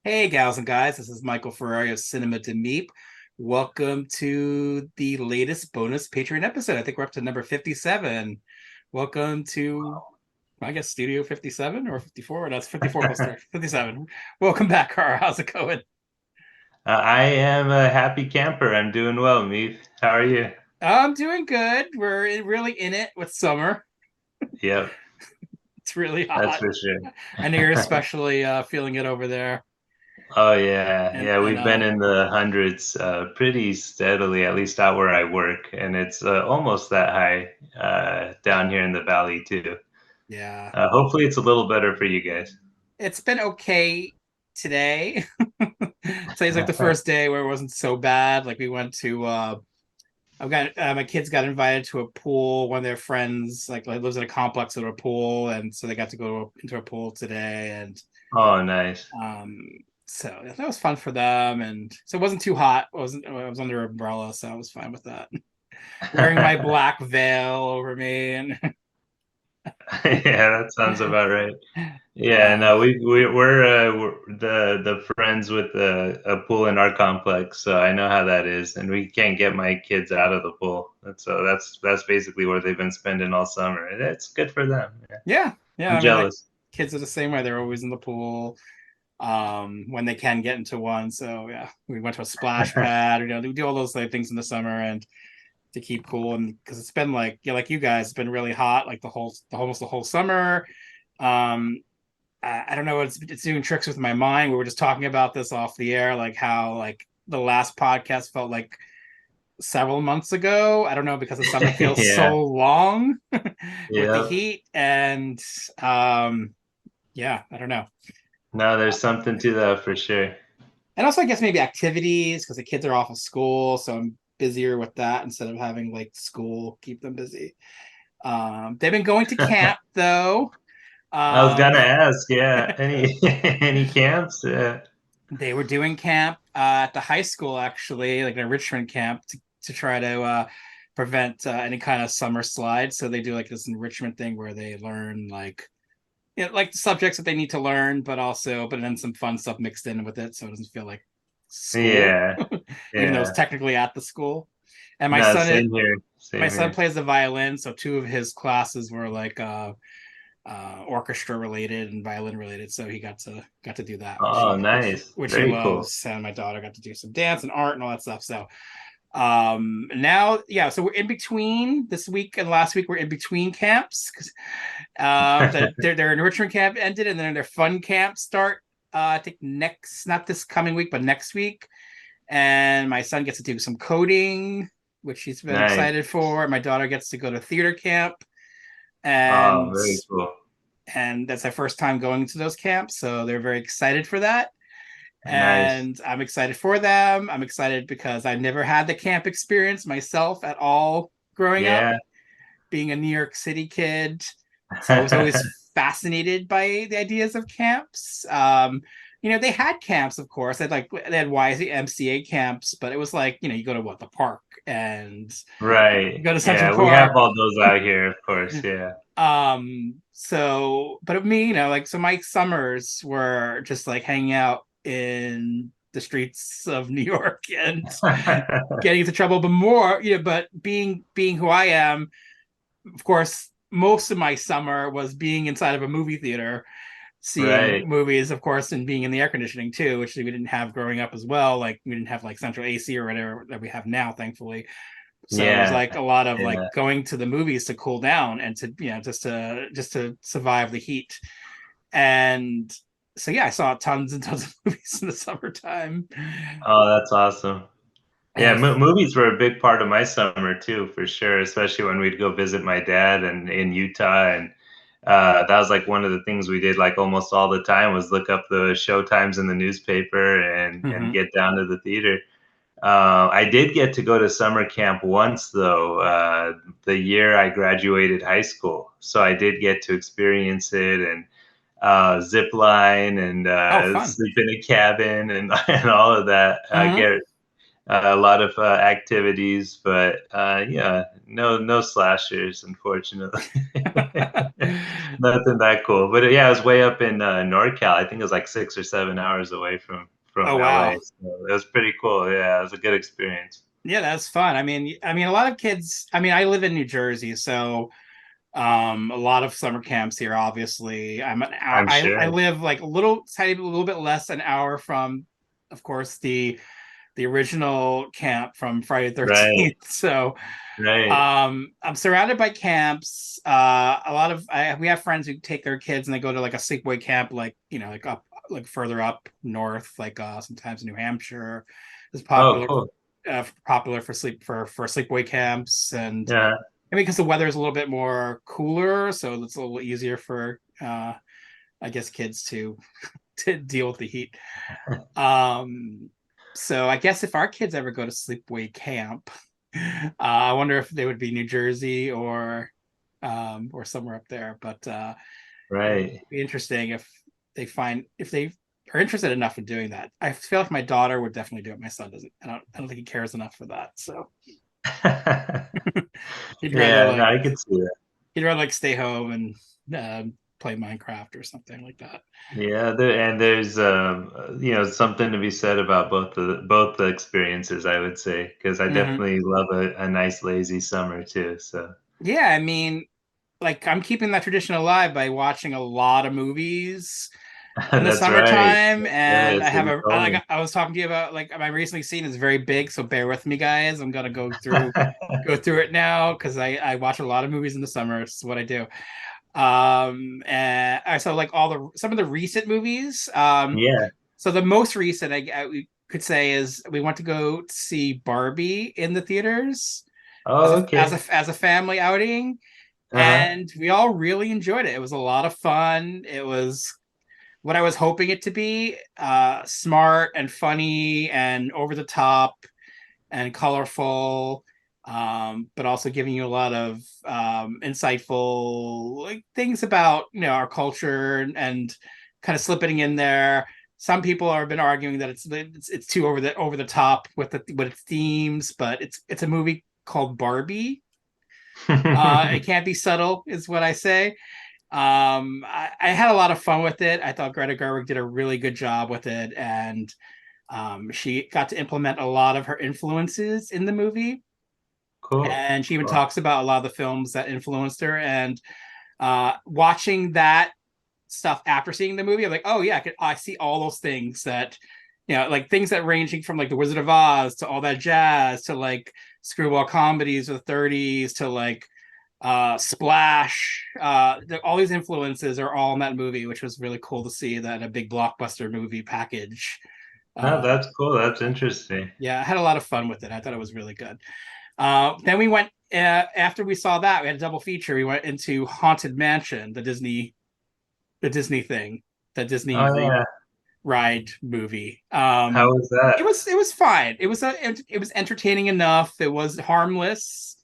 Hey, gals and guys, this is Michael Ferrari of Cinema to Meep. Welcome to the latest bonus Patreon episode. I think we're up to number 57. Welcome to, I guess, Studio 57 or 54. That's 54 plus 3, 57. Welcome back, Cara. How's it going? I am a happy camper. I'm doing well, Meep. How are you? I'm doing good. Really in it with summer. Yep, It's really that's hot. for sure. I know you're especially feeling it over there. Oh yeah, And yeah. and We've been in the hundreds pretty steadily, at least out where I work, and it's almost that high down here in the valley too. yeah, Hopefully, it's a little better for you guys. it's been okay today. Today's like the first day where it wasn't so bad. Like we went to I've got my kids got invited to a pool. One of their friends like lives in a complex with a pool, and so they got to go into a pool today. And Oh, nice. um, so that was fun for them. And so it wasn't too hot. I was under an umbrella, so I was fine with that. Wearing my black veil over me, and Yeah, that sounds about right. Yeah, uh, no, we're the friends with a pool in our complex, so I know how that is, and we can't get my kids out of the pool. That's basically where they've been spending all summer. And it's good for them. Yeah. yeah. I'm I mean, like jealous. kids are the same way. They're always in the pool when they can get into one. So yeah, we went to a splash pad. We do all those like, things in the summer and to keep cool. And because it's been like like you guys, it's been really hot like almost the whole summer. Um, I don't know, it's doing tricks with my mind. We were just talking about this off the air, like how like the last podcast felt like several months ago. I don't know because the summer feels Yeah, so long with the yeah. heat and um yeah, I don't know. No, there's something to that for sure. And also I guess maybe activities because the kids are off of school, so I'm busier with that instead of having like school keep them busy. They've been going to camp though. I was um gonna ask, yeah, any any camps? they were doing camp at the high school, actually, like an enrichment camp to try to prevent any kind of summer slide. So they do like this enrichment thing where they learn like like the subjects that they need to learn, but then some fun stuff mixed in with it, so it doesn't feel like school, Yeah, even though it's yeah. technically at the school. And No, same here, my same son here. plays the violin, so two of his classes were like orchestra related and violin related, so he got to do that, Oh, nice. which he Very cool. loves. And my daughter got to do some dance and art and all that stuff. So now, yeah, so we're in between this week and last week. We're in between camps because their enrichment camp ended, and then their fun camp start. I think next, not this coming week, but next week. And my son gets to do some coding, which he's been Nice. excited for. My daughter gets to go to theater camp, Oh, and very cool. that's their first time going to those camps, so they're very excited for that. Nice. And I'm excited for them. I'm excited because I never had the camp experience myself at all growing up, Yeah. being a New York City kid. So I was always fascinated by the ideas of camps. They had camps, of course. They had YMCA camps, but it was like, you go to what, the park, and you Right. go to Central Yeah, we have Park. all those out here, of course. Yeah. But of me, like, so my summers were just like hanging out in the streets of New York and getting into trouble, but more, but being who I am, of course, most of my summer was being inside of a movie theater, seeing Right. movies, of course, and being in the air conditioning too, which we didn't have growing up as well. Like we didn't have like central AC or whatever that we have now, thankfully. So it was Yeah. like a lot of like Yeah. going to the movies to cool down and to just to survive the heat. And so yeah, I saw tons and tons of movies in the summertime. Oh, that's awesome. Yeah, And movies were a big part of my summer too, for sure, especially when we'd go visit my dad and in Utah. And that was like one of the things we did like almost all the time was look up the show times in the newspaper and mhm. get down to the theater. I did get to go to summer camp once, though, the year I graduated high school. So I did get to experience it and zip line and Oh, fun. sleep in a cabin and, and all of that. Uh-huh. a lot of activities, but yeah, no slashers, unfortunately. Nothing that cool. But yeah, I was way up in NorCal. I think it was like 6 or 7 hours away from Oh LA. wow. So it was pretty cool. Yeah, it was a good experience. Yeah, that's fun. I mean, a lot of kids. I mean, I live in New Jersey, so a lot of summer camps here. Obviously, I'm an hour. I'm I sure. live like a little bit less an hour from, of course, the original camp from Friday the Right, 13th. So right. I'm surrounded by camps. A lot of we have friends who take their kids and they go to like a sleepaway camp, like like up, like further up north, like sometimes New Hampshire is Oh, popular, cool. popular for sleepaway camps, and Yeah. I mean because the weather is a little bit more cooler, so it's a little easier for I guess kids to to deal with the heat. Um, so I guess if our kids ever go to sleepaway camp, I wonder if they would be New Jersey or somewhere up there. But it'd Right. be interesting if they are interested enough in doing that. I feel like my daughter would definitely do it. My son doesn't. I don't think he cares enough for that. So he'd rather Yeah, no, like I could see that. stay home and play Minecraft or something like that. Yeah, and there's something to be said about both the experiences, I would say, because I Hmm. definitely love a nice lazy summer too. So Yeah, I mean, like I'm keeping that tradition alive by watching a lot of movies in the that's right. summertime, That's and right. I So have you told me. I was talking to you about like my recently seen is very big, so bear with me, guys. I'm gonna go through it now because I watch a lot of movies in the summer. It's what I do. And I saw like some of the recent movies. Yeah. So the most recent we could say is we went to go see Barbie in the theaters Oh, okay. as a family outing, Uh-huh. and we all really enjoyed it. It was a lot of fun. It was what I was hoping it to be, smart and funny and over the top and colorful, but also giving you a lot of insightful like things about our culture and kind of slipping in there. Some people have been arguing that it's too over the top with with its themes, but it's a movie called Barbie. It can't be subtle, is what I say. I had a lot of fun with it. I thought Greta Gerwig did a really good job with it, and she got to implement a lot of her influences in the movie. Cool. And she even Cool. talks about a lot of the films that influenced her. And watching that stuff after seeing the movie, I'm like, oh yeah, I see all those things that, like things that ranging from like The Wizard of Oz to all that jazz to like screwball comedies of the 30s to like Splash. All these influences are all in that movie, which was really cool to see that in a big blockbuster movie package. No, Uh, that's cool. That's interesting. yeah, I had a lot of fun with it. I thought it was really good. Then we went after we saw that we had a double feature. We went into Haunted Mansion, the Disney thing, the Disney Oh yeah. ride movie. How was that? It was fine. It was entertaining enough. It was harmless.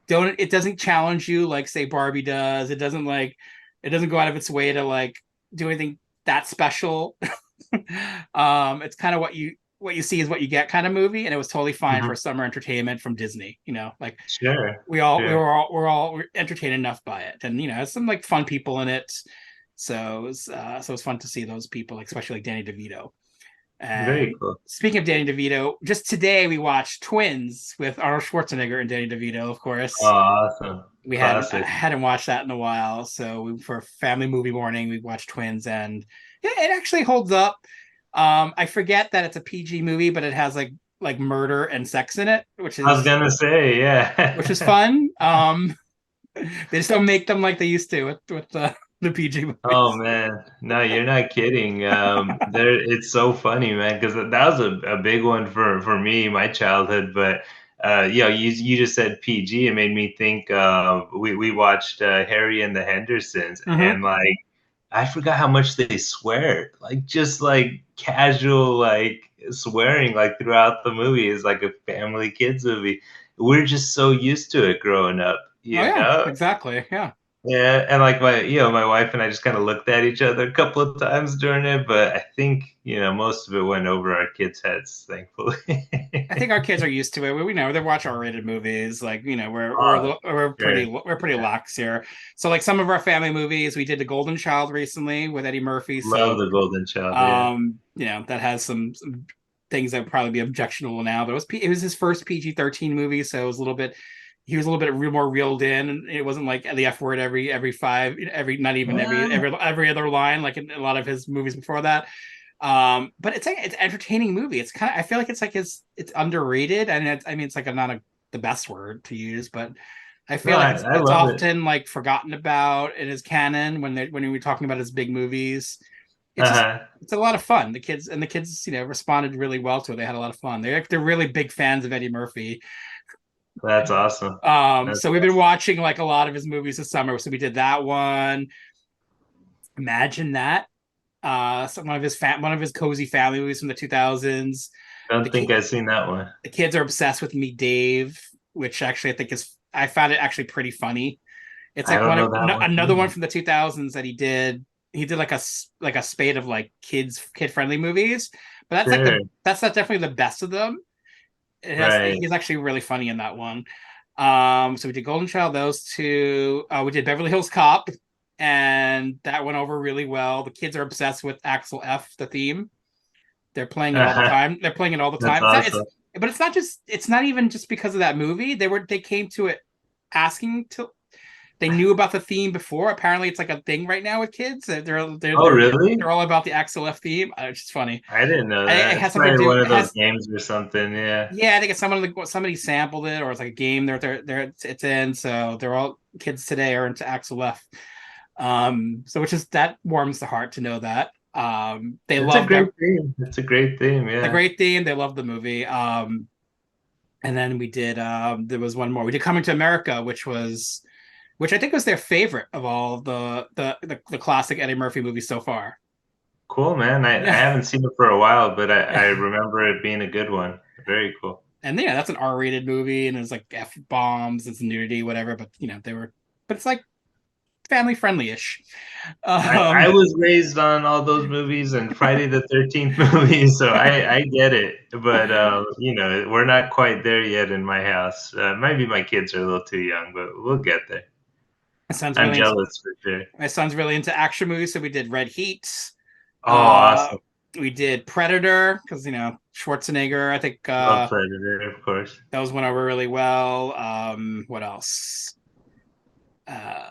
Don't It doesn't challenge you like say Barbie does. It doesn't go out of its way to like do anything that special. It's kind of what you see is what you get kind of movie, and it was totally fine for Mhm. summer entertainment from Disney. Like Sure. we Sure. were all entertained enough by it, and it's some like fun people in it. So it was fun to see those people, like, especially like Danny DeVito. Very And cool. speaking of Danny DeVito, just today we watched Twins with Arnold Schwarzenegger and Danny DeVito, of Oh, course. awesome. We Classic. hadn't watched that in a while, so for family movie morning we watched Twins, and yeah, it actually holds up. I forget that it's a PG movie, but it has like murder and sex in it, I was gonna say, which is yeah. fun. They just don't make them like they used to with the PG Oh movies. man, no, you're not kidding. It's so funny, man, because that was a big one for me, my childhood. But you just said PG. It made me think. We watched Harry and the Hendersons, Mm-hmm. and like I forgot how much they swear, like just like casual like swearing like throughout the movie is like a family kids movie. We're just so used to it growing up, Oh you yeah, know? exactly. Yeah. Yeah, and like my wife and I just kind of looked at each other a couple of times during it, but I think, most of it went over our kids' heads, thankfully. I think our kids are used to it. We know they watch R-rated movies. Like, we're a Oh, little, sure. we're pretty Yeah. lax here. So like some of our family movies, we did The Golden Child recently with Eddie Murphy. Love So the Golden Child, yeah. that has some things that would probably be objectionable now. But it was his first PG-13 movie, so it was a little bit. He was a little bit more reeled in, and it wasn't like the F word every five, every not even Yeah. every other line like in a lot of his movies before that. But it's like it's an entertaining movie. It's kind of I feel like it's underrated, and it's like not the best word to use, but I No, feel like I it's love it. often like forgotten about in his canon when we're talking about his big movies. It's just Uh-huh. it's a lot of fun. The kids responded really well to it. They had a lot of fun. They're really big fans of Eddie Murphy. That's awesome. That's So we've been awesome. watching like a lot of his movies this summer. So we did that one. Imagine that. One of his cozy family movies from the 2000s. The Don't think ki- I've seen that one. the kids are obsessed with Me Dave, which actually I found it actually pretty funny. It's I like don't know that one another one either. from the 2000s that he did. He did like a spate of like kid friendly movies, but Sure. that's not definitely the best of them. Right. He's actually really funny in that one. So we did Golden Child, those two. We did Beverly Hills Cop, and that went over really well. The kids are obsessed with Axel F, the theme. They're playing it all the time. They're playing it all the That's time. awesome. But it's not even just because of that movie. They came to it asking to. They knew about the theme before. Apparently, it's like a thing right now with kids. Oh, really? They're all about the Axel F theme. It's just funny. I didn't know It that. It's has something to probably do. one It of those has games or something. Yeah. Yeah, I think it's somebody sampled it, or it's like a game it's in. So they're all kids today are into Axel F. So which is that warms the heart to know that. They It's a love great theme. It's a great theme. the Yeah. great theme. They love the movie. And then we did there was one more. We did Coming to America, which I think was their favorite of all the classic Eddie Murphy movies so far. Cool, man. I Yeah. haven't seen it for a while, but I remember it being a good one. Very cool. And yeah, that's an R-rated movie, and there's like F bombs, it's nudity, whatever. But but it's like family friendly-ish. I Um, was raised on all those movies and Friday the 13th movies, so I get it. But we're not quite there yet in my house. Maybe my kids are a little too young, but we'll get there. my son's I'm really into jealous for sure. action movies, so we did Red Heat. Oh, Uh, awesome. we did Predator because Schwarzenegger. I think Love Predator, of course. that was went over really well. What else? Uh,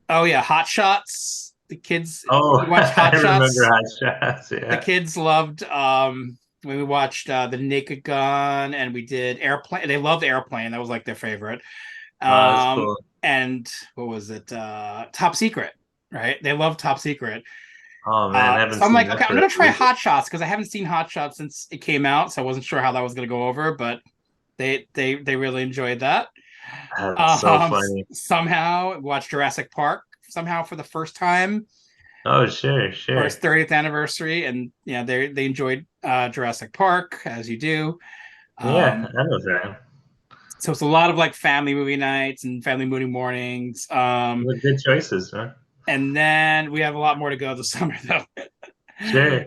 oh yeah, Hot Shots. The kids Oh, we watched I Hot remember Shots. Hot Shots. The Yeah. kids loved when we watched The Naked Gun, and we did Airplane. They loved Airplane. That was like their favorite. Oh, that's Um, cool. and what was it? Top Secret, right? They love Top Secret. Oh man, I haven't So I'm seen like, that okay, I'm gonna try forever. Hot Shots because I haven't seen Hot Shots since it came out, so I wasn't sure how that was gonna go over, but they really enjoyed that. That's so funny. Somehow watched Jurassic Park somehow for the first time Oh, sure, for its sure. 30th anniversary, and they enjoyed Jurassic Park as you do. Yeah, Um, I know that. so it's a lot of like family movie nights and family movie mornings. Well, good choices, huh? And then we have a lot more to go this summer though. Sure.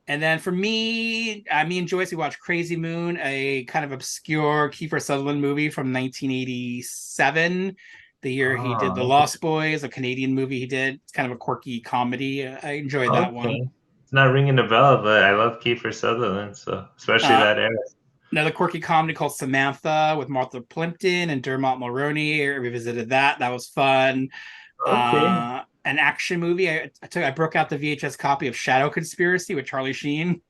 And then for me, me and Joyce, we watched Crazy Moon, a kind of obscure Kiefer Sutherland movie from 1987, the year he did The Oh, Lost Boys, a Canadian movie he did. It's kind of a quirky comedy. I enjoyed that one. okay. It's not ringing a bell, but I love Kiefer Sutherland, so especially Uh, that era. Another quirky comedy called Samantha with Martha Plimpton and Dermot Mulroney. I revisited that. That was fun. Okay. An action movie. I broke out the VHS copy of Shadow Conspiracy with Charlie Sheen.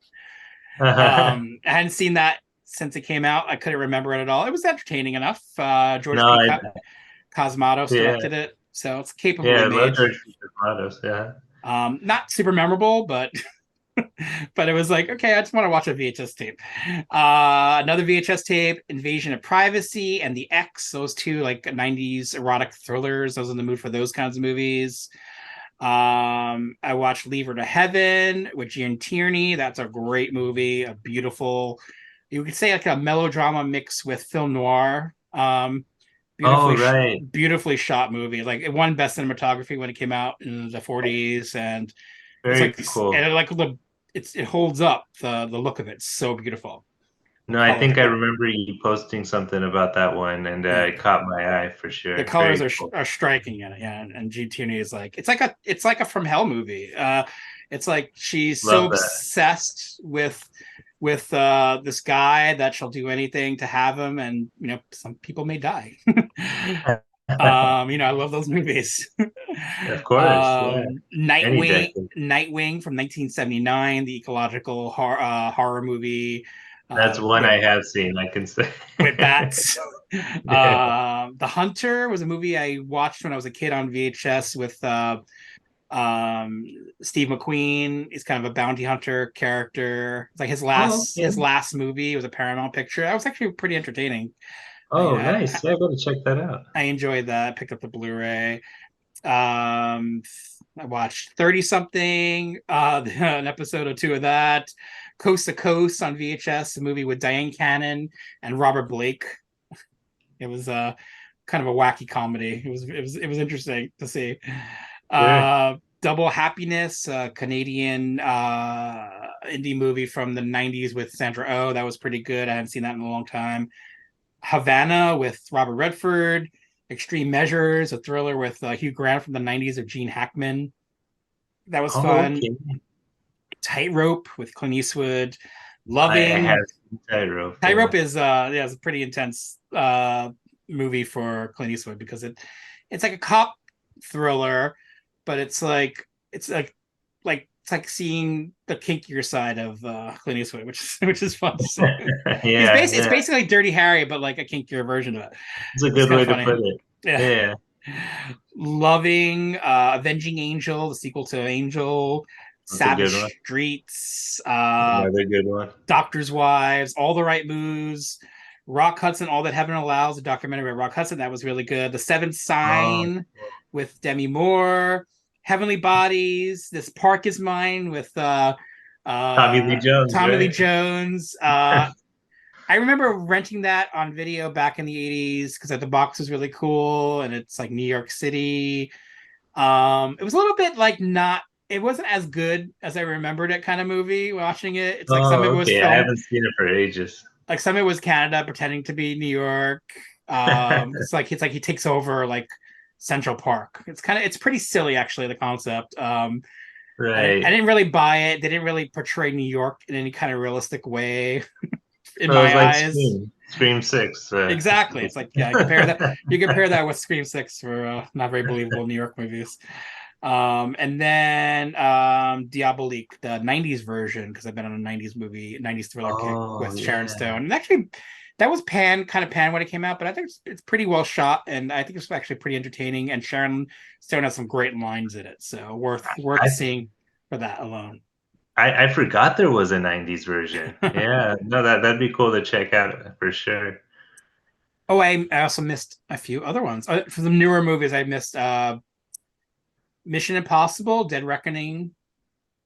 I hadn't seen that since it came out. I couldn't remember it at all. It was entertaining enough. No, George P. Cosmatos yeah, directed it, so it's capably yeah, I love made. George Tomatoes. Yeah. Not super memorable, but but it was like, okay, I just want to watch a VHS tape. Another VHS tape, Invasion of Privacy and The X, those two like 90s erotic thrillers. I was in the mood for those kinds of movies. I watched Leave Her to Heaven with Gene Tierney. That's a great movie, a beautiful, you could say like a melodrama mix with film noir. Oh, right. beautifully shot movie. Like it won best cinematography when it came out in the 40s, and it's Very like cool. and it, like the it holds up. The look of it's so beautiful. The No, I think I color, remember you posting something about that one, and yeah. it caught my eye for The sure. colors Very cool. are striking in it, yeah. And G Tooney is like it's like a From Hell movie. It's like she's so Love that. obsessed with this guy that she'll do anything to have him, and some people may die. I love those movies. Of course, yeah. Any decade. Nightwing from 1979, the ecological horror movie That's one with I have seen, I can say. bats. Yeah. The Hunter was a movie I watched when I was a kid on VHS with um, Steve McQueen. He's kind of a bounty hunter character. It's like Oh, his okay. last movie. It was a Paramount picture. That was actually pretty entertaining. Oh, nice. Yeah, I gotta check that out. I enjoyed that. Picked up the Blu-ray. Um, I watched 30 something, an episode or two of that. Coast to Coast on VHS, a movie with Diane Cannon and Robert Blake. It was kind of a wacky comedy. It was interesting to see. Sure. Double Happiness, a Canadian indie movie from the 90s with Sandra Oh. That was pretty good. I haven't seen that in a long time. Havana with Robert Redford. Extreme Measures, a thriller with Hugh Grant from the 90s of Gene Hackman. That was Oh, fun. okay. Tightrope with Clint Eastwood. I have Loving. seen Tightrope, yeah. Tightrope is it's a pretty intense movie for Clint Eastwood because it's like a cop thriller, but it's like seeing the kinkier side of Clint Eastwood, which is fun to see. Yeah, It's yeah. basically Dirty Harry, but like a kinkier version of it. It's a It's good kind of way to funny. put it. Yeah. Yeah, Loving, Avenging Angel, the sequel to Angel, that's a good one. Savage Streets, Another good one. Doctor's Wives, All the Right Moves, Rock Hudson, All That Heaven Allows, a documentary about Rock Hudson. That was really good. The Seventh Oh, Sign with Demi Moore, Heavenly Bodies, This Park Is Mine with Tommy Lee Jones, Tommy Lee right? Jones. I remember renting that on video back in the 80s because the box was really cool and it's like New York City. It was a little bit like not it wasn't as good as I remembered it kind of movie watching it. It's like some of Oh, it was okay. I filmed haven't seen it for ages. like some of it was Canada pretending to be New York. It's like he takes over like Central Park. It's pretty silly actually the concept. I Right. didn't really buy it. They didn't really portray New York in any kind of realistic way in So it was my like eyes. Scream 6. Exactly. It's like yeah, you compare that with Scream 6 for not very believable New York movies. And then Diabolique, the 90s version, because I've been on a 90s thriller kick Oh, with Sharon yeah. Stone. And actually that was kind of pan when it came out, but I think it's pretty well shot and I think it's actually pretty entertaining. And Sharon Stone has some great lines in it. So worth I seeing for that alone. I forgot there was a 90s version. Yeah. No, that'd be cool to check out for sure. Oh, I also missed a few other ones. For the newer movies, I missed Mission Impossible: Dead Reckoning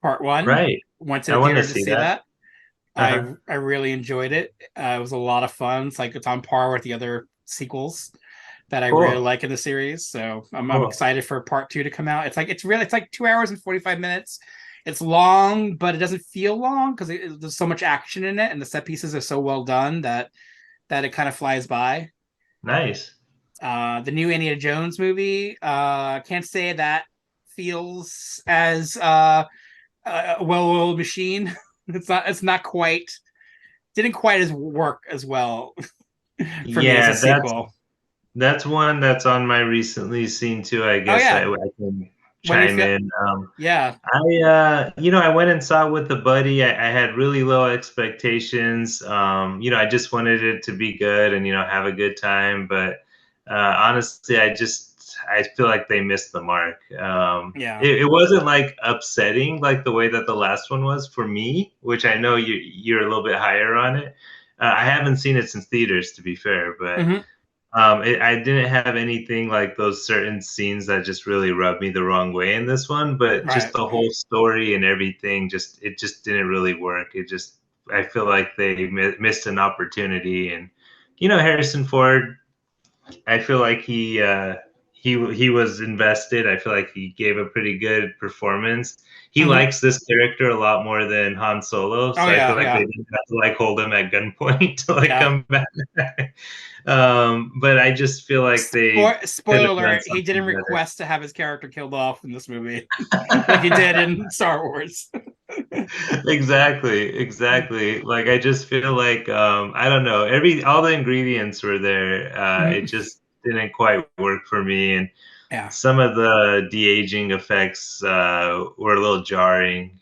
Part One. Right. Went to I the want to theater to see see that. that. Uh-huh. I really enjoyed it. It was a lot of fun. It's on par with the other sequels that I really Cool. like in the series. So I'm Cool. excited for part two to come out. It's like 2 hours and 45 minutes. It's long, but it doesn't feel long because there's so much action in it, and the set pieces are so well done that it kind of flies by. Nice. The new Indiana Jones movie. Can't say that feels as a well-oiled machine. It's not quite didn't quite as work as well for me as a Yeah, sequel. that's one that's on my recently seen too. I Oh guess yeah, I can when you chime feel in. yeah I went and saw it with a buddy. I had really low expectations. I just wanted it to be good and have a good time. But honestly, I feel like they missed the mark. yeah It wasn't like upsetting like the way that the last one was for me, which I know you're a little bit higher on it. I haven't seen it since theaters, to be fair, but hmm I didn't have anything like those certain scenes that just really rubbed me the wrong way in this one, but just right. the whole story and everything, it just didn't really work. I feel like they missed an opportunity, and Harrison Ford. I feel like he was invested. I feel like he gave a pretty good performance. He Hmm. likes this character a lot more than Han Solo, Oh so I feel yeah, like they yeah, didn't have to like hold him at gunpoint to like yeah. come back. But I just feel like they could Spoiler have done alert: he didn't something better. request to have his character killed off in this movie, like he did in Star Wars. Exactly. Like I just feel like I don't know, every all the ingredients were there. It Mhm. just didn't quite work for me, and Yeah. some of the de-aging effects were a little jarring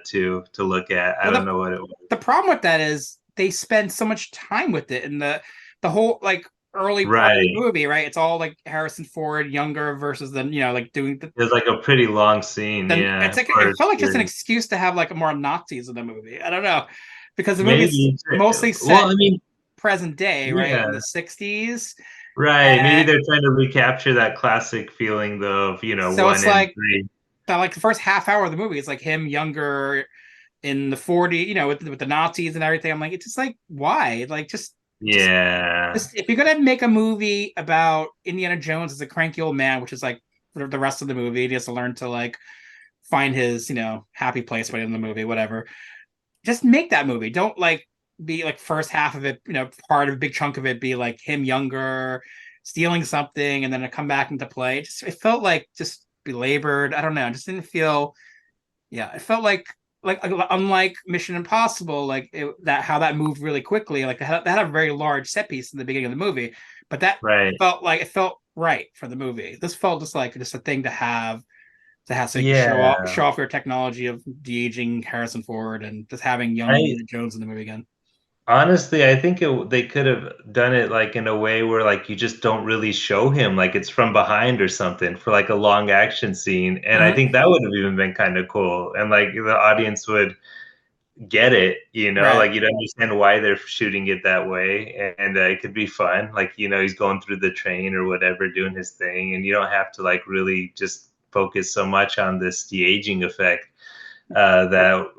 to look at. I Well, don't know what it was. the problem with that is they spend so much time with it, and the whole like early part of the Right. movie, right? It's all like Harrison Ford younger versus then like doing It was like a pretty long scene, then yeah, it's like for it felt like just an sure. excuse to have like more Nazis in the movie. I don't know because the movie's Maybe. mostly Well, set I mean, present day, right, in yeah. the 60s. Right. Maybe And they're trying to recapture that classic feeling though of, so one it's and like three. the first half hour of the movie is like him younger in the 40, with the Nazis and everything. I'm like, it's just like, why? Like, just, Yeah. just if you're gonna make a movie about Indiana Jones as a cranky old man, which is like the rest of the movie, he has to learn to like find his, happy place by the end of the movie, whatever. Just make that movie. Don't like be like first half of it, part of a big chunk of it be like him younger, stealing something, and then it come back into play. It felt like just belabored. I don't know. It just didn't feel. Yeah, it felt like unlike Mission Impossible, that how that moved really quickly. Like that had a very large set piece in the beginning of the movie, but that Right. felt like it felt right for the movie. This felt just like just a thing to have so you can Yeah. show off your technology of de-aging Harrison Ford and just having young I Indiana Jones in the movie again. honestly, I think they could have done it like in a way where like you just don't really show him, like it's from behind or something for like a long action scene, and I Mm-hmm. think that would have even been kind of cool, and like the audience would get it, Right. like you'd understand why they're shooting it that way, and it could be fun. Like he's going through the train or whatever, doing his thing, and you don't have to like really just focus so much on this de-aging effect.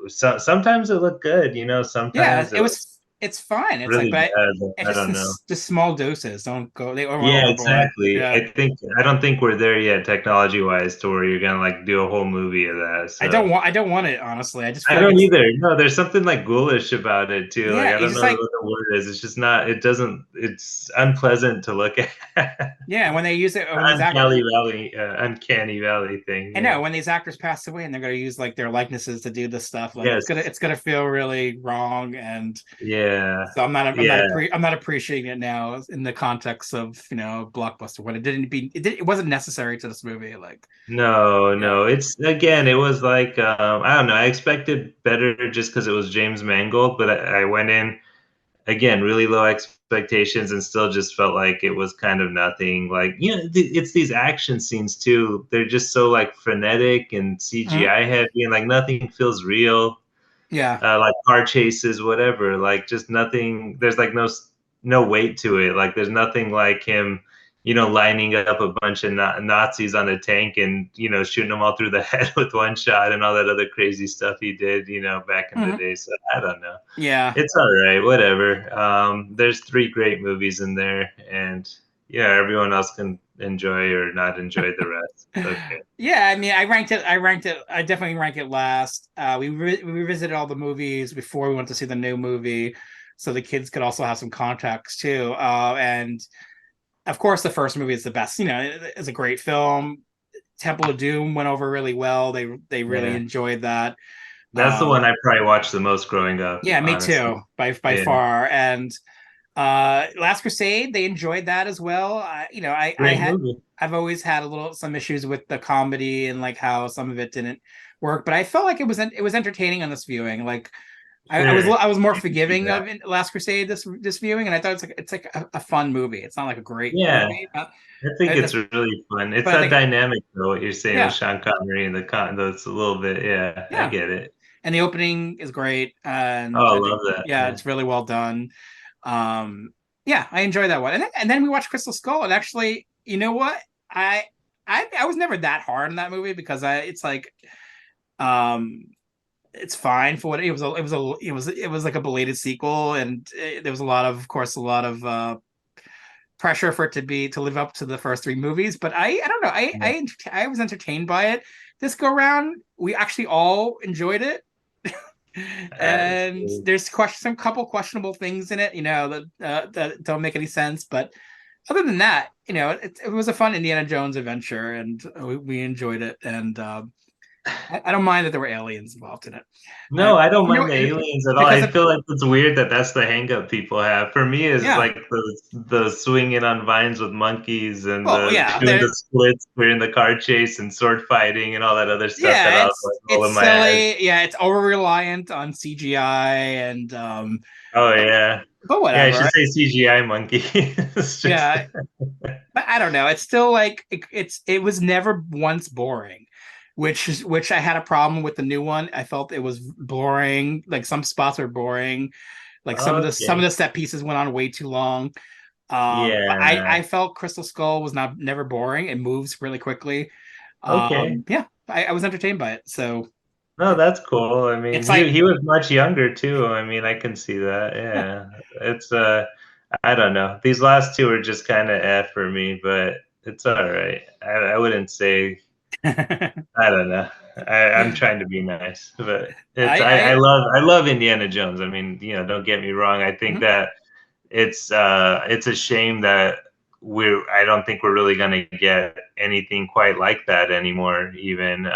Sometimes it looked good, Yeah, sometimes it was it's fine. It's like, really but bad, but it's I just don't know. this small doses. Don't go they over Yeah, overboard. exactly. Yeah. I don't think we're there yet technology-wise to where you're gonna like do a whole movie of that. So I don't want it, honestly. I just I feel like don't it's either. No, there's something like ghoulish about it too. Like yeah, I it's don't just know what like the word is. It's just not. It doesn't. It's unpleasant to look at. yeah, when they use it when these act Uncanny valley thing. I Yeah. know when these actors pass away and they're gonna use like their likenesses to do this stuff, like Yes. it's gonna feel really wrong. And Yeah. so Yeah. I'm not appreciating it now in the context of blockbuster when it wasn't necessary to this movie. Like No, yeah. no. It's again. It was like I don't know. I expected better just because it was James Mangold, but I went in again really low expectations and still just felt like it was kind of nothing. Like it's these action scenes too. They're just so like frenetic and Mhm. CGI heavy, and like nothing feels real. Yeah. Like car chases, whatever. Like just nothing. There's like no weight to it. Like there's nothing like him, lining up a bunch of Nazis on a tank and shooting them all through the head with one shot and all that other crazy stuff he did, back in the Mhm. day. So I don't know. Yeah. It's all right, whatever. There's three great movies in there, and yeah, everyone else can enjoy or not enjoy the rest. It's okay. Yeah, I mean, I ranked it. I definitely rank it last. We revisited all the movies before we went to see the new movie, so the kids could also have some context too. And of course, the first movie is the best. It's a great film. Temple of Doom went over really well. They really Yeah, enjoyed that. that's the one Um, I probably watched the most growing up, yeah, me honestly. too, by Yeah, far. And Last Crusade, they enjoyed that as well. great movie. I've always had some issues with the comedy and like how some of it didn't work, but I felt like it was entertaining on this viewing. Like Sure, I was more I can see forgiving that. of Last Crusade this viewing, and I thought it's like a fun movie. It's not like a great Yeah, movie, I think it's but really fun. It's I that think dynamic though, what you're saying with yeah, Sean Connery and the that's a little bit. Yeah, I yeah. get it. And the opening is great, Oh, and I I think love that. yeah, Yeah. it's really well done. Um, yeah, I enjoy that one. And then we watched Crystal Skull, and actually, you know what? I I was never that hard on that movie because it's like um it's fine for what it was. It was like a belated sequel, and there was a lot of course, a lot of pressure for it to live up to the first three movies. But I don't know. I was entertained by it this go round. We actually all enjoyed it. And Cool. there's some couple questionable things in it, that don't make any sense. But other than that, it was a fun Indiana Jones adventure, and we enjoyed it. And I don't mind that there were aliens involved in it. No, I don't You know, mind the aliens at all. because I of feel like it's weird that that's the hang up people have. For me, is yeah, like the swinging on vines with monkeys and well, the yeah, doing the splits during the car chase and sword fighting and all that other stuff that I was like it's rolling my eyes. silly. Yeah, it's over reliant on CGI, and Oh yeah, but yeah. I should whatever. say CGI monkey. It's just Yeah, but I don't know. It's still like it was never once boring, which I had a problem with the new one. I felt it was boring. Like some spots were boring. Like some of okay. the set pieces went on way too long. But Yeah. I felt Crystal Skull was not never boring. It moves really quickly. Okay. Yeah, I was entertained by it. So No, that's cool. I mean, it's like he was much younger too. I mean, I can see that. yeah. Yeah. It's I don't know. These last two are just kind of F for me, but it's all right. I wouldn't say I don't know. I'm trying to be nice, but it's I I love Indiana Jones. I mean, don't get me wrong. I think mhm. that it's a shame that I don't think we're really gonna get anything quite like that anymore, even.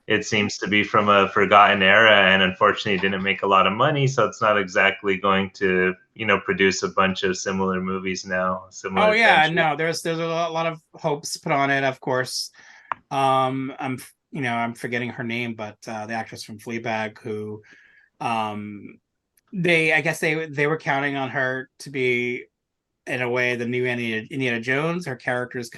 It seems to be from a forgotten era, and unfortunately didn't make a lot of money, so it's not exactly going to produce a bunch of similar movies now, Oh similar yeah, adventures. no, there's a lot of hopes put on it, of course. I'm forgetting her name, but the actress from Fleabag, who um I guess they were counting on her to be in a way the new Indiana Jones. Her character is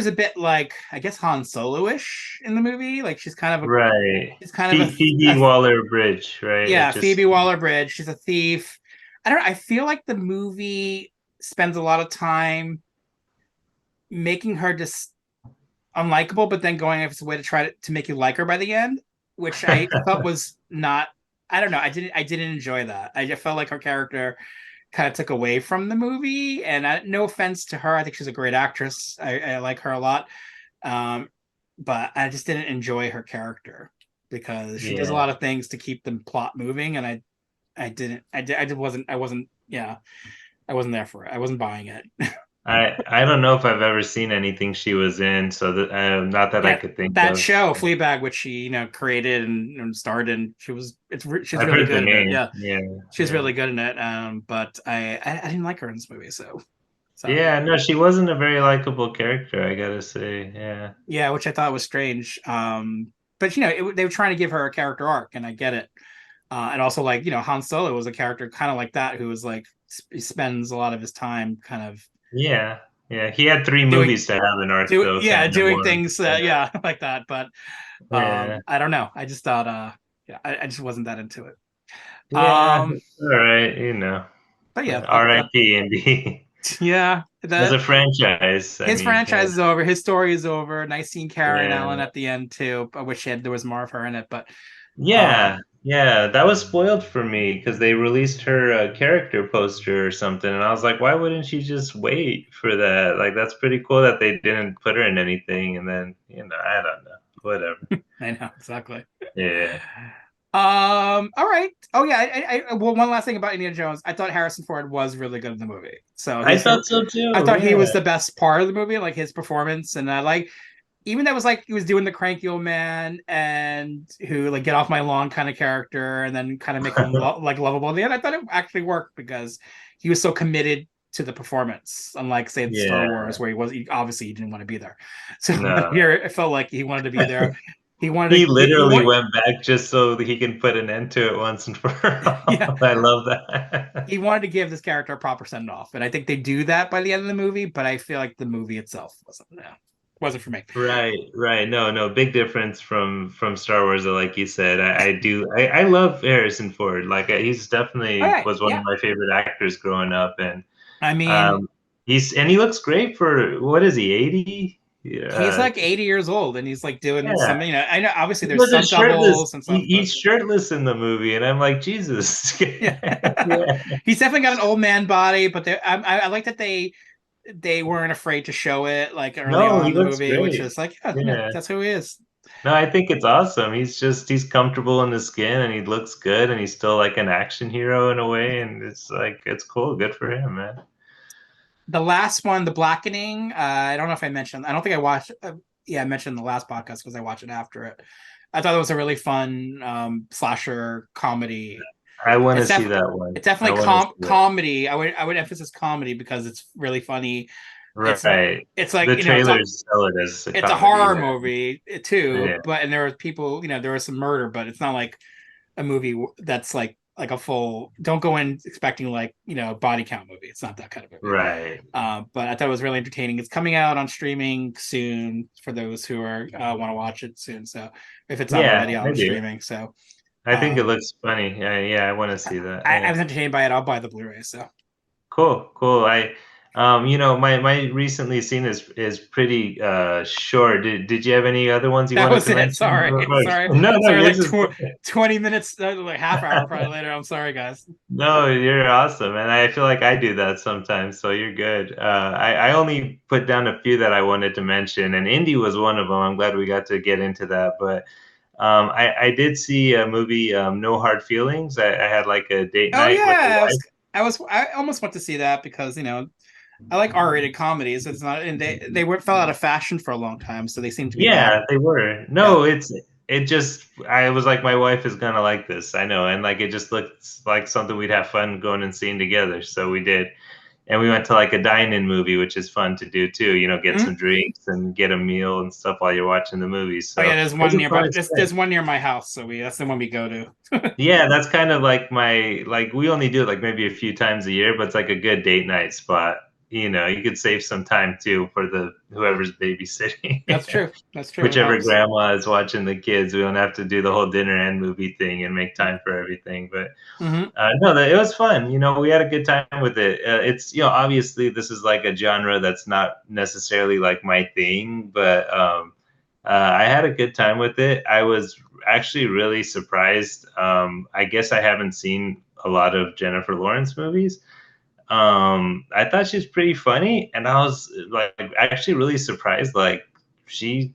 a bit like, I guess, Han Solo-ish in the movie. Like Right. she's kind of Phoebe Waller-Bridge, right? It yeah, just Phoebe Waller-Bridge. She's a thief. I don't know. I feel like the movie spends a lot of time making her just unlikable, but then going out of its way to try to make you like her by the end, which I felt was not. I don't know. I didn't enjoy that. I just felt like her character kind of took away from the movie. And no offense to her, I think she's a great actress. I like her a lot, um, but I just didn't enjoy her character because she does a yeah. lot of things to keep the plot moving, and I wasn't. Yeah, I wasn't there for it. I wasn't buying it. I don't know if I've ever seen anything she was in, so not that I Yeah, could think that of. show Fleabag, which she created and starred in, she's I've really heard the good in it. name. Yeah, Yeah, she's yeah. really good in it. But I didn't like her in this movie, so yeah, Yeah, no, she wasn't a very likable character, I gotta say. Yeah. yeah, which I thought was strange. But they were trying to give her a character arc, and I get it. And also, like, Han Solo was a character kind of like that, who was like he spends a lot of his time kind of Yeah. Yeah. He had three doing movies to have an arc though, kind of doing more. things Yeah. yeah like that. But Yeah. I don't know. I just thought yeah, I just wasn't that into it. Yeah. Um, It's all right, but yeah, R.I.P. Indy. yeah, As the a franchise, I his mean, yeah. franchise is over. His story is over. Nice seeing Karen Yeah. Allen at the end too. I wish there was more of her in it, but Yeah, yeah, that was spoiled for me because they released her character poster or something, and I was like, why wouldn't she just wait for that? Like, that's pretty cool that they didn't put her in anything, and then, I don't know, whatever. I know exactly. Yeah, All right. Oh yeah. Well, one last thing about Indiana Jones. I thought Harrison Ford was really good in the movie. So I thought so I too. thought he Yeah, was the best part of the movie, like his performance, and I like even that was like he was doing the cranky old man and who like get off my lawn kind of character, and then kind of make him like lovable. In the end, I thought it actually worked because he was so committed to the performance, unlike say the Star yeah, Wars where obviously he didn't want to be there. So no. here it felt like he wanted to be there. He wanted He to he literally want went back just so that he can put an end to it once and for yeah, all. I love that. he wanted to give this character a proper send off, and I think they do that by the end of the movie. But I feel like the movie itself wasn't for me. Right, right. No, no, big difference from Star Wars. Like you said, I love Harrison Ford. Like he's All definitely right, was one of yeah. my favorite actors growing up, and I mean, um, he looks great for what is he 80? He's Yeah, like 80 years old and he's like doing yeah. some, I know obviously He there's wasn't stunt shirtless. doubles and stuff, but He's shirtless in the movie, and I'm like, Jesus. yeah. Yeah. He's definitely got an old man body, but I like that they weren't afraid to show it like early No, on he in the looks movie, which great. is like, yeah, yeah, Yeah. that's who he is. No, I think it's awesome. He's comfortable in his skin, and he looks good, and he's still like an action hero in a way, and it's like it's cool. Good for him, man. The last one, The Blackening, I don't know if I mentioned, I don't think I watched, yeah, I mentioned the last podcast because I watched it after it. I thought it was a really fun slasher comedy. I want to It's see definitely that one. it's I definitely want to see it. comedy. I would emphasize comedy because it's really funny. It's Right. it's like The trailers sell it as a it's a comedy. horror Yeah. movie too, Yeah. but and there was people, there was some murder, but it's not like a movie that's like a full. Don't go in expecting like body count movie. It's not that kind of movie. Right. But I thought it was really entertaining. It's coming out on streaming soon for those who are want to watch it soon. So if it's not Yeah, already I on do. streaming, so I think it um, looks funny. Yeah, I want to see that. I Yeah. was entertained by it. I'll buy the Blu-ray. So Cool, cool. My recently seen is pretty short. Did you have any other ones you that wanted was to it. mention Sorry, real quick? sorry, No, no, sorry. yours Like is 20 minutes, like half hour probably later. I'm sorry, guys. no, you're awesome, and I feel like I do that sometimes, so you're good. I only put down a few that I wanted to mention, and Indy was one of them. I'm glad we got to get into that, but I did see a movie, No Hard Feelings. I had like a date Oh night with the yeah, wife. I almost went to see that because I like R-rated comedies. It's not, and they were fell out of fashion for a long time, so they seem to be back. Yeah, they were. Yeah. No, it just I was like my wife is gonna like this. I know. And like it just looked like something we'd have fun going and seeing together. So we did. And we went to like a dine-in movie, which is fun to do too, get Mhm. some drinks and get a meal and stuff while you're watching the movie. Oh So yeah, it there's was one a fun nearby. There's experience. one near my house, so that's the one we go to. Yeah, that's kind of like my like we only do it like maybe a few times a year, but it's like a good date night spot. You could save some time too for the whoever's babysitting. That's true. That's true. It Whichever helps. grandma is watching the kids, we don't have to do the whole dinner and movie thing and make time for everything. But Hmm. no, it was fun. We had a good time with it. It's obviously this is like a genre that's not necessarily like my thing, but I had a good time with it. I was actually really surprised. I guess I haven't seen a lot of Jennifer Lawrence movies. I thought she was pretty funny, and I was like actually really surprised. Like she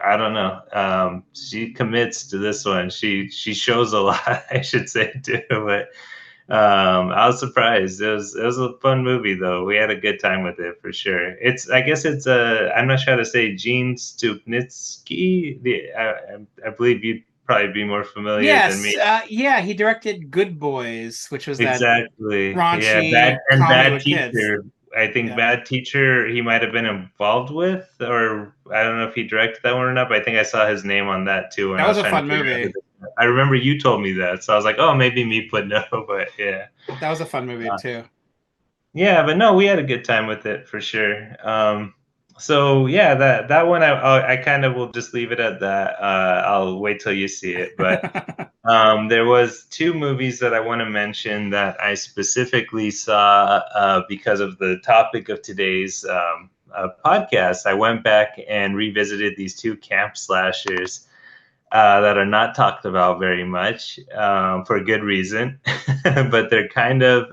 I don't know. She commits to this one. She shows a lot, I should say too. But I was surprised. It was a fun movie though. We had a good time with it for sure. I guess it's I'm not sure how to say Gene Stupnitsky. I believe you'd probably be more familiar than Yes. me. Yeah. He directed Good Boys, which was that Exactly. Yeah, raunchy comedy Bad with kids. Teacher. I think Yeah, Bad Teacher he might have been involved with, or I don't know if he directed that one or not, but I think I saw his name on that too when that I was was a trying to fun figure out movie. I remember you told me that, so I was like, oh, maybe me put no, but yeah. That was a fun movie Uh, too. yeah, but no, we had a good time with it for sure. So yeah, that one I kind of will just leave it at that. I'll wait till you see it, but there was two movies that I want to mention that I specifically saw because of the topic of today's podcast. I went back and revisited these two camp slashers that are not talked about very much for good reason, but they're kind of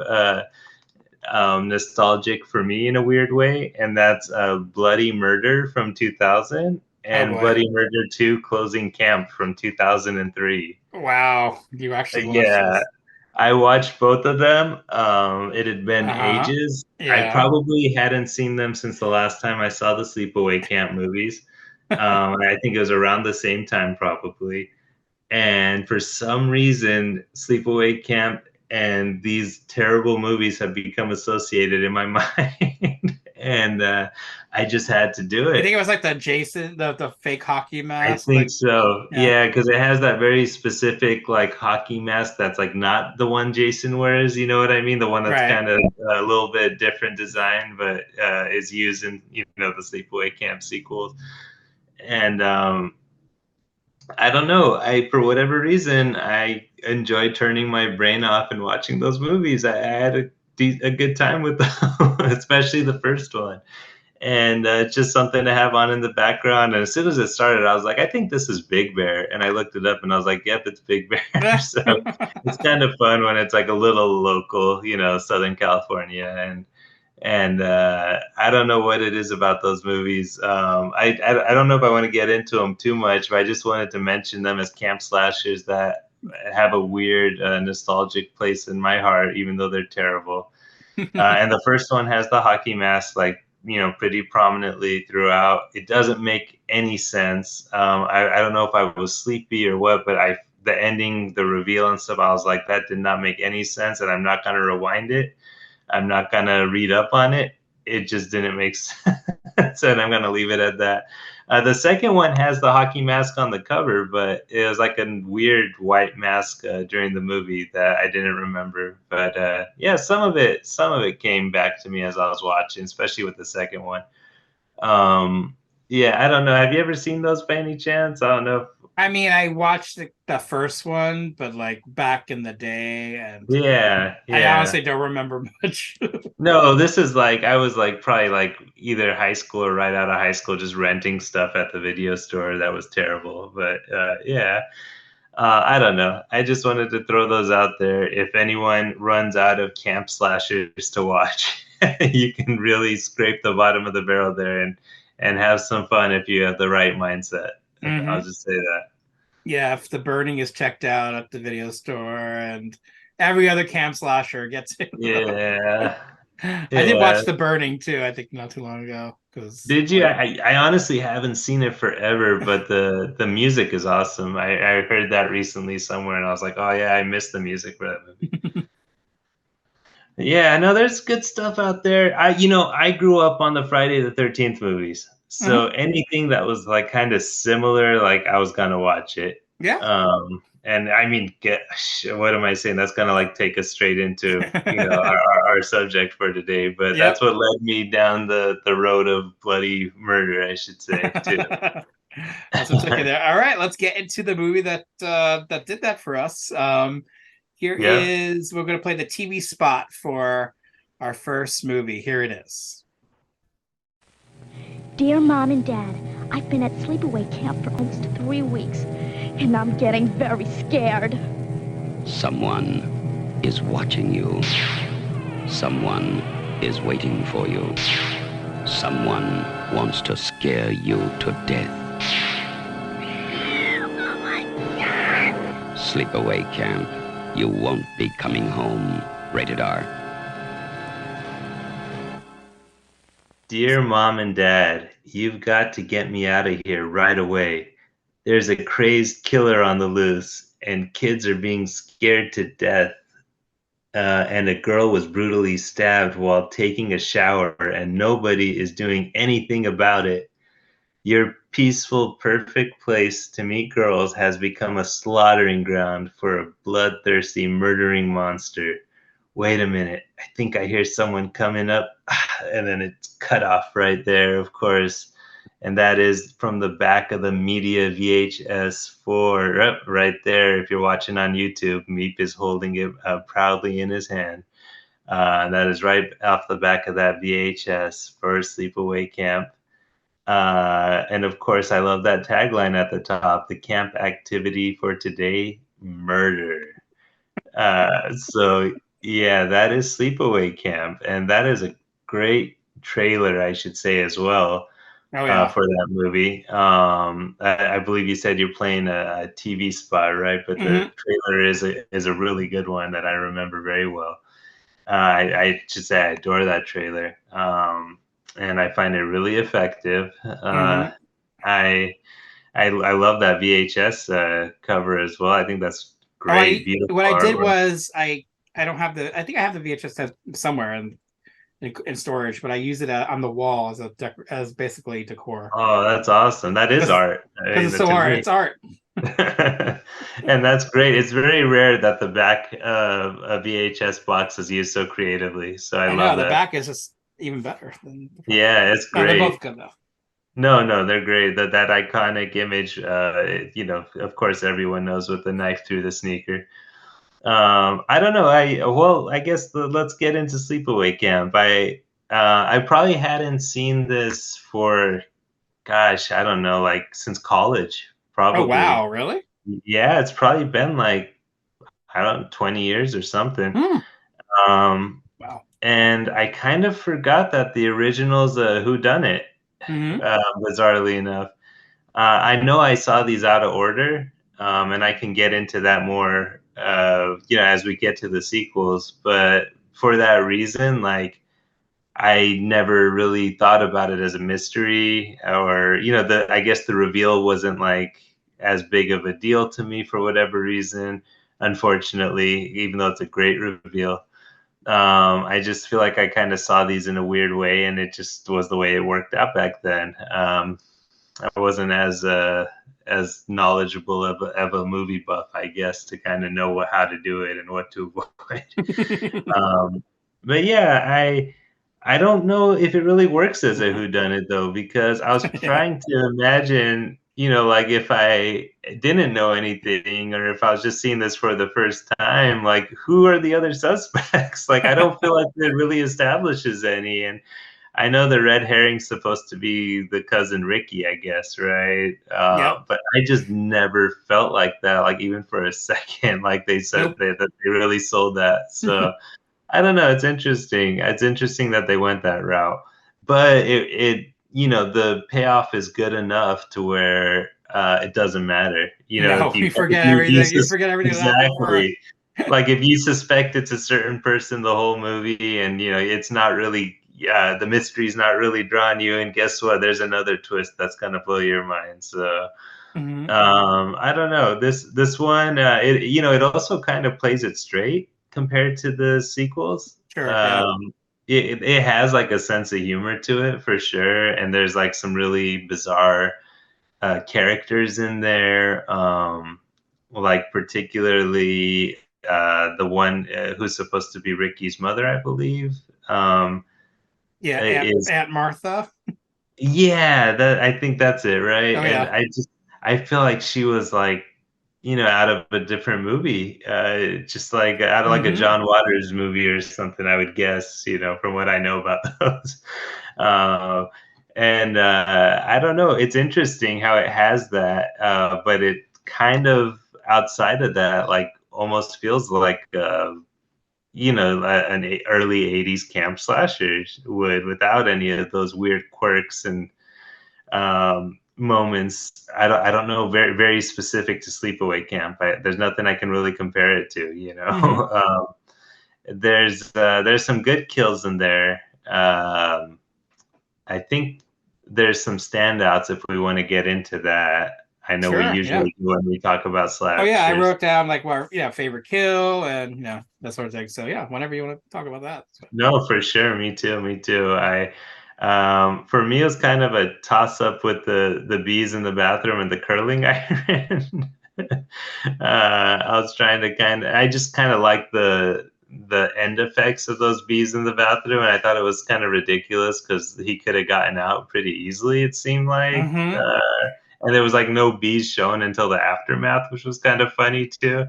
nostalgic for me in a weird way, and that's Bloody Murder from 2000 Oh and boy. Bloody Murder 2 Closing Camp from 2003. Wow. You actually watched Yeah, this. I watched both of them. It had been Uh-huh. ages. I Yeah. probably hadn't seen them since the last time I saw the Sleepaway Camp movies. And I think it was around the same time, probably. And for some reason, Sleepaway Camp and these terrible movies have become associated in my mind. And I just had to do You it. think it was like the Jason, the fake hockey I mask? think Like, so. yeah. Yeah, because it has that very specific like hockey mask that's like not the one Jason wears. You know what I mean? The one that's Right. kind of a little bit different design, but is used in the Sleepaway Camp sequels. And I don't know. I for whatever reason I enjoyed turning my brain off and watching those movies. I had a good time with them, especially the first one. and it's just something to have on in the background. And as soon as it started, I was like, I think this is Big Bear, and I looked it up, and I was like, yep, it's Big Bear. So it's kind of fun when it's like a little local, Southern California, and I don't know what it is about those movies. I don't know if I want to get into them too much, but I just wanted to mention them as camp slashers that have a weird nostalgic place in my heart, even though they're terrible. And the first one has the hockey mask, like, pretty prominently throughout. It doesn't make any sense. I don't know if I was sleepy or what, but the ending, the reveal and stuff, I was like, that did not make any sense, and I'm not going to rewind it. I'm not going to read up on it. It just didn't make sense, and I'm going to leave it at that. The second one has the hockey mask on the cover, but it was like a weird white mask during the movie that I didn't remember. But yeah, some of it came back to me as I was watching, especially with the second one. Yeah, I don't know. Have you ever seen those by any chance? I don't know. I mean, I watched the first one, but like back in the day, and Yeah, I yeah. honestly don't remember much. No, this is like I was like probably like either high school or right out of high school, just renting stuff at the video store. That was terrible. But yeah, I don't know. I just wanted to throw those out there. If anyone runs out of camp slashers to watch, you can really scrape the bottom of the barrel there and have some fun if you have the right mindset. I'll Hmm. just say that. Yeah, if the burning is checked out at the video store, and every other camp slasher gets it. Yeah, I did yeah. watch The Burning too, I think not too long ago. Because Did you? I honestly haven't seen it forever, but the music is awesome. I heard that recently somewhere, and I was like, oh yeah, I missed the music for that movie. Yeah, no, there's good stuff out there. I grew up on the Friday the 13th movies, so Mhm. anything that was like kind of similar, like I was gonna watch it. Yeah. And I mean, what am I saying? That's gonna like take us straight into our subject for today. But Yep. that's what led me down the road of bloody murder, I should say, too. That's what took you there. All right, let's get into the movie that did that for us. Here Yeah. is we're gonna play the TV spot for our first movie. Here it is. Dear Mom and Dad, I've been at sleepaway camp for almost 3 weeks, and I'm getting very scared. Someone is watching you. Someone is waiting for you. Someone wants to scare you to death. Sleepaway Camp. You won't be coming home. Rated R. Dear Mom and Dad, you've got to get me out of here right away. There's a crazed killer on the loose, and kids are being scared to death. And a girl was brutally stabbed while taking a shower, and nobody is doing anything about it. Your peaceful, perfect place to meet girls has become a slaughtering ground for a bloodthirsty, murdering monster. Wait a minute, I think I hear someone coming up. And then it's cut off right there, of course. And that is from the back of the Media VHS 4, right there. If you're watching on YouTube, Meep is holding it proudly in his hand. That is right off the back of that VHS for Sleepaway Camp. And of course, I love that tagline at the top: the camp activity for today, murder. So yeah, that is Sleepaway Camp, and that is a great trailer, I should say, as well, Oh yeah. for that movie. I believe you said you're playing a TV spot, right? But the Hmm. trailer is a really good one that I remember very well. I should say I adore that trailer, and I find it really effective. Hmm. I I love that VHS cover as well. I think that's Oh, great, I beautiful what I did artwork. was I don't have the I think I have the VHS tape somewhere in storage, but I use it on the wall as as basically decor Oh, that's awesome. That is because art. I mean, it's so to art. me. It's art. And that's great. It's very rare that the back of a VHS box is used so creatively. So I I know love the that. back is just even better than the front. Yeah, it's No, they're great. both good though. No, no, they're great. That iconic image, of course, everyone knows with the knife through the sneaker. I don't know. I guess let's get into Sleepaway Camp. I probably hadn't seen this for, gosh, I don't know, like since college, Oh probably. wow, really? Yeah, it's probably been like, I don't know, 20 years or something. Hmm. Um, Wow. and I kind of forgot that the original's a whodunit, Hmm. bizarrely enough. I know I saw these out of order, and I can get into that more, as we get to the sequels. But for that reason, like, I never really thought about it as a mystery, or I guess the reveal wasn't like as big of a deal to me for whatever reason. Unfortunately, even though it's a great reveal, I just feel like I kind of saw these in a weird way, and it just was the way it worked out back then. I wasn't as knowledgeable of a movie buff, I guess, to kind of know how to do it and what to avoid. um, but yeah, I don't know if it really works as a whodunit though, because I was Yeah. trying to imagine, like if I didn't know anything, or if I was just seeing this for the first time, like who are the other suspects? Like I don't feel like it really establishes any. And I know the red herring's supposed to be the cousin Ricky, I guess, right? Yep. But I just never felt like that, like even for a second, like they said Nope. that they really sold that. So I don't know. It's interesting. It's interesting that they went that route, but the payoff is good enough to where it doesn't matter. No, If you you forget if you everything. You forget everything that happened before. exactly, like if you suspect it's a certain person the whole movie, and it's not really, the mystery's not really drawing you, and guess what? There's another twist that's gonna blow your mind. So Hmm. I don't know. This one, it also kind of plays it straight compared to the sequels. Sure. Yeah. It has like a sense of humor to it for sure, and there's like some really bizarre characters in there. Like particularly the one who's supposed to be Ricky's mother, I believe. Yeah. Is Aunt Martha. Yeah, that I think that's it, right? Oh And yeah. I feel like she was like, out of a different movie, just like out of like a Hmm. John Waters movie or something, I would guess, from what I know about those. Uh, and I don't know, it's interesting how it has that, but it kind of outside of that, like almost feels like an early 80s camp slasher would, without any of those weird quirks and moments. I don't know, very very specific to Sleepaway Camp. There's nothing I can really compare it to. Hmm. There's some good kills in there. I think there's some standouts if we want to get into that. I know we Sure. Yeah. usually do when we talk about Oh yeah. I slashers. wrote down like what favorite kill and that sort of thing. So yeah, whenever you want to talk about that. No, for sure. Me too. Me too. For me, it was kind of a toss up with the bees in the bathroom and the curling iron. I was trying to I just kind of like the end effects of those bees in the bathroom, and I thought it was kind of ridiculous because he could have gotten out pretty easily. It seemed like, Hmm. and there was like no bees shown until the aftermath, which was kind of funny too.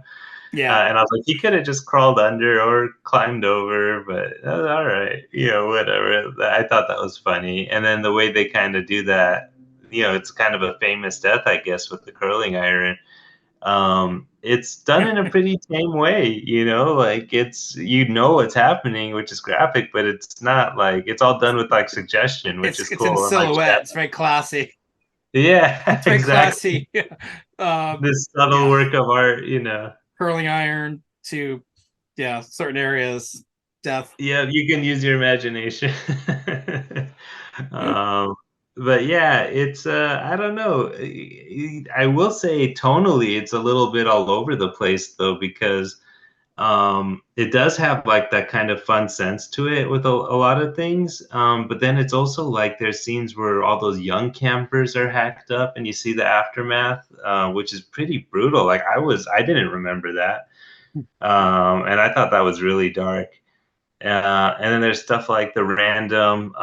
Yeah. And I was like, he could have just crawled under or climbed over, but all right, whatever. I thought that was funny. And then the way they kind of do that, it's kind of a famous death, I guess, with the curling iron. It's done in a pretty tame way, like what's happening, which is graphic, but it's not like it's all done with like suggestion, which is It's in cool. And like, silhouette. It's very classy. yeah, It's very exactly. classy. This subtle Yeah. work of art. Curling iron to certain areas. Death. Yeah, you can use your imagination. um, but yeah, it's I don't know. I will say tonally, it's a little bit all over the place though, because it does have like that kind of fun sense to it with a lot of things. But then it's also like there's scenes where all those young campers are hacked up, and you see the aftermath, which is pretty brutal. Like I didn't remember that, and I thought that was really dark. And then there's stuff like the random,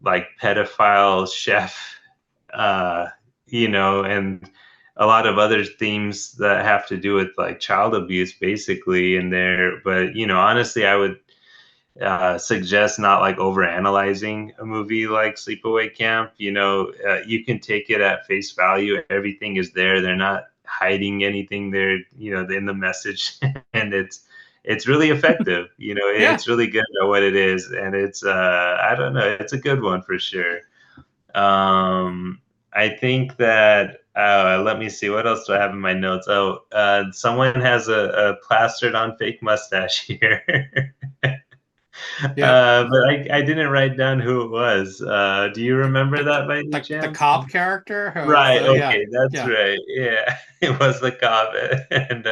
like pedophile chef, uh, and a lot of other themes that have to do with like child abuse, basically in there. But honestly, suggest not like over analyzing a movie like Sleepaway Camp. You can take it at face value. Everything is there. They're not hiding anything there, in the message. And it's really effective. Yeah. It's really good at what it is. And it's, I don't know, it's a good one for sure. I think that, let me see, what else do I have in my notes? Someone has a plastered on fake mustache here. Yeah. But I didn't write down who it was. Do you remember that by any The chance? cop character who was Right. yeah, Okay, that's yeah. right. Yeah, it was the cop, and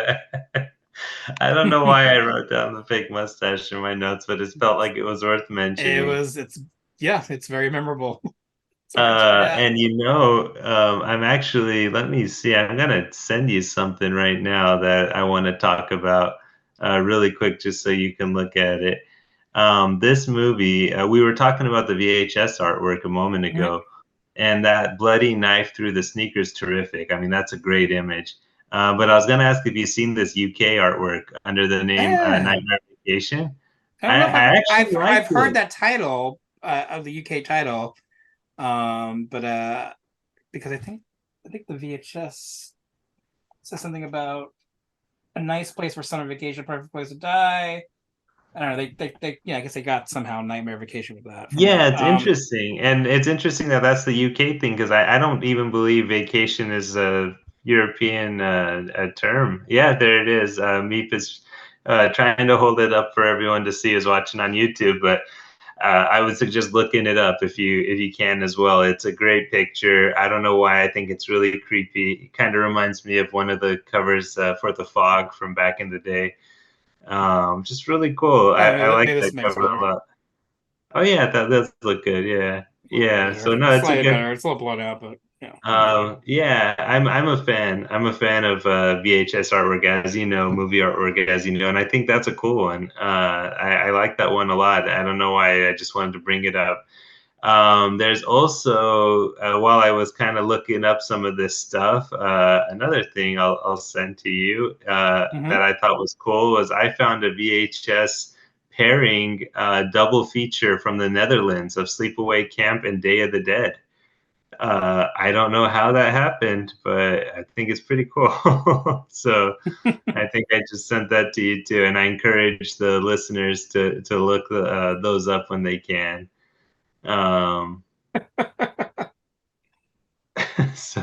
I don't know why I wrote down the fake mustache in my notes, but it felt like it was worth mentioning. It's very memorable. Yeah. And I'm actually, let me see, I'm gonna send you something right now that I want to talk about really quick, just so you can look at it. This movie, we were talking about the VHS artwork a moment Mhm. ago, and that bloody knife through the sneaker is terrific. I mean, that's a great image. But I was gonna ask if you've seen this UK artwork under the name Yeah. Nightmare Vacation. I don't I, know if I actually I've liked heard it. that title of the UK title. But because I think the VHS says something about a nice place for summer vacation, perfect place to die. I don't know. They yeah, I guess they got somehow Nightmare Vacation with that from Yeah, that. it's interesting. And it's interesting that that's the UK thing, because I don't even believe vacation is a European a term. Yeah, there it is. Meep is trying to hold it up for everyone to see, is watching on YouTube, but I would suggest looking it up if you can as well. It's a great picture. I don't know why I think it's really creepy. It kind of reminds me of one of the covers for The Fog from back in the day. Just really cool. Oh, I like maybe this that makes cover a better. lot. Oh yeah, that does look good. Yeah, yeah. So no, it's a Slightly good. better. It's a little blown out, but yeah, we'll do it. Yeah, I'm a fan. I'm a fan of VHS artwork, as you know, movie artwork, as you know, and I think that's a cool one. I like that one a lot. I don't know why. I just wanted to bring it up. There's also, while I was kind of looking up some of this stuff, another thing I'll send to you that Mm-hmm. I thought was cool was I found a VHS pairing double feature from the Netherlands of Sleepaway Camp and Day of the Dead. I don't know how that happened, but I think it's pretty cool. So I think I just sent that to you too, and I encourage the listeners to look those up when they can. Um, so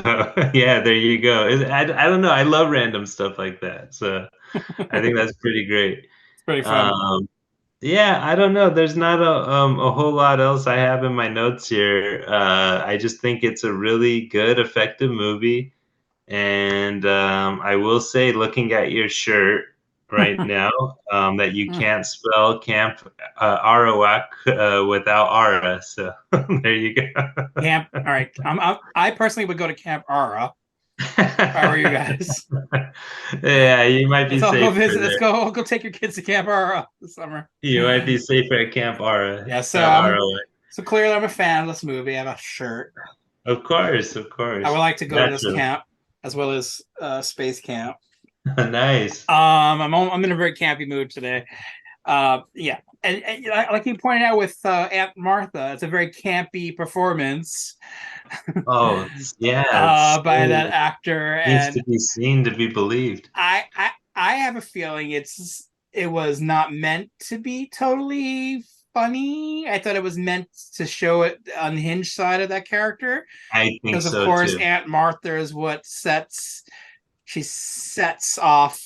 yeah, there you go. I don't know. I love random stuff like that. So I think that's pretty great. It's pretty fun. Um, yeah, I don't know. There's not a whole lot else I have in my notes here. I just think it's a really good, effective movie. And I will say, looking at your shirt right now, that you can't spell Camp Arawak without Ara. So there you go. Camp. All right. I personally would go to Camp Ara. If I were you guys. Yeah, you might be Let's all go safer visit. Let's there. go take your kids to Camp Ara this summer. You might be safer at Camp Ara, Yeah, Arawak. so clearly I'm a fan of this movie. I have a shirt. Of course, I would like to go to this naturally. camp as well as space camp. Nice. I'm in a very campy mood today. Yeah, and like you pointed out with Aunt Martha, it's a very campy performance Oh, yeah. It's by that actor, needs to and be seen to be believed. I have a feeling it was not meant to be totally funny. I thought it was meant to show it the unhinged side of that character, I think because of so course too. Aunt Martha is what sets off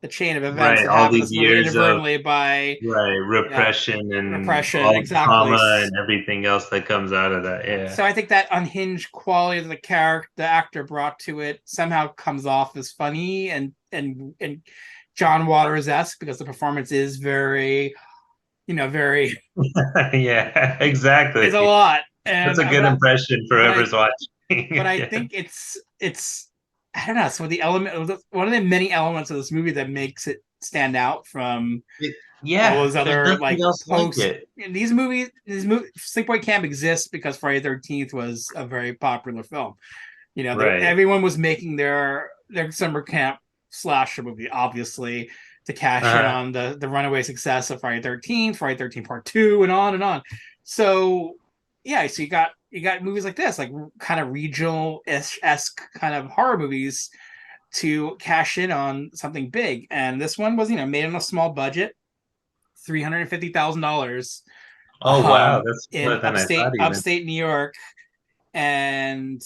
the chain of events Right, that all happen in these this movie years of inadvertently by right yeah, repression and repression. all the Exactly. trauma and everything else that comes out of that. Yeah. So I think that unhinged quality that the actor brought to it somehow comes off as funny and John Waters esque, because the performance is very, very Yeah, is a exactly. lot. That's And a good impression for but I whoever's watching. but I Yeah. think it's I don't know. So one of the many elements of this movie that makes it stand out from all Yeah, those there's other nothing like else like post it. these movies Sleepaway Camp exists because Friday the 13th was a very popular film. Right. Everyone was making their summer camp slasher movie, obviously. to cash in on the runaway success of Friday 13th, Friday 13th Part 2, and on and on. So yeah, so you got movies like this, like kind of regional-esque kind of horror movies to cash in on something big. And this one was, made on a small budget, $350,000. Oh wow, that's more in than I thought. Even upstate New York, and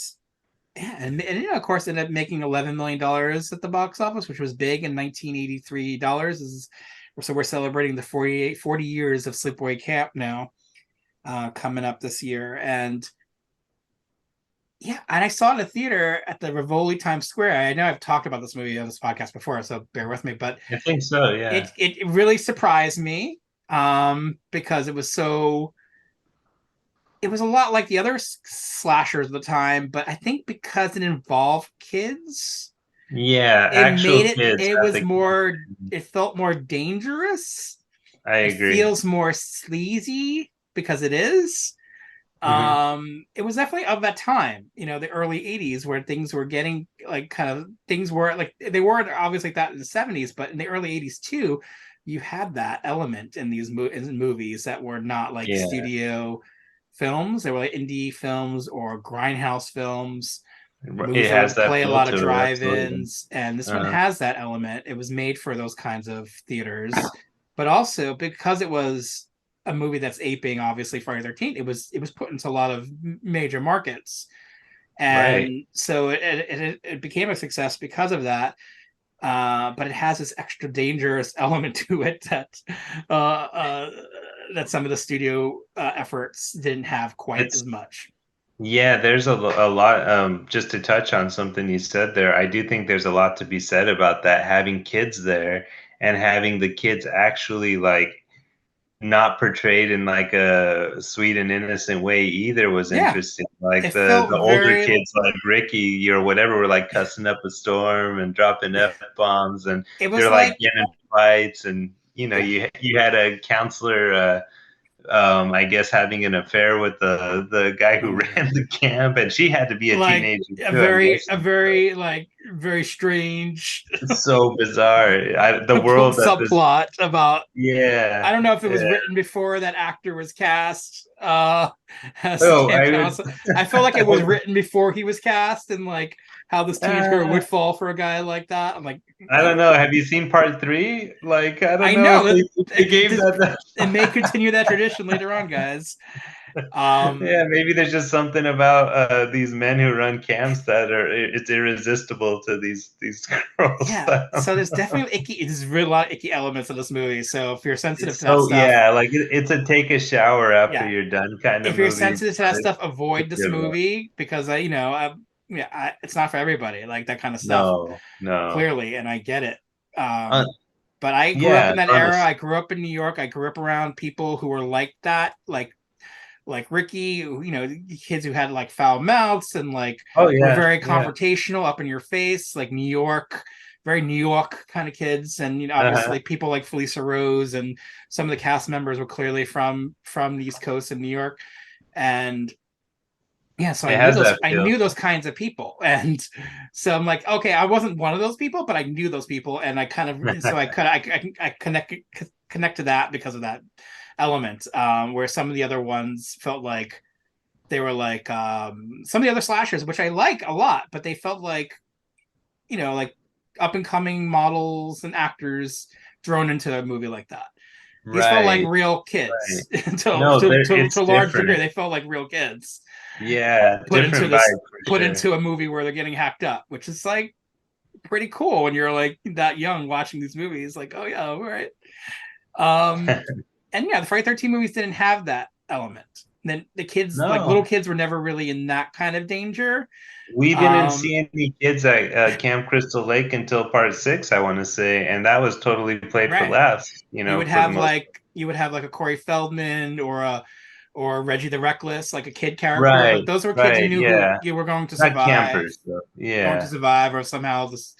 yeah, and of course ended up making $11 million at the box office, which was big in 1983 dollars. So we're celebrating the 40 years of Sleepaway Camp now, coming up this year. And yeah, and I saw it in a theater at the Rivoli Times Square. I know I've talked about this movie on this podcast before, so bear with me, but I think so, yeah. It really surprised me, because it was a lot like the other slashers of the time, but I think because it involved kids, Yeah, it felt more dangerous. I agree. It feels more sleazy because it is. It was definitely of that time, the early 80s, where things were getting like things were like, they weren't obviously like that in the 70s, but in the early 80s too, you had that element in these movies that were not like studio films. They were like indie films or grindhouse films. It has that play a feel lot of to it, drive-ins, and this one has that element. It was made for those kinds of theaters, but also because it was a movie that's aping obviously Friday 13th, it was put into a lot of major markets, and so it became a success because of that. But it has this extra dangerous element to it that that some of the studio efforts didn't have quite as much. Yeah, there's a lot. Just to touch on something you said there, I do think there's a lot to be said about that, having kids there and having the kids actually like not portrayed in like a sweet and innocent way either was interesting. Like the older kids like Ricky or whatever were like cussing up a storm and dropping F-bombs, and they're like getting in fights, and you had a counselor I guess having an affair with the guy who ran the camp, and she had to be a teenager too, very strange, so bizarre. The world subplot about I don't know if it was yeah. written before that actor was cast. I feel like it was written before he was cast, and like how this teenage girl would fall for a guy like that. I'm like, I don't know. Have you seen Part 3? Like, I don't know. It may continue that tradition later on, guys. Yeah, maybe there's just something about these men who run camps that it's irresistible to these girls. Yeah, so there's definitely there's really a lot of icky elements in this movie. So if you're sensitive to that stuff, yeah, like it's a take a shower after you're done kind of. If you're sensitive to that stuff, avoid this movie, because it's not for everybody. Like that kind of stuff. No, clearly, and I get it. But I grew up in that era. I grew up in New York. I grew up around people who were like that, like Ricky, kids who had like foul mouths and like were very confrontational, up in your face, like New York, very New York kind of kids. And obviously people like Felicia Rose and some of the cast members were clearly from the East Coast in New York. And yeah, so I knew those kinds of people. And so I'm like, okay, I wasn't one of those people, but I knew those people, and I kind of I connect to that because of that element, where some of the other ones felt like they were like some of the other slashers, which I like a lot, but they felt like like up and coming models and actors thrown into a movie like that. These felt like real kids. To a large degree, they felt like real kids. Yeah, put into a movie where they're getting hacked up, which is like pretty cool when you're like that young watching these movies. Like, oh yeah, all right. And yeah, the Friday 13 movies didn't have that element. And then the kids, like little kids, were never really in that kind of danger. We didn't see any kids at Camp Crystal Lake until Part 6, I want to say, and that was totally played for laughs. You would have like a Corey Feldman or Reggie the Reckless, like a kid character. Right, but those were kids who knew who you were going to survive. Not campers, though. Yeah, going to survive or somehow just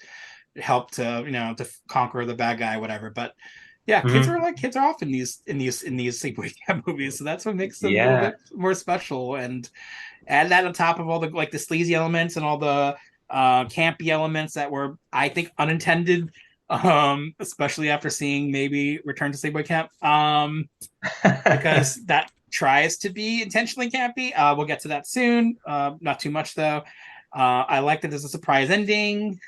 help to to conquer the bad guy, whatever. But yeah, kids are often in these sleepaway camp movies, so that's what makes them a little bit more special. And add that on top of all the like the sleazy elements and all the campy elements that were, I think, unintended especially after seeing maybe Return to Sleepaway Camp, because that tries to be intentionally campy. We'll get to that soon. Not too much though. I like that there's a surprise ending.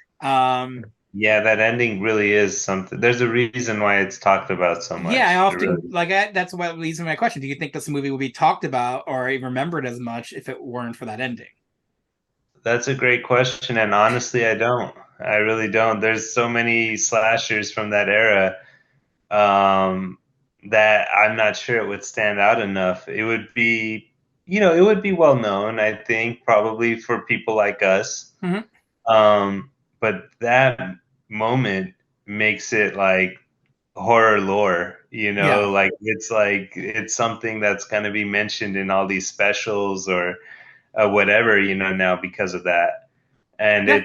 Yeah, that ending really is something. There's a reason why it's talked about so Yeah, I much. often Really. that's what leads to my question. Do you think this movie would be talked about or even remembered as much if it weren't for that ending? That's a great question, and honestly, I don't. I really don't. There's so many slashers from that era that I'm not sure it would stand out enough. It would be, it would be well known, I think, probably for people like us. Mm-hmm. But that moment makes it like horror lore, Yeah. like it's something that's going to be mentioned in all these specials or whatever, now because of that. And Yeah.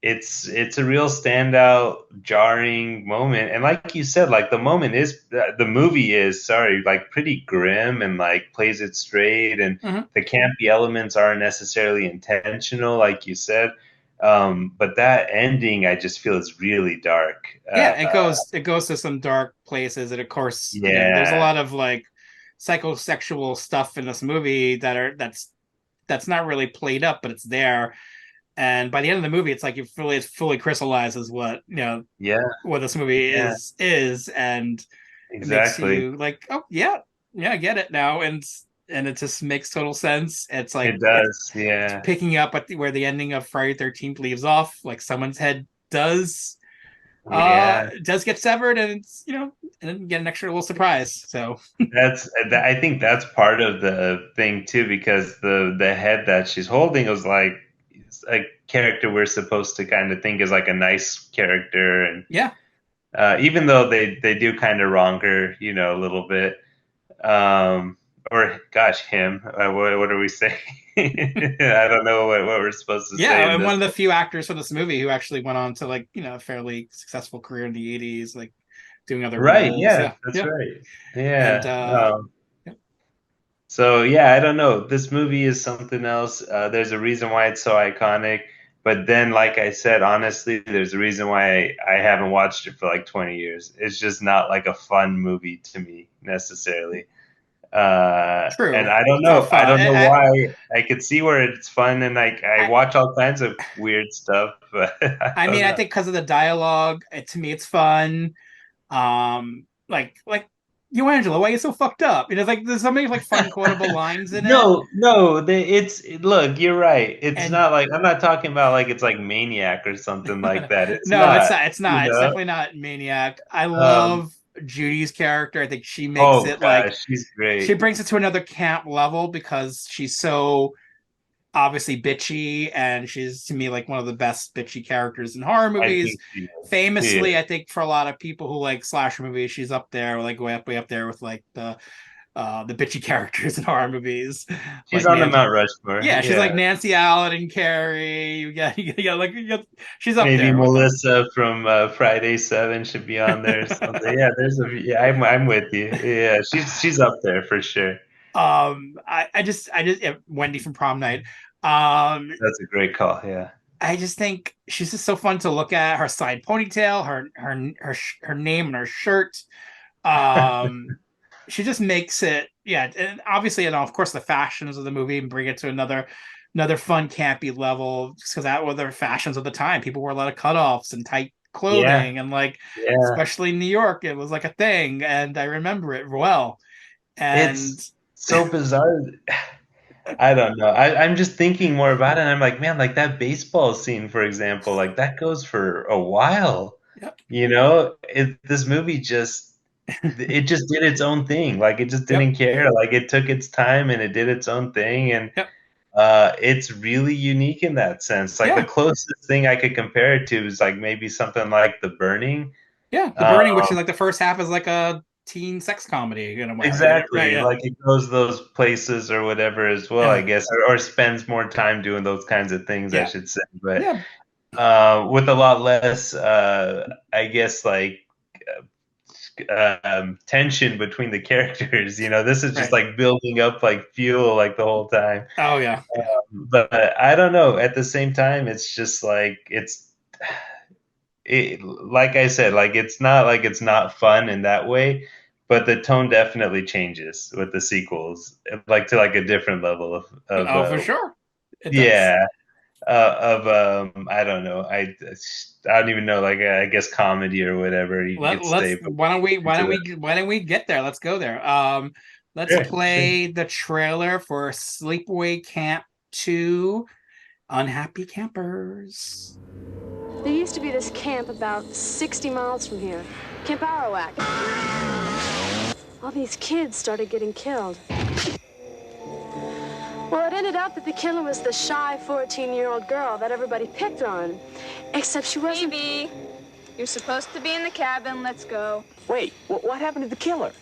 it's a real standout, jarring moment. And like you said, like the movie is, sorry, like pretty grim and like plays it straight, and Mm-hmm. the campy elements aren't necessarily intentional, like you said. But that ending, I just feel is really dark. Yeah, it goes to some dark places, and of course, again, there's a Yeah, lot of like psychosexual stuff in this movie that's not really played up, but it's there. And by the end of the movie, it's like it's fully crystallizes what yeah, what this movie yeah, and it makes exactly. you like, oh yeah, yeah, I get it now, and it just makes total sense. It's like It it's does. Yeah, picking up at where the ending of Friday 13th leaves off, like someone's head yeah. does get severed, and it's and then get an extra little surprise. So I think that's part of the thing too, because the head that she's holding was like a character we're supposed to kind of think is like a nice character, and yeah. even though they do kind of wrong her, a little bit. Or gosh, him. What are we saying? I don't know what we're supposed to say Yeah, in and one this. of the few actors from this movie who actually went on to like a fairly successful career in the '80s, like doing other Right. roles. Yeah, Yeah, that's yeah, right. and Yeah. yeah, So yeah, I don't know. This movie is something else. There's a reason why it's so iconic. But then, like I said, honestly, there's a reason why I haven't watched it for like 20 years. It's just not like a fun movie to me necessarily. And true. I don't It's not know. I fun. don't know why. I could see where it's fun, and like I I, watch all kinds of weird stuff, but I I don't mean, I know. think because of the dialogue, to me, it's fun. Like you, Angela, why are you so fucked up? It's like there's so many like fun quotable lines in it, No. Look. You're right. It's and not like I'm not talking about like it's like Maniac or something like that. It's no, it's not. not. It's You not. It's know. definitely not Maniac. I Um. love Judy's character. I think she makes Oh it like gosh, she's she great. brings it to another camp level because she's so obviously bitchy, and she's to me like one of the best bitchy characters in horror I movies. think she is. She Famously, is. I think for a lot of people who like slasher movies, she's up there, like way up there with like the bitchy characters in horror movies, She's like on the Nancy. Mount Rushmore. Yeah, she's like Yeah. Nancy Allen and Carrie. She's up Maybe there with them. Melissa from Friday 7 should be on there or something. Yeah, yeah, I'm with you. Yeah, she's up there for sure. I just Wendy from Prom Night. Um, That's a great call. Yeah. I just think she's just so fun to look at. Her side ponytail, her name and her shirt. Um, she just makes it. Yeah, and obviously, of course, the fashions of the movie bring it to another fun campy level. Just because that were the fashions of the time. People wore a lot of cutoffs and tight Yeah. clothing, and like Yeah. especially in New York, it was like a thing, and I remember it well. And It's so bizarre. I don't know. I'm just thinking more about it, and I'm like, man, like that baseball scene, for example, like that goes for a while. yep, This movie just did its own thing. Like it just yep, didn't care. Like it took its time and it did its own thing, and yep, it's really unique in that sense. Like the yeah. closest thing I could compare it to is like maybe something like The Burning. Yeah, The Uh, Burning, which is like the first half is like a teen sex comedy in a way. Right, exactly. yeah. Like it goes those places or whatever as well, I Yeah. guess, or spends more time doing those kinds of things, I Yeah. should say. But Yeah. with a lot less, I guess, like tension between the characters. This is just Right. like building up like fuel like the whole time. Oh yeah. Yeah. But I don't know. At the same time, it's just like like I said, like it's not fun in that way, but the tone definitely changes with the sequels, like to like a different level of For sure. It does. yeah, I don't know, I don't even know, like I guess comedy or whatever you could say. Why don't we get there? Let's go there. Let's play the trailer for Sleepaway Camp 2, Unhappy Campers. There used to be this camp about 60 miles from here, Camp Arawak. All these kids started getting killed. Well, it ended up that the killer was the shy 14-year-old girl that everybody picked on. Except she wasn't... Phoebe, you're supposed to be in the cabin. Let's go. Wait, what happened to the killer?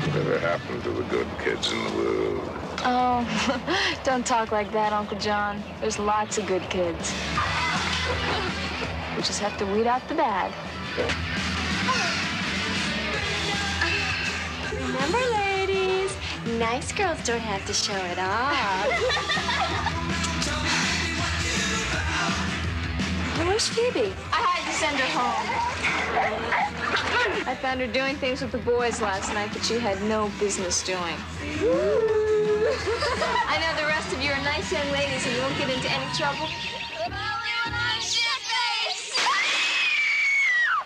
Whatever happened to the good kids in the world? Oh, don't talk like that, Uncle John. There's lots of good kids. We just have to weed out the bad. Remember, ladies, nice girls don't have to show it off. Where's Phoebe? I had to send her home. I found her doing things with the boys last night that she had no business doing. I know the rest of you are nice young ladies and you won't get into any trouble.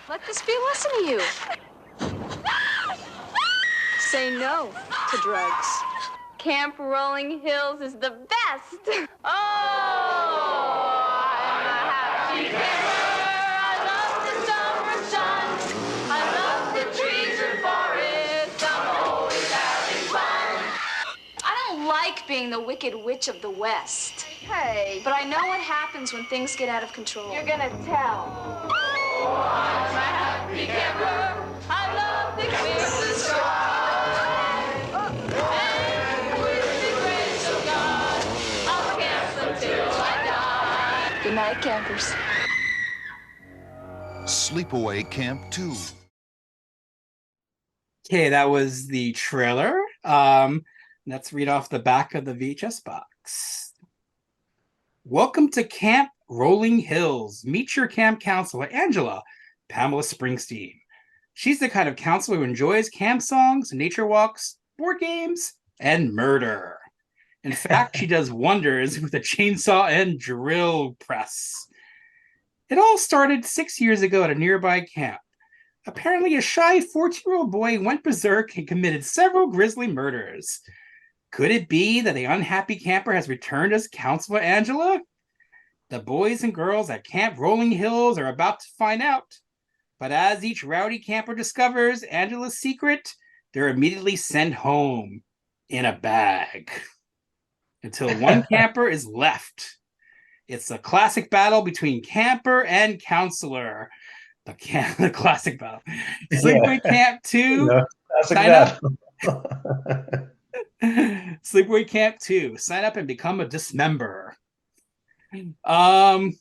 Let this be a lesson to you. Say no to drugs. Camp Rolling Hills is the best. Oh, I'm a happy camper. I love the summer sun. I love the trees and forests. I'm always having fun. I don't like being the wicked witch of the West. Hey. But I know what happens when things get out of control. You're gonna tell. Oh, I'm a happy camper. I love the clear blue sky. Good night, campers. Sleepaway Camp 2. Okay, that was the trailer. Let's read off the back of the VHS box. Welcome to Camp Rolling Hills. Meet your camp counselor, Angela, Pamela Springsteen. She's the kind of counselor who enjoys camp songs, nature walks, board games, and murder. In fact, she does wonders with a chainsaw and drill press. It all started 6 years ago at a nearby camp. Apparently, a shy 14-year-old boy went berserk and committed several grisly murders. Could it be that the unhappy camper has returned as Counselor Angela? The boys and girls at Camp Rolling Hills are about to find out. But as each rowdy camper discovers Angela's secret, they're immediately sent home in a bag. Until one camper is left. It's a classic battle between camper and counselor. The classic battle. Sleepaway Camp 2. No, sign up. Sleepaway Camp 2. Sign up and become a dismember. 81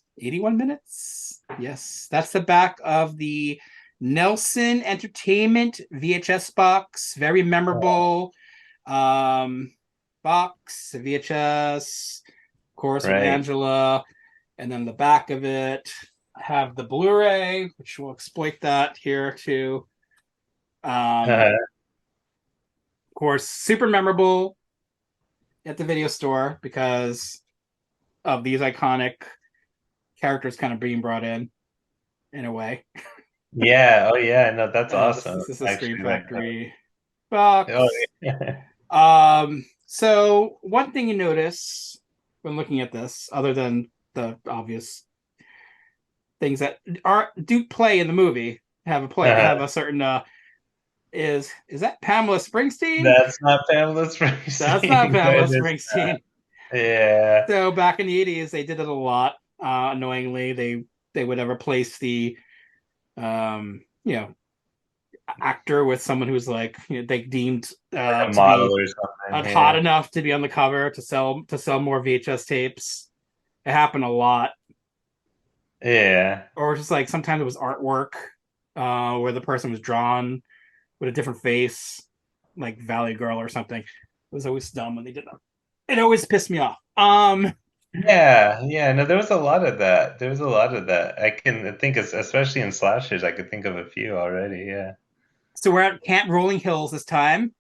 minutes. Yes, that's the back of the Nelson Entertainment VHS box. Very memorable. Box, VHS, of course, with Angela, and then the back of it, I have the Blu-ray, which will exploit that here too. Of course, super memorable at the video store because of these iconic characters kind of being brought in a way. Yeah. Oh, yeah. No, that's awesome. This is a Screen Factory box. Oh, yeah. So one thing you notice when looking at this, other than the obvious things that do play in the movie, have a certain is that Pamela Springsteen? That's not Pamela Springsteen. That's not Pamela Springsteen. Yeah. So back in the 80s, they did it a lot. Annoyingly, they would ever place the actor with someone who's like they deemed a model or something, hot enough to be on the cover to sell more VHS tapes. It happened a lot. Yeah. Or just like sometimes it was artwork where the person was drawn with a different face, like Valley Girl or something. It was always dumb when they did that. It always pissed me off. Yeah. No, there was a lot of that. There was a lot of that. I can think, especially in slashers, I could think of a few already. Yeah. So we're at Camp Rolling Hills this time.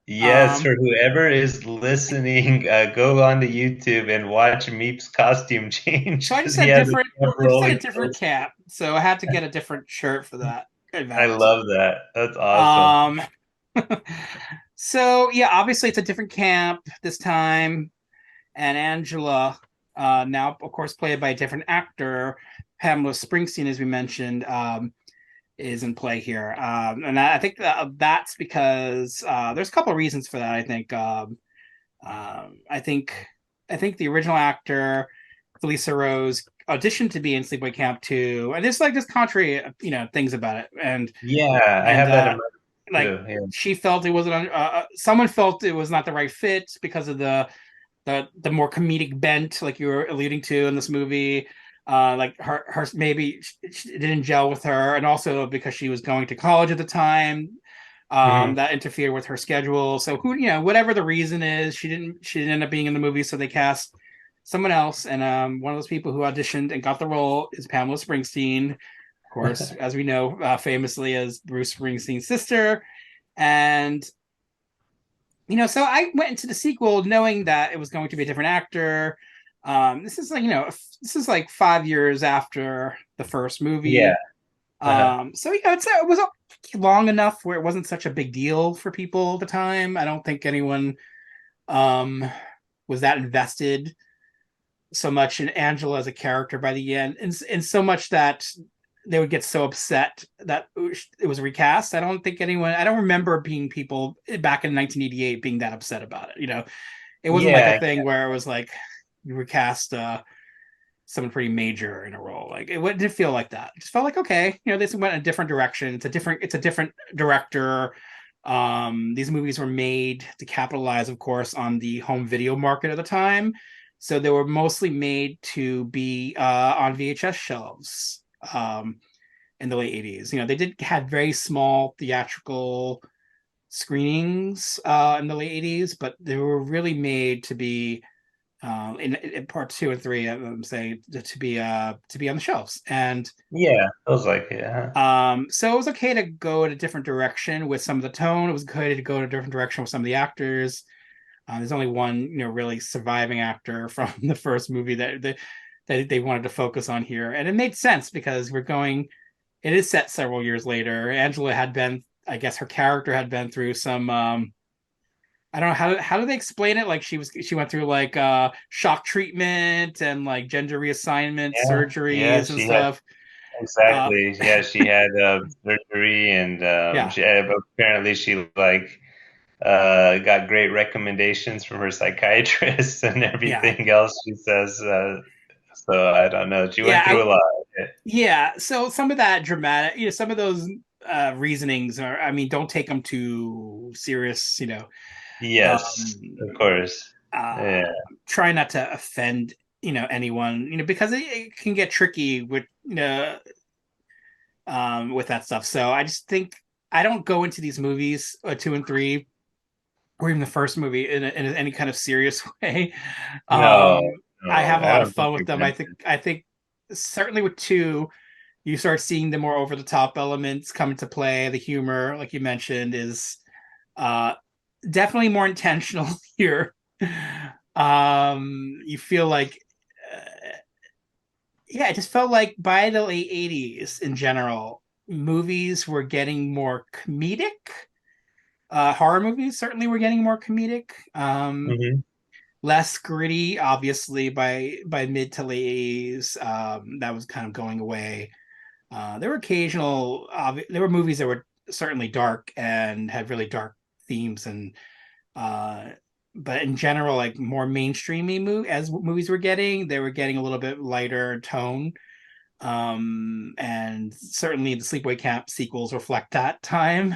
Yes, for whoever is listening, go on to YouTube and watch Meep's costume change So I because just he said has different. a I just said a rolling different hills. camp, so I had to get a different shirt for that I event. love that. That's awesome. Um, so yeah, obviously it's a different camp this time, and Angela, now of course played by a different actor, Pamela Springsteen, as we mentioned, is in play here, and I think that's because there's a couple of reasons for that. I think I think the original actor, Felissa Rose, auditioned to be in Sleepaway Camp 2, and there's like this contrary, things about it, Yeah, I and have that in mind like too. Yeah. she felt it wasn't. Someone felt it was not the right fit because of the more comedic bent, like you were alluding to in this movie. Like her maybe it didn't gel with her, and also because she was going to college at the time, Mhm. that interfered with her schedule. So whatever the reason is, she didn't end up being in the movie, so they cast someone else. And one of those people who auditioned and got the role is Pamela Springsteen, of course, as we know, famously as Bruce Springsteen's sister. And so I went into the sequel knowing that it was going to be a different actor. This is like 5 years after the first Yeah. movie. Uh-huh. So it was long enough where it wasn't such a big deal for people at the time. I don't think anyone um was that invested so much in Angela as a character by the end, and so much that they would get so upset that it was recast. I don't remember being people back in 1988 being that upset about it. It wasn't like a Yeah. thing where it was like you recast someone pretty major in a role. Like it didn't feel like that. It just felt like, okay, this went in a different direction. It's a different director. These movies were made to capitalize, of course, on the home video market at the time. So they were mostly made to be on VHS shelves in the late 80s. They did had very small theatrical screenings in the late 80s, but they were really made to be in part two and three. I'm saying to be on the shelves, and Yeah. I was like, yeah. so it was okay to go in a different direction with some of the tone. It was okay to go in a different direction with some of the actors. There's only one, really surviving actor from the first movie that they wanted to focus on here, and it made sense because we're going. It is set several years later. Angela had been, I guess, her character had been through some. I don't know how do they explain it. Like she went through like shock treatment and like gender reassignment Yeah. surgeries and She had stuff. Uh, exactly. Yeah, she had surgery, and yeah, apparently she like got great recommendations from her psychiatrist and yeah, everything else she says. So I don't know. She yeah. went through a lot. Yeah, so some of that dramatic, some of those reasonings are, I mean, don't take them too serious, Yes, um, of course. uh, Yeah. try not to offend, anyone, because it can get tricky with that stuff. So I just think I don't go into these movies, two and three, or even the first movie in any kind of serious way. No, Um, I no, have a I lot of don't think fun with you're them. meant I think certainly with two, you start seeing the more over the top elements come into play. The humor, like you mentioned, is uh, definitely more intentional here. You feel like, yeah, it just felt like by the late 80s in general, movies were getting more comedic. Horror movies certainly were getting more comedic. to. Less gritty, obviously, by mid to late 80s. That was kind of going away. There were there were movies that were certainly dark and had really dark themes, and uh, but in general, like more mainstreamy as movies were getting, they were getting a little bit lighter tone. And certainly the Sleepaway Camp sequels reflect that time,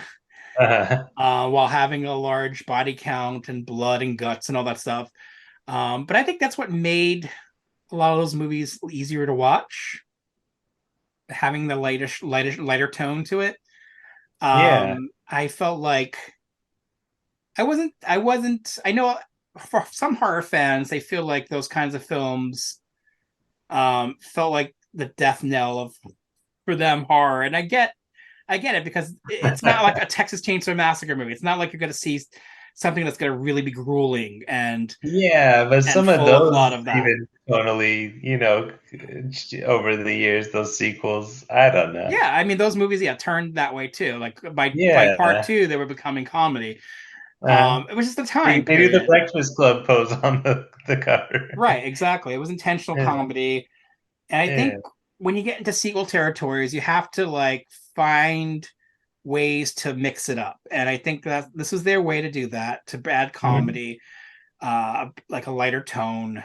while having a large body count and blood and guts and all that stuff. But I think that's what made a lot of those movies easier to watch, having the lighter tone to it. Yeah. I felt like I know for some horror fans, they feel like those kinds of films felt like the death knell of for them horror. And I get it because it's not like a Texas Chainsaw Massacre movie. It's not like you're going to see something that's going to really be grueling and Yeah, but some of full of a lot those of that. even tonally, over the years, those sequels, I don't know. Yeah, I mean those movies, turned that way too. Like by part Yeah. two, they were becoming comedy. Uh, It was just the they time do the period. Breakfast Club pose on the cover. Right, exactly. It was intentional Yeah. comedy. And I Yeah. think when you get into sequel territories, you have to like find ways to mix it up. And I think that this was their way to do that, to add Mhm. comedy, like a lighter tone,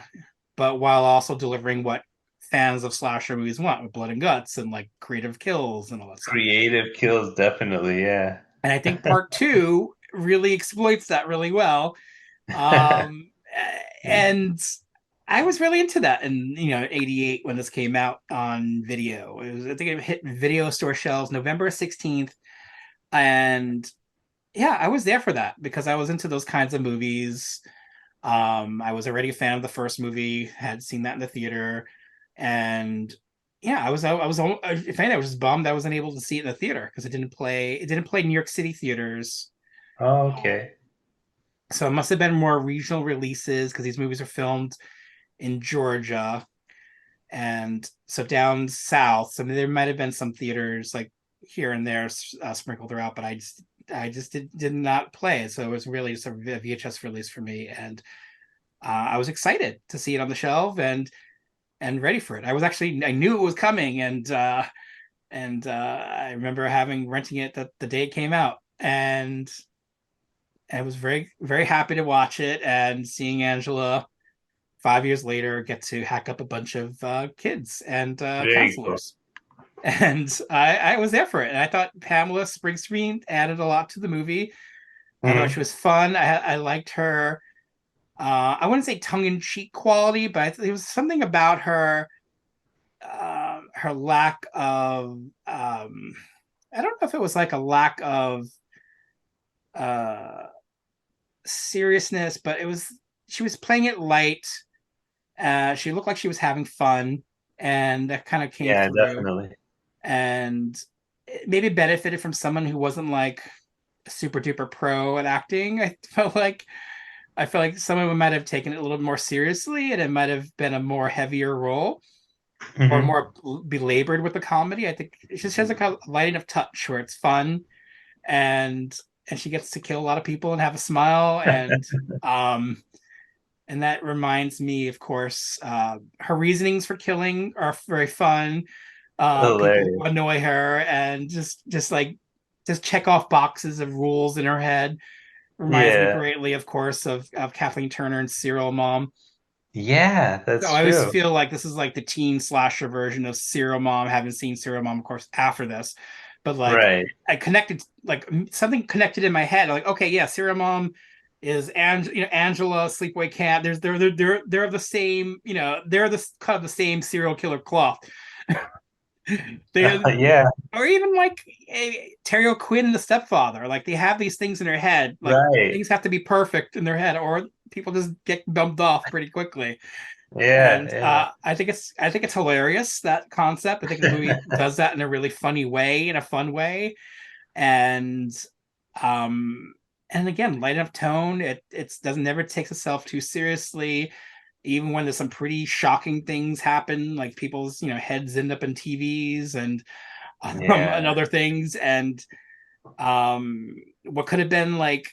but while also delivering what fans of slasher movies want with blood and guts and like creative kills and all that stuff. Creative kills, definitely, yeah. And I think part two really exploits that really well. Um, and I was really into that in '88 when this came out on video. I think it hit video store shelves November 16th, and yeah, I was there for that because I was into those kinds of movies. I was already a fan of the first movie, had seen that in the theater, and yeah, I was if anything, I was just bummed I wasn't able to see it in the theater because it didn't play New York City theaters. Oh, okay. So it must have been more regional releases because these movies are filmed in Georgia, and so down south. So I mean, there might have been some theaters like here and there sprinkled throughout, but I just did not play it. So it was really just a VHS release for me, and I was excited to see it on the shelf and ready for it. I knew it was coming, and I remember renting it the day it came out, and I was very very happy to watch it and seeing Angela 5 years later get to hack up a bunch of kids and Very cool. counselors. And I was there for it. And I thought Pamela Springsteen added a lot to the movie. I thought she was fun. I liked her. I wouldn't say tongue-in-cheek quality, but it was something about her, her lack of. I don't know if it was like a lack of uh, seriousness, but she was playing it light. She looked like she was having fun, and that kind of came Yeah, through. definitely. And it maybe benefited from someone who wasn't like a super duper pro at acting. I felt like some of them might have taken it a little bit more seriously, and it might have been a more heavier role or Mhm. more belabored with the comedy. I think it just has like a light enough touch where it's fun, and she gets to kill a lot of people and have a smile, um and that reminds me, of course, her reasonings for killing are very fun. People Hilarious. who annoy her and just check off boxes of rules in her head. Reminds me Yeah. greatly, of course, of Kathleen Turner and Serial Mom. Yeah, So that's I always true. feel like this is like the teen slasher version of Serial Mom. Haven't seen Serial Mom, of course, after this, but like Right. I connected, like something connected in my head. Like, okay, yeah, Serial Mom is Angela, Sleepaway Camp. They're the same. They're the kind of the same serial killer cloth. They Yeah, or even like Terry O'Quinn and the stepfather. Like they have these things in their head. Like right. things have to be perfect in their head, or people just get bumped off pretty quickly. Yeah, And yeah. I think it's hilarious, that concept. I think the movie does that in a really funny way, in a fun way, and um and again, light enough tone. It doesn't never takes itself too seriously, even when there's some pretty shocking things happen, like people's heads end up in TVs and Yeah. other things, and what could have been like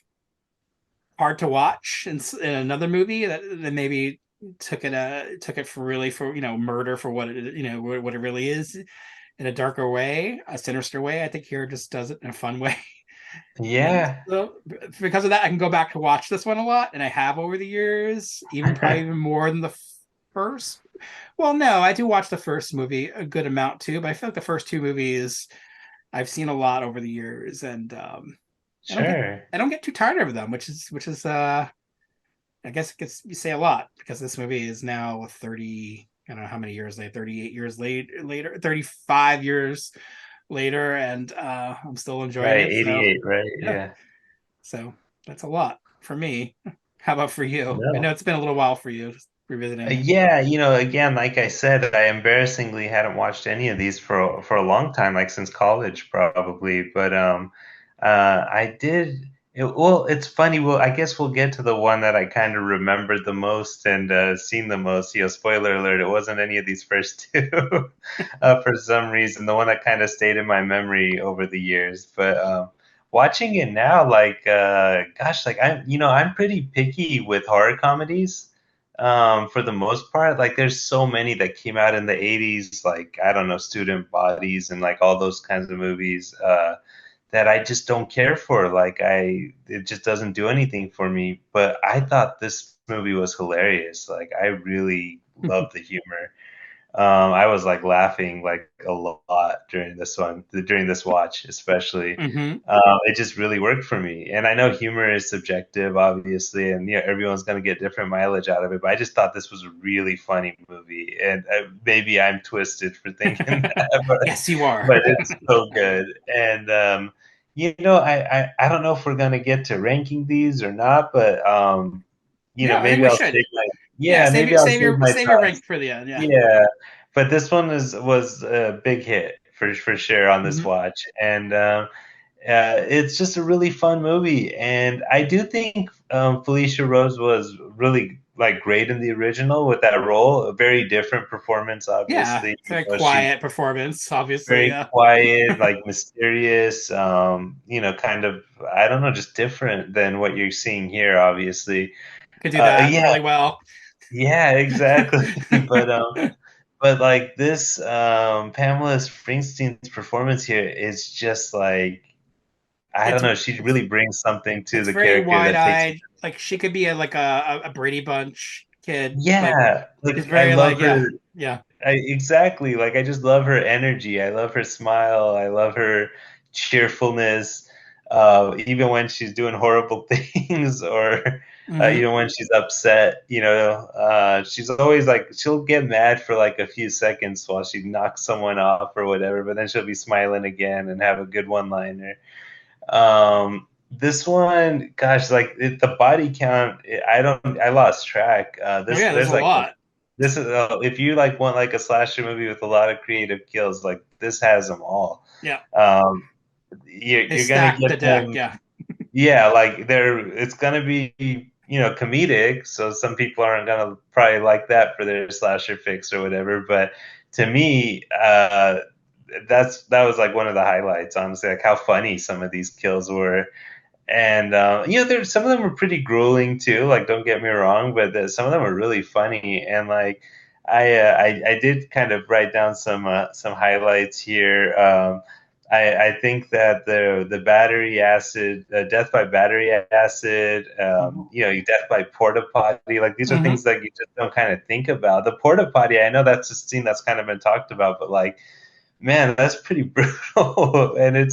hard to watch in another movie that maybe took it for really for murder for what what it really is in a darker way, a sinister way. I think here just does it in a fun way. And Yeah. so because of that, I can go back to watch this one a lot, and I have over the years, probably even more than the first. Well, no, I do watch the first movie a good amount too, but I feel like the first two movies I've seen a lot over the years, and I don't get Sure. I don't get too tired of them, which is I guess you say a lot because this movie is now 30. I don't know how many years later, 38 years later, 35 years later, and I'm still enjoying Right, it. So 88, right? yeah, Yeah. so that's a lot for me. How about for you? I No. know it's been a little while for you, just revisiting. Yeah, again, like I said, I embarrassingly hadn't watched any of these for a long time, like since college probably. But I did. Well, it's funny. Well, I guess we'll get to the one that I kind of remembered the most and seen the most. Spoiler alert, it wasn't any of these first two for some reason. The one that kind of stayed in my memory over the years. But watching it now, like, gosh, like I'm pretty picky with horror comedies for the most part. Like there's so many that came out in the 80s, like I don't know, Student Bodies and like all those kinds of movies that I just don't care for. Like it just doesn't do anything for me. But I thought this movie was hilarious. Like I really love the humor. I was like laughing like a lot during this watch, especially. Mm-hmm. It just really worked for me. And I know humor is subjective, obviously, and everyone's going to get different mileage out of it. But I just thought this was a really funny movie, and maybe I'm twisted for thinking that, but, Yes, you are. but it's so good. And I don't know if we're going to get to ranking these or not, but Yeah, I think maybe we I'll should. take my Save, save your my save your thoughts. rank for the end. Yeah. Yeah, but this one was a big hit for sure on this Mhm. watch, and it's just a really fun movie. And I do think Felicia Rose was really like great in the original with that role. A very different performance, Yeah, obviously. it's a very She's quiet performance, obviously. very Yeah, quiet, like mysterious. Kind of I don't know, just different than what you're seeing here. Obviously, could do that yeah, really well. yeah, exactly. But like this, Pamela Springsteen's performance here is just like I don't It's know. She really brings something to it's the very character that takes. wide-eyed. Like she could be like a Brady Bunch kid. Like Yeah, she's like I very love like her. yeah. Exactly. Like I just love her energy. I love her smile. I love her cheerfulness. Even when she's doing horrible things, or Mhm. even when she's upset, she's always like she'll get mad for like a few seconds while she knocks someone off or whatever, but then she'll be smiling again and have a good one-liner. This one, gosh, like the body count, I lost track. Oh yeah, there's There's a like lot. this is if you like want like a slasher movie with a lot of creative kills, like this has them all. Yeah, Um, they you're gonna stacked the get deck. them, Yeah, yeah. Like it's gonna be comedic, so some people aren't gonna probably like that for their slasher fix or whatever. But to me, that was like one of the highlights, honestly, like how funny some of these kills were. And there's some of them were pretty grueling too. Like, don't get me wrong, but some of them were really funny. And like, I did kind of write down some highlights here. I think that the battery acid, death by battery acid, death by porta potty, like these are Mhm. things that you just don't kind of think about. The porta potty, I know that's a scene that's kind of been talked about, but like, man, that's pretty brutal. And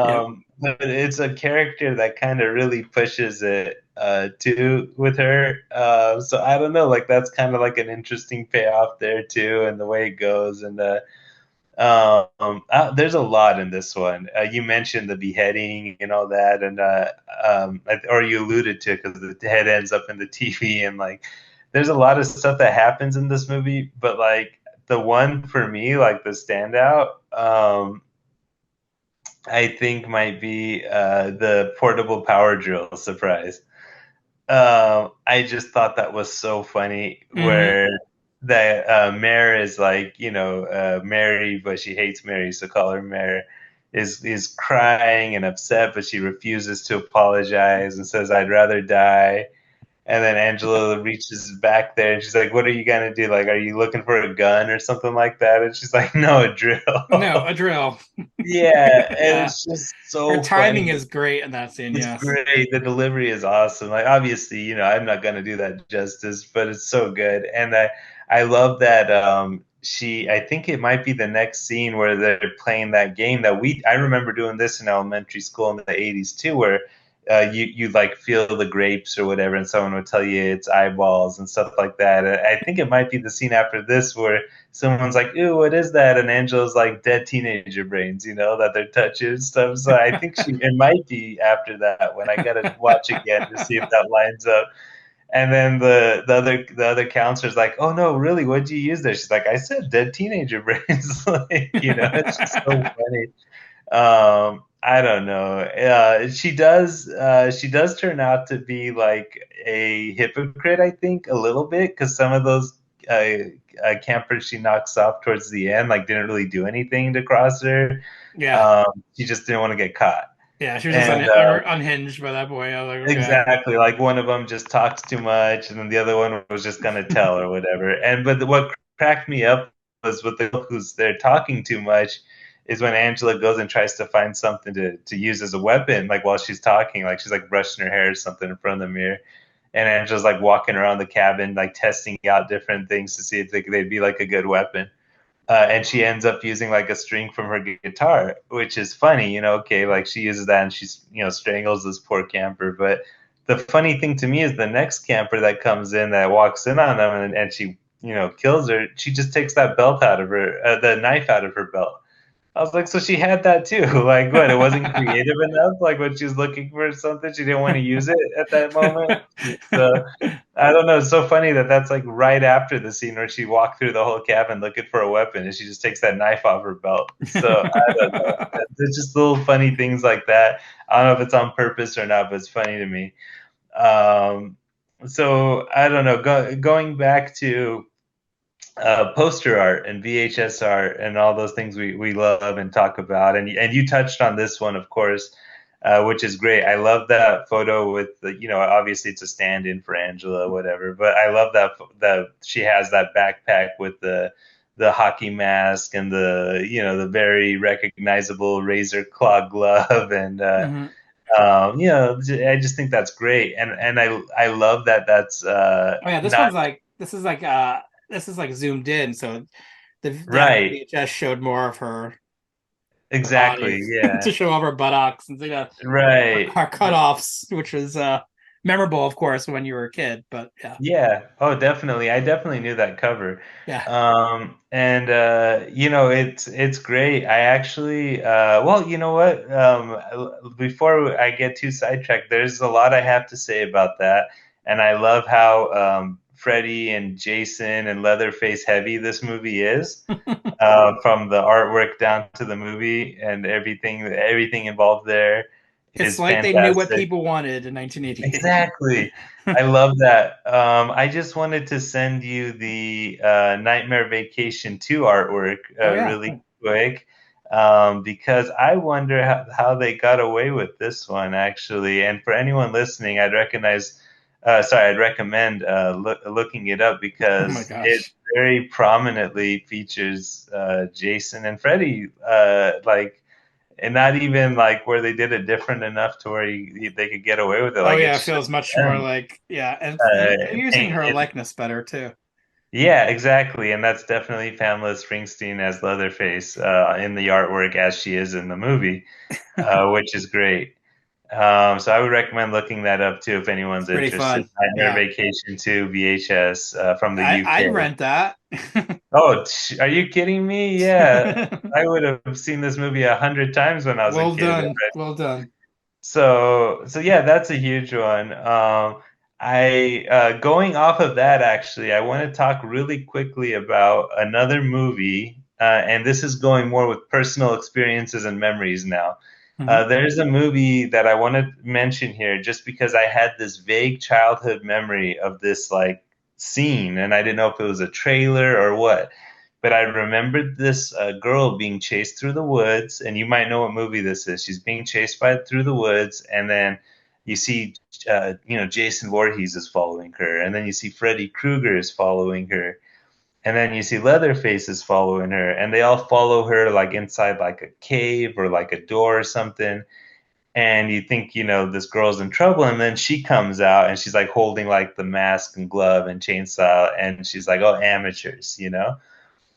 Yeah. it's a character that kind of really pushes it too with her. So I don't know, like that's kind of like an interesting payoff there too, and the way it goes. And there's a lot in this one. You mentioned the beheading and all that, and or you alluded to it because the head ends up in the TV, and like there's a lot of stuff that happens in this movie, but like the one for me, like the standout, I think might be the portable power drill surprise. I just thought that was so funny, Mhm. where that Mare is like, Mary, but she hates Mary, so call her Mare. Is crying and upset, but she refuses to apologize and says, "I'd rather die." And then Angela reaches back there and she's like, "What are you gonna do? Like, are you looking for a gun or something like that?" And she's like, "No, a No, drill." a drill. Yeah, and Yeah, it's just her so timing funny. is great in that scene. It's Yes. great. The delivery is awesome. Like obviously, I'm not gonna do that justice, but it's so good. And I love that I think it might be the next scene where they're playing that game that I remember doing this in elementary school in the 80s too, where you like feel the grapes or whatever, and someone would tell you it's eyeballs and stuff like that. I think it might be the scene after this where someone's like, "Ooh, what is that?" And Angela's like, "Dead teenager brains," that they're touching and stuff. So I think it might be after that when I gotta watch again to see if that lines up. And then the other counselor's like, "Oh no, really? What'd you use there?" She's like, "I said dead teenager brains." It's just so funny. I don't know. She does turn out to be like a hypocrite, I think, a little bit, because some of those campers she knocks off towards the end, like, didn't really do anything to cross her. Yeah. She just didn't want to get caught. Yeah, she was just unhinged by that point. I was like, okay. Exactly. Like, one of them just talks too much, and then the other one was just gonna tell or whatever. But what cracked me up was with the who's they're talking too much is when Angela goes and tries to find something to use as a weapon, like while she's talking, like she's like brushing her hair or something in front of the mirror, and Angela's like walking around the cabin, like testing out different things to see if they'd be like a good weapon. And she ends up using like a string from her guitar, which is funny, okay, like she uses that and she's, strangles this poor camper. But the funny thing to me is the next camper that comes in that walks in on them and she, kills her, she just takes that belt out of her, the knife out of her belt. I was like, so she had that too. Like, what? It wasn't creative enough? Like, when she was looking for something, she didn't want to use it at that moment? So, I don't know. It's so funny that's like right after the scene where she walked through the whole cabin looking for a weapon, and she just takes that knife off her belt. So, I don't know. There's just little funny things like that. I don't know if it's on purpose or not, but it's funny to me. So, I don't know. Going back to poster art and VHS art and all those things we love and talk about. And you touched on this one, of course, which is great. I love that photo with obviously it's a stand-in for Angela, whatever. But I love that she has that backpack with the hockey mask and the very recognizable razor claw glove and. I just think that's great, and I love that. That's this is like zoomed in, so the right. VHS showed more of her. Exactly. Yeah. To show off her buttocks and right. Her cutoffs, which was memorable, of course, when you were a kid. But yeah. Yeah. Oh, definitely. I definitely knew that cover. Yeah. It's great. I actually, well, you know what? Before I get too sidetracked, there's a lot I have to say about that, and I love how Freddy and Jason and Leatherface heavy this movie is, from the artwork down to the movie and everything involved there. It's like fantastic. They knew what people wanted in 1988. Exactly. I love that. I just wanted to send you the Nightmare Vacation 2 artwork really quick, because I wonder how they got away with this one, actually. And for anyone listening, I'd recommend looking it up, because it very prominently features Jason and Freddy, and not even like where they did it different enough to where they could get away with it. Like, it feels much more like, and they're using her likeness better too. Yeah, exactly, and that's definitely Pamela Springsteen as Leatherface in the artwork as she is in the movie, which is great. So I would recommend looking that up too if anyone's interested. Nightmare Vacation 2 VHS from the UK. I'd rent that. Oh, are you kidding me? Yeah, I would have seen this movie 100 times when I was a kid. Well done. So yeah, that's a huge one. Going off of that, actually, I want to talk really quickly about another movie, and this is going more with personal experiences and memories now. There's a movie that I want to mention here just because I had this vague childhood memory of this like scene, and I didn't know if it was a trailer or what, but I remembered this girl being chased through the woods, and you might know what movie this is. She's being chased through the woods, and then you see, Jason Voorhees is following her, and then you see Freddy Krueger is following her. And then you see Leatherface is following her, and they all follow her like inside like a cave or like a door or something. And you think, this girl's in trouble, and then she comes out and she's like holding like the mask and glove and chainsaw, and she's like, oh, amateurs,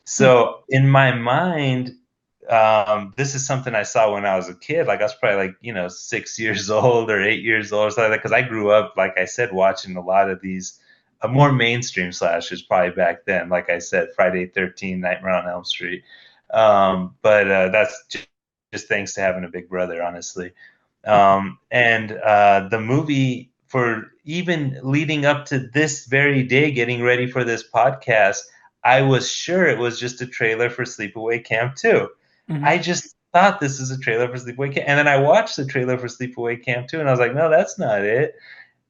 So in my mind, this is something I saw when I was a kid. Like I was probably like 6 years old or 8 years old or something like that. Because I grew up, like I said, watching a lot of these more mainstream slashers probably back then. Like I said, Friday 13, Nightmare on Elm Street. But that's just thanks to having a big brother, honestly. And the movie, for even leading up to this very day, getting ready for this podcast, I was sure it was just a trailer for Sleepaway Camp 2. I just thought this is a trailer for Sleepaway Camp. And then I watched the trailer for Sleepaway Camp 2, and I was like, no, that's not it.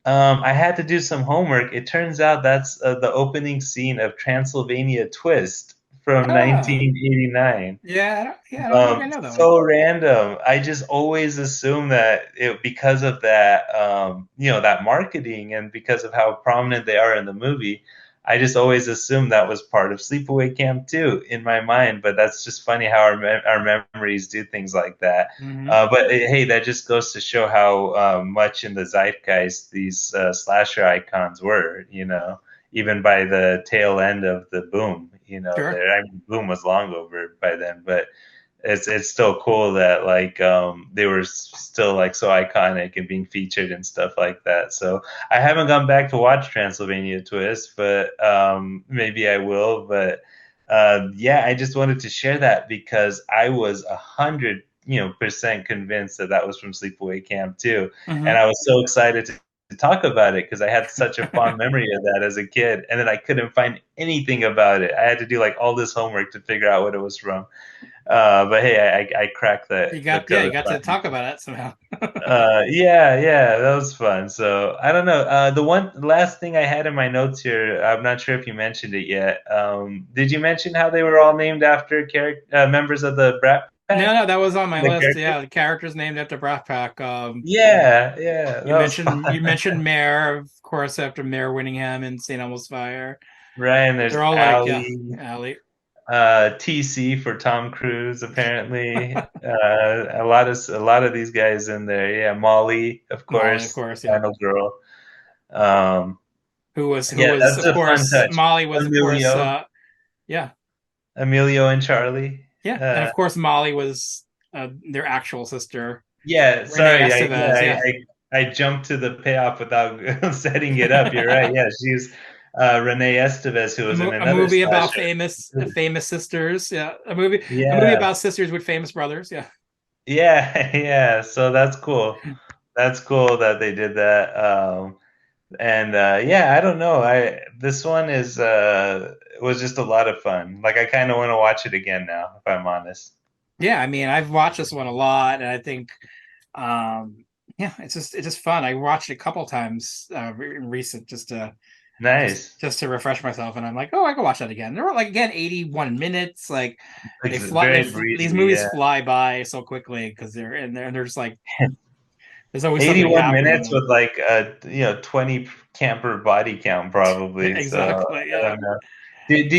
I had to do some homework. It turns out that's the opening scene of Transylvania Twist from 1989. Yeah, I don't think I know that one. So random. I just always assume that because of that, that marketing and because of how prominent they are in the movie, I just always assumed that was part of Sleepaway Camp 2 in my mind. But that's just funny how our memories do things like that. But hey, that just goes to show how much in the zeitgeist these slasher icons were, even by the tail end of the boom. Sure. I mean, boom was long over by then, but it's still cool that like they were still like so iconic and being featured and stuff like that. So I haven't gone back to watch Transylvania Twist, but maybe I will. But yeah, I just wanted to share that because I was 100% convinced that was from Sleepaway Camp 2, and I was so excited to talk about it because I had such a fond memory of that as a kid, and then I couldn't find anything about it. I had to do like all this homework to figure out what it was from. But hey, I cracked that. You got to talk about it somehow. Yeah, that was fun. So I don't know. The one last thing I had in my notes here, I'm not sure if you mentioned it yet. Did you mention how they were all named after members of the Brat Pack? No, that was on my list. Characters? Yeah, the characters named after Brat Pack. Yeah. You mentioned Mayor, of course, after Mayor Winningham in St. Elmo's Fire. Right, and there's They're all Allie. Allie. TC for Tom Cruise, apparently. A lot of these guys in there. Yeah, Molly, of course, final girl. Who was that's of course Molly was Emilio. Of course Emilio and Charlie. Yeah, and of course Molly was their actual sister. Yeah, sorry, I jumped to the payoff without setting it up. You're right. Yeah, she's Renee Estevez, who was in another movie about slasher. famous sisters. Yeah, a movie about sisters with famous brothers. Yeah. So that's cool. That's cool that they did that. I don't know. This one was just a lot of fun. Like I kind of want to watch it again now, if I'm honest. Yeah, I mean, I've watched this one a lot, and I think, it's just fun. I watched it a couple times recent just to refresh myself, and I'm like, oh, I can watch that again. They're like 81 minutes. Like these movies fly by so quickly because they're in there, and they're just like. There's always 81 minutes with like a 20 camper body count probably. Exactly. So, I don't know. Did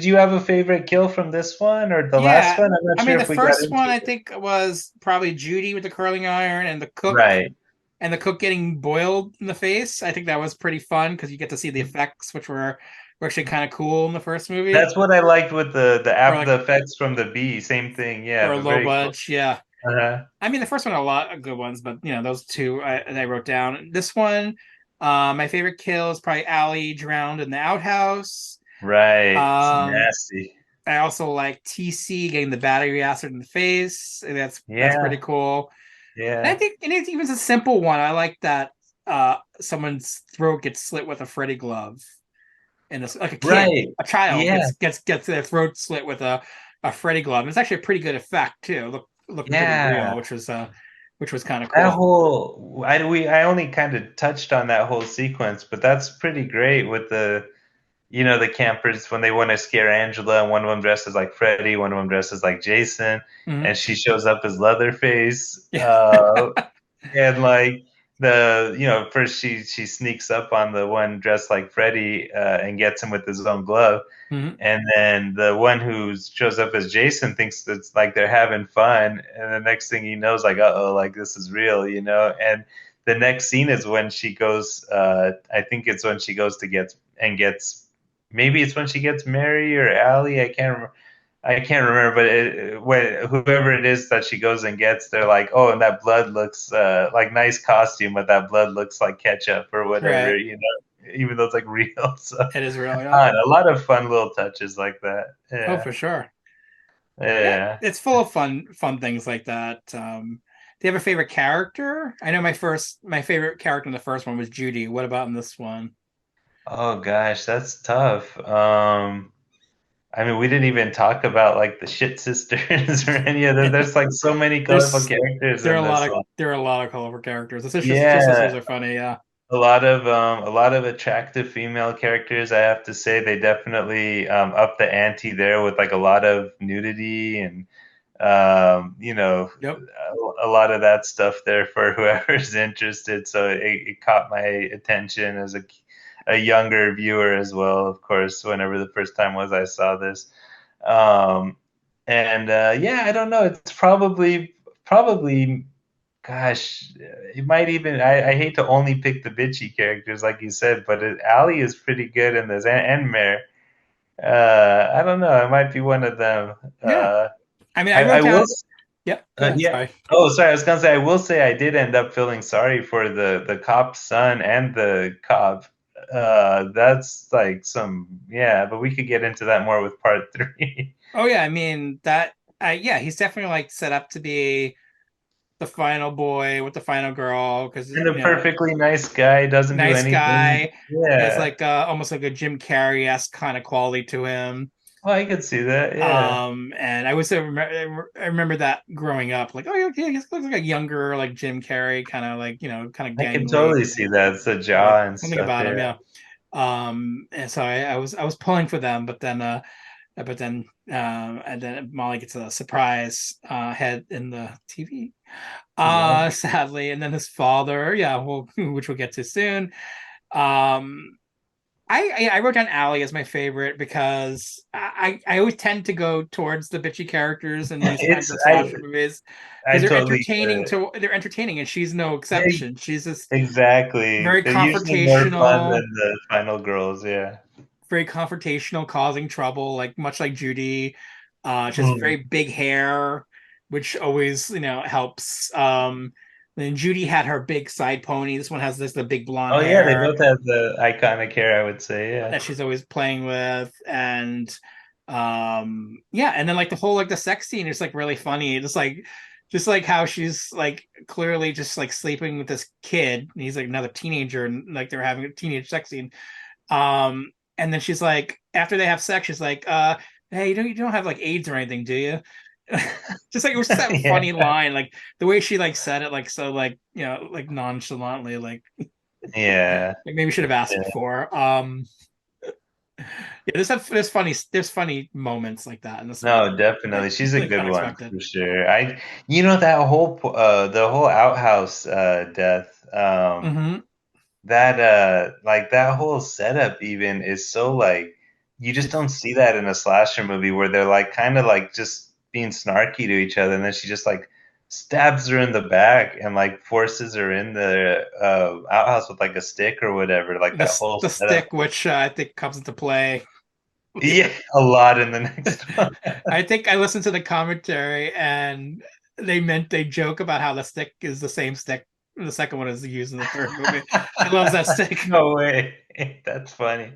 you have a favorite kill from this one or the last one? I'm not sure if we got into the first one I think was probably Judy with the curling iron and the cook. Right. And the cook getting boiled in the face. I think that was pretty fun because you get to see the effects, which were actually kind of cool in the first movie. That's what I liked with the effects from the bee. Same thing, yeah. Or low budge, cool. Yeah. Uh-huh. I mean, the first one had a lot of good ones, but those two I wrote down. This one, my favorite kill is probably Allie drowned in the outhouse. Right, it's nasty. I also like TC getting the battery acid in the face. That's pretty cool. Yeah, and I think it's even a simple one. I like that someone's throat gets slit with a Freddy glove, and it's like a kid, a child gets their throat slit with a Freddy glove. It's actually a pretty good effect too. Looked pretty real, which was kind of cool. That whole I only kind of touched on that whole sequence, but that's pretty great with the the campers when they want to scare Angela, and one of them dresses like Freddy, one of them dresses like Jason, and she shows up as Leatherface. And like first she sneaks up on the one dressed like Freddy and gets him with his own glove. And then the one who shows up as Jason thinks it's like they're having fun, and the next thing he knows, like, uh-oh, like this is real, And the next scene is when she goes. I think it's when she goes to maybe it's when she gets Mary or Allie. I can't remember. I can't remember, but whoever it is that she goes and gets, they're like, oh, and that blood looks like nice costume, but that blood looks like ketchup or whatever, Right. you know, even though it's like real. So It is real, yeah. a lot of fun little touches like that. Oh, Yeah. for sure. Yeah, Yeah. it's full of fun things like that. Do you have a favorite character? I know my favorite character in the first one was Judy. What about in this one? Oh gosh, that's tough. I mean, we didn't even talk about like the shit sisters or any of that. There's like so many colorful There's characters there are in a lot this of one. there are a lot of colorful characters. The sisters Yeah, are funny, yeah. a lot of attractive female characters. I have to say they definitely up the ante there with like a lot of nudity and you know, Yep. a lot of that stuff there for whoever's interested. So it caught my attention as a younger viewer as well, of course, whenever the first time was I saw this. Um, and yeah, I don't know. It's probably, gosh, it might even. I hate to only pick the bitchy characters, like you said, but Ali is pretty good in this, and Mare. I don't know. It might be one of them. Yeah. I mean, I I wrote will. down. Yep. Go ahead. Yeah. Sorry. Oh, sorry. I was gonna say. I will say I did end up feeling sorry for the cop's son and the cop. That's like some, yeah. But we could get into that more with part three. Oh yeah, I mean that. Yeah, he's definitely like set up to be the final boy with the final girl because And a perfectly nice guy, doesn't do nice anything. guy. Has Yeah. like almost like a Jim Carrey-esque kind of quality to him. Oh, I could see that. Yeah. And I remember that growing up, like, oh yeah, he looks like a younger, like Jim Carrey, kind of like, kind of I can gangly, totally see that. It's the like jaw and something stuff. about him, Yeah. yeah. And so I was pulling for them, and then Molly gets a surprise head in the TV, Yeah. sadly, and then his father, yeah, well, which we'll get to soon. Um, I wrote down Allie as my favorite because I always tend to go towards the bitchy characters in these kinds It's of slasher movies I because totally they're entertaining, and she's no yeah, exception. She's just exactly. very They're usually more fun confrontational, than the final girls. Yeah. causing trouble, like much like Judy. She has Hmm. very big hair, which always helps. Then Judy had her big side pony. This one has the big blonde Oh yeah, they hair both have the iconic hair, I would say. Yeah. that she's always playing with, and yeah, and then like the whole like the sex scene is like really funny, just like how she's like clearly just like sleeping with this kid, and he's like another teenager, and like they're having a teenage sex scene. And then she's like, after they have sex, she's like, hey, you don't have like AIDS or anything, do you? Just like it was just that Yeah. funny line, like the way she like said it, like so like like nonchalantly, like Yeah. maybe we should have asked Yeah. before. Yeah, there's funny moments like that in this No, movie. definitely. She's a Like good one unexpected. for sure. You know, that whole the whole outhouse death, Mm-hmm. that like that whole setup even is so like you just don't see that in a slasher movie where they're like kind of like just being snarky to each other, and then she just like stabs her in the back and like forces her in the outhouse with like a stick or whatever. Like that whole The setup. stick, which I think comes into play. Yeah, a lot in the next one. I think I listened to the commentary and they joke about how the stick is the same stick the second one is used in the third movie. She loves that stick. No way. That's funny.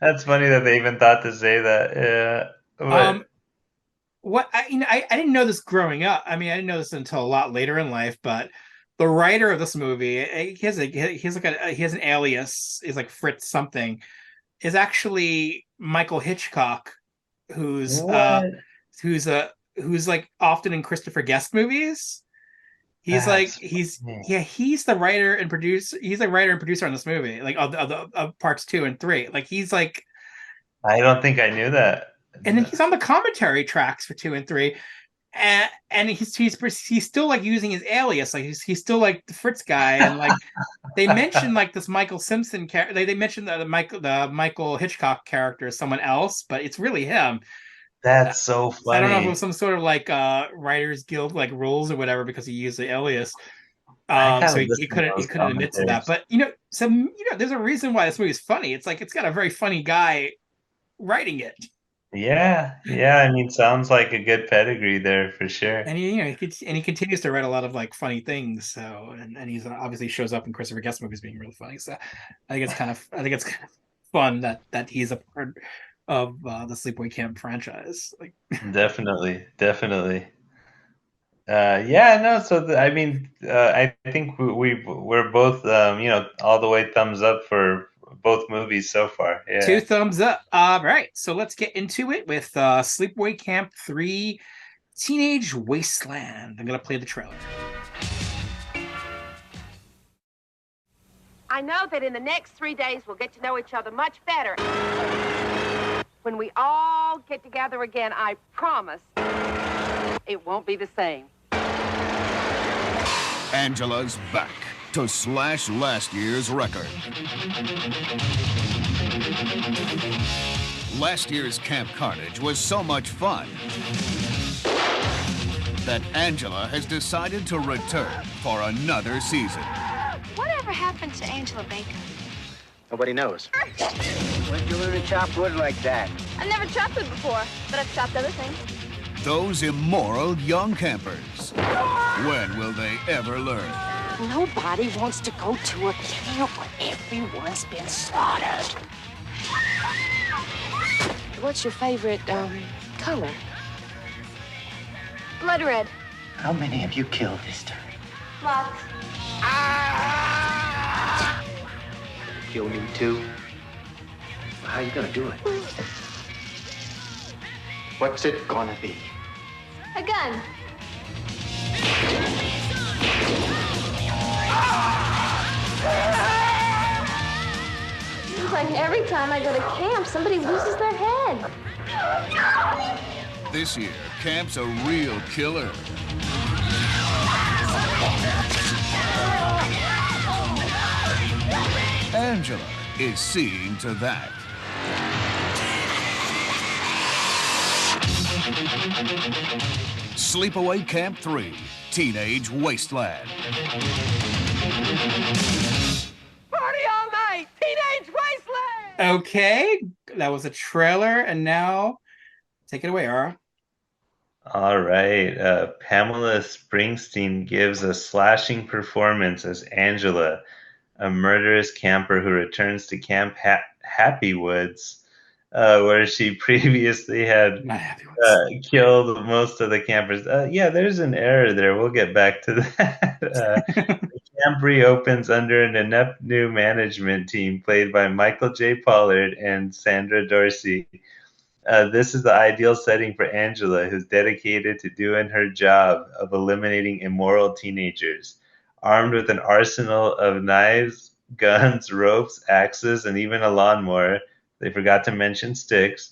That's funny that they even thought to say that. Yeah. But What I didn't know this growing up. I mean, I didn't know this until a lot later in life, but the writer of this movie, he has an alias, is like Fritz something, is actually Michael Hitchcock, who's what? who's like often in Christopher Guest movies. He's like That's he's funny. yeah, he's the writer and producer. He's the writer and producer on this movie, like of parts 2 and 3. Like he's like, I don't think I knew that. and then he's on the commentary tracks for 2 and 3, and he's still like using his alias, like he's still like the Fritz guy, and like they mentioned like this Michael Simpson character. They mentioned the Michael Hitchcock character is someone else, but it's really him. That's so So I don't know if it was funny. some sort of like Writers Guild like rules or whatever because he used the alias. I So gotta he listen to couldn't those admit to that. commentaries. But there's a reason why this movie is funny. It's like it's got a very funny guy writing it. Yeah, yeah. I mean, sounds like a good pedigree there for sure. And he continues to write a lot of like funny things. So and he's obviously shows up in Christopher Guest movies being really funny. So I think it's kind of fun that he's a part of the Sleepaway Camp franchise. Like Definitely, definitely. Yeah, no. So I mean, I think we're both, all the way thumbs up for both movies so far. two Yeah. thumbs up. Right. So let's get into it with Sleepaway Camp 3 Teenage Wasteland. I'm gonna play the trailer. I know that in the next 3 days we'll get to know each other much better. When we all get together again, I promise it won't be the same. Angela's back to slash last year's record. Last year's Camp Carnage was so much fun that Angela has decided to return for another season. Whatever happened to Angela Baker? Nobody knows. When'd you learn to chop wood like that? I've never chopped wood before, but I've chopped other things. Those immoral young campers. When will they ever learn? Nobody wants to go to a camp where everyone's been slaughtered. What's your favorite, color? Blood red. How many have you killed this time? Lots. Kill me too? How you gonna do it? What's it gonna be? A gun. Seems like every time I go to camp, somebody loses their head. This year, camp's a real killer. Angela is seeing to that. Sleepaway Camp 3, Teenage Wasteland. Party all night! Teenage Wasteland! Okay, that was a trailer, and now take it away, Ara. All right. Pamela Springsteen gives a slashing performance as Angela, a murderous camper who returns to Camp Happy Woods, where she previously had killed most of the campers. Yeah, there's an error there. We'll get back to that. The camp reopens under an inept new management team played by Michael J. Pollard and Sandra Dorsey. This is the ideal setting for Angela, who's dedicated to doing her job of eliminating immoral teenagers. Armed with an arsenal of knives, guns, ropes, axes, and even a lawnmower, they forgot to mention sticks,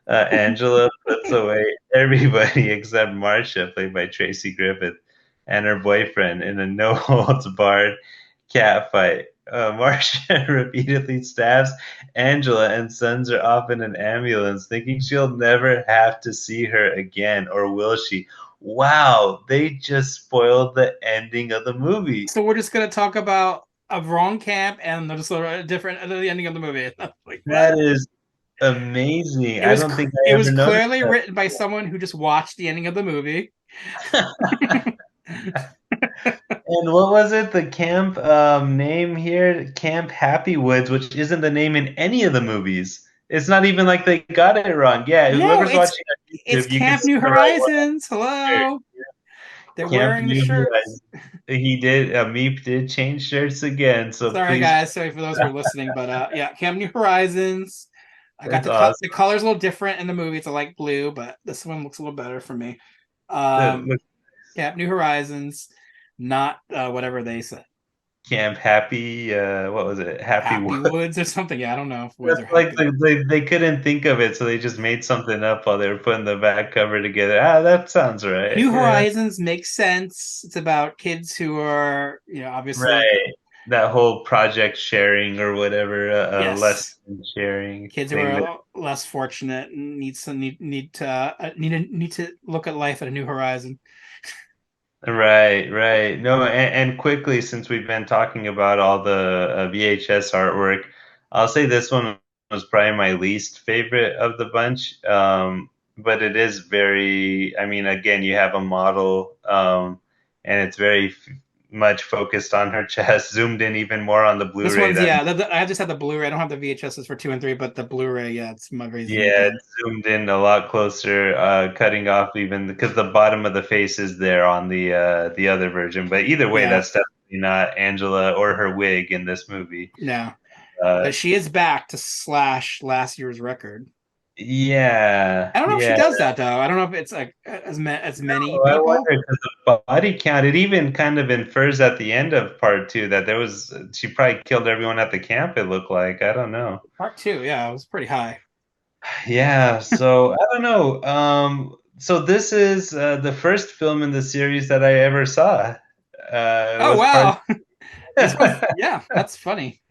Angela puts away everybody except Marcia, played by Tracy Griffith, and her boyfriend in a no-holds-barred cat fight. Marcia repeatedly stabs Angela and sends her off in an ambulance, thinking she'll never have to see her again, or will she? Wow, they just spoiled the ending of the movie. So we're just gonna talk about a wrong camp and just a different the ending of the movie. Like, that is amazing. I don't think it was clearly written by someone who just watched the ending of the movie. And what was it? The camp name here? Camp Happy Woods, which isn't the name in any of the movies. It's not even like they got it wrong. Yeah, whoever's watching on YouTube, it's Camp New Horizons. Hello. They're wearing the shirts. He did. Meep did change shirts again. So sorry, guys. Sorry for those who are listening, but yeah, Camp New Horizons. I got the color's a little different in the movie. It's a light blue, but this one looks a little better for me. Camp New Horizons, not whatever they said. Camp Happy, what was it? Happy Woods or something. Yeah, I don't know. That's like they couldn't think of it, so they just made something up while they were putting the back cover together. That sounds right. New Horizons makes sense. It's about kids who are, obviously right. That whole project sharing or whatever, less sharing. Kids who are less fortunate and need to look at life at a new horizon. Right. No, and quickly, since we've been talking about all the VHS artwork, I'll say this one was probably my least favorite of the bunch. But it is very, I mean, again, you have a model, and it's very much focused on her chest, zoomed in even more on the This Blu-ray. one's I just had the Blu-ray. I don't have the VHSs for 2 and 3, but the Blu-ray, it's my very zoomed in. It's zoomed in a lot closer, cutting off even because the bottom of the face is there on the other version. But either way, that's definitely not Angela or her wig in this movie. No, but she is back to slash last year's record. Yeah, I don't know if she does that though. I don't know if it's like as many people. I wonder, because the body count, it even kind of infers at the end of part 2 that she probably killed everyone at the camp. It looked like, I don't know. Part 2, yeah, it was pretty high. Yeah, so I don't know. So this is the first film in the series that I ever saw. Oh wow! Yeah, that's funny.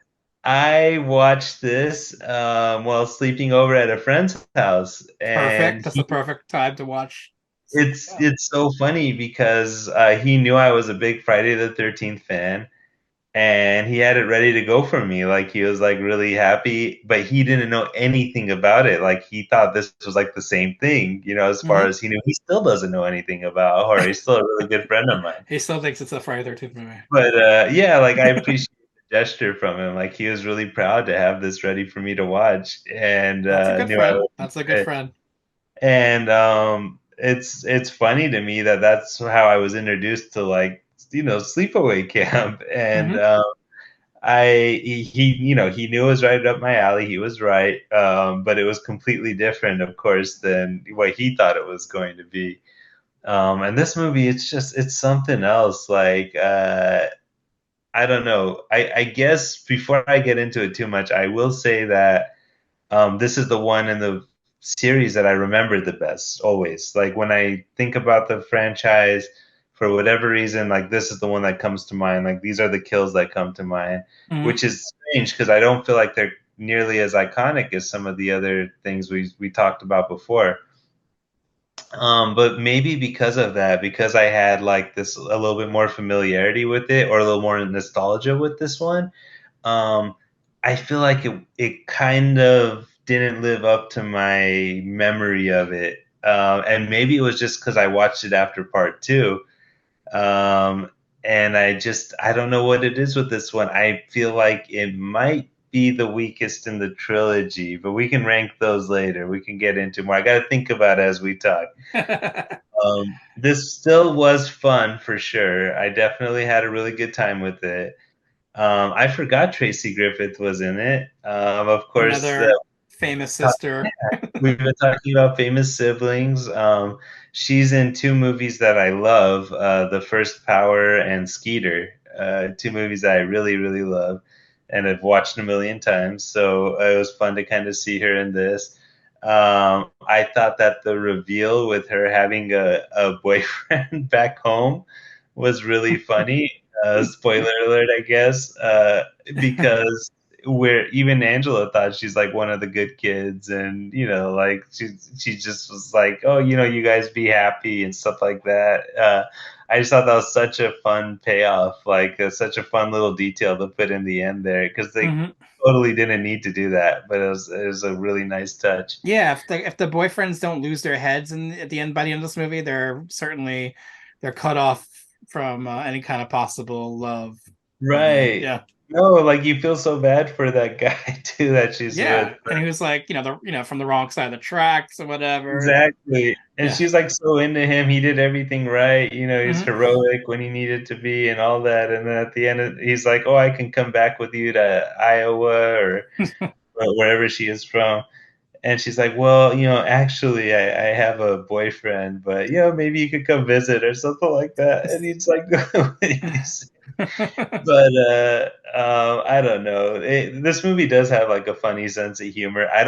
I watched this while sleeping over at a friend's house. And That's the perfect time to watch. It's so funny because he knew I was a big Friday the 13th fan, and he had it ready to go for me. Like, he was like really happy, but he didn't know anything about it. Like, he thought this was like the same thing, as far as he knew. He still doesn't know anything about horror. He's still a really good friend of mine. He still thinks it's a Friday the 13th movie. But yeah, like, I appreciate gesture from him. Like, he was really proud to have this ready for me to watch, and that's a good friend. That's a good friend. And it's funny to me that that's how I was introduced to, like, sleepaway camp. And he knew it was right up my alley. He was right, but it was completely different, of course, than what he thought it was going to be. And this movie, it's something else. Like, I don't know. I guess before I get into it too much, I will say that this is the one in the series that I remember the best always. Like, when I think about the franchise, for whatever reason, like, this is the one that comes to mind. Like, these are the kills that come to mind, which is strange because I don't feel like they're nearly as iconic as some of the other things we talked about before. But maybe because of that, because I had like a little bit more familiarity with it, or a little more nostalgia with this one, I feel like it kind of didn't live up to my memory of it. And maybe it was just because I watched it after part 2. And I don't know what it is with this one. I feel like it might be the weakest in the trilogy, but we can rank those later. We can get into more. I got to think about it as we talk. This still was fun for sure. I definitely had a really good time with it. I forgot Tracy Griffith was in it. Of course, another famous sister. We've been talking about famous siblings. She's in 2 movies that I love, The First Power and Skeeter, 2 movies that I really, really love and I've watched a million times. So it was fun to kind of see her in this. I thought that the reveal with her having a boyfriend back home was really funny. Spoiler alert, I guess, because even Angela thought she's like one of the good kids, and like she just was like, oh, you guys be happy and stuff like that. I just thought that was such a fun payoff, like such a fun little detail to put in the end there, because they totally didn't need to do that, but it was a really nice touch. Yeah, if the boyfriends don't lose their heads by the end of this movie, they're cut off from any kind of possible love. Right. Yeah. No, like, you feel so bad for that guy too, that she's with. And he was like, from the wrong side of the tracks or whatever. Exactly. And she's like so into him. He did everything right. He's heroic when he needed to be and all that. And then at the end, he's like, oh, I can come back with you to Iowa or wherever she is from. And she's like, well, actually, I have a boyfriend, but, maybe you could come visit or something like that. And he's like, but I don't know. This movie does have like a funny sense of humor. I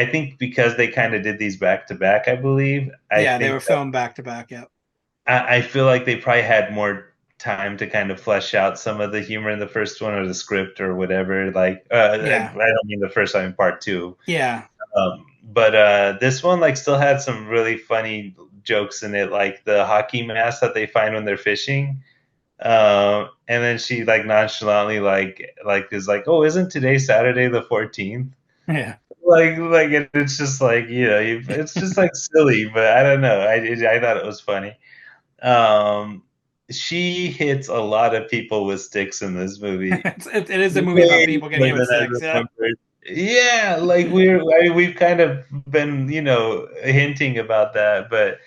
think because they kind of did these back to back, I believe. They were filmed back to back. Yeah. I feel like they probably had more time to kind of flesh out some of the humor in the first one, or the script or whatever. Like, I don't mean the first time, part 2. Yeah. But this one like still had some really funny jokes in it, like the hockey mask that they find when they're fishing. And then she like nonchalantly like is like, oh, isn't today Saturday the 14th? Yeah. Like it's just like, you know, it's just like silly, but I don't know. I thought it was funny. She hits a lot of people with sticks in this movie. It is a movie about people getting hit with sticks. Yeah. Yeah, like we've kind of been, you know, hinting about that, but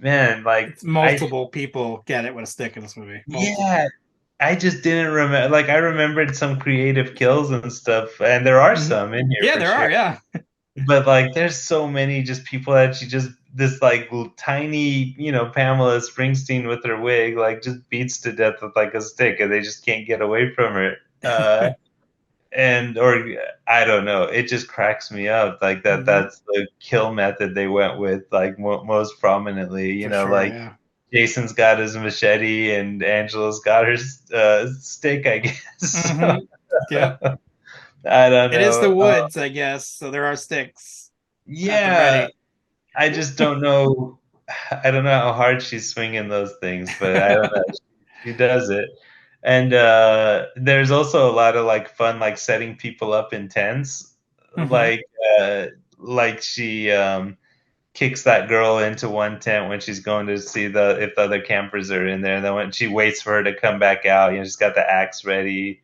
man, like it's multiple people get it with a stick in this movie. Multiple. Yeah, I just didn't remember. Like I remembered some creative kills and stuff, and there are some in here. Yeah, for there sure. are. Yeah, but like there's so many just people that she just this like tiny, you know, Pamela Springsteen with her wig like just beats to death with like a stick, and they just can't get away from her. And or I don't know, it just cracks me up like that. That's the kill method they went with like most prominently. You know, like. Yeah. Jason's got his machete and Angela's got her stick, I guess. Yeah. I don't know. It is the woods, I guess, so there are sticks. Yeah. I just don't know. I don't know how hard she's swinging those things, but I don't know. She does it. And there's also a lot of like fun, like setting people up in tents. Like she kicks that girl into one tent when she's going to see if the other campers are in there, and then when she waits for her to come back out, you know, she's got the axe ready.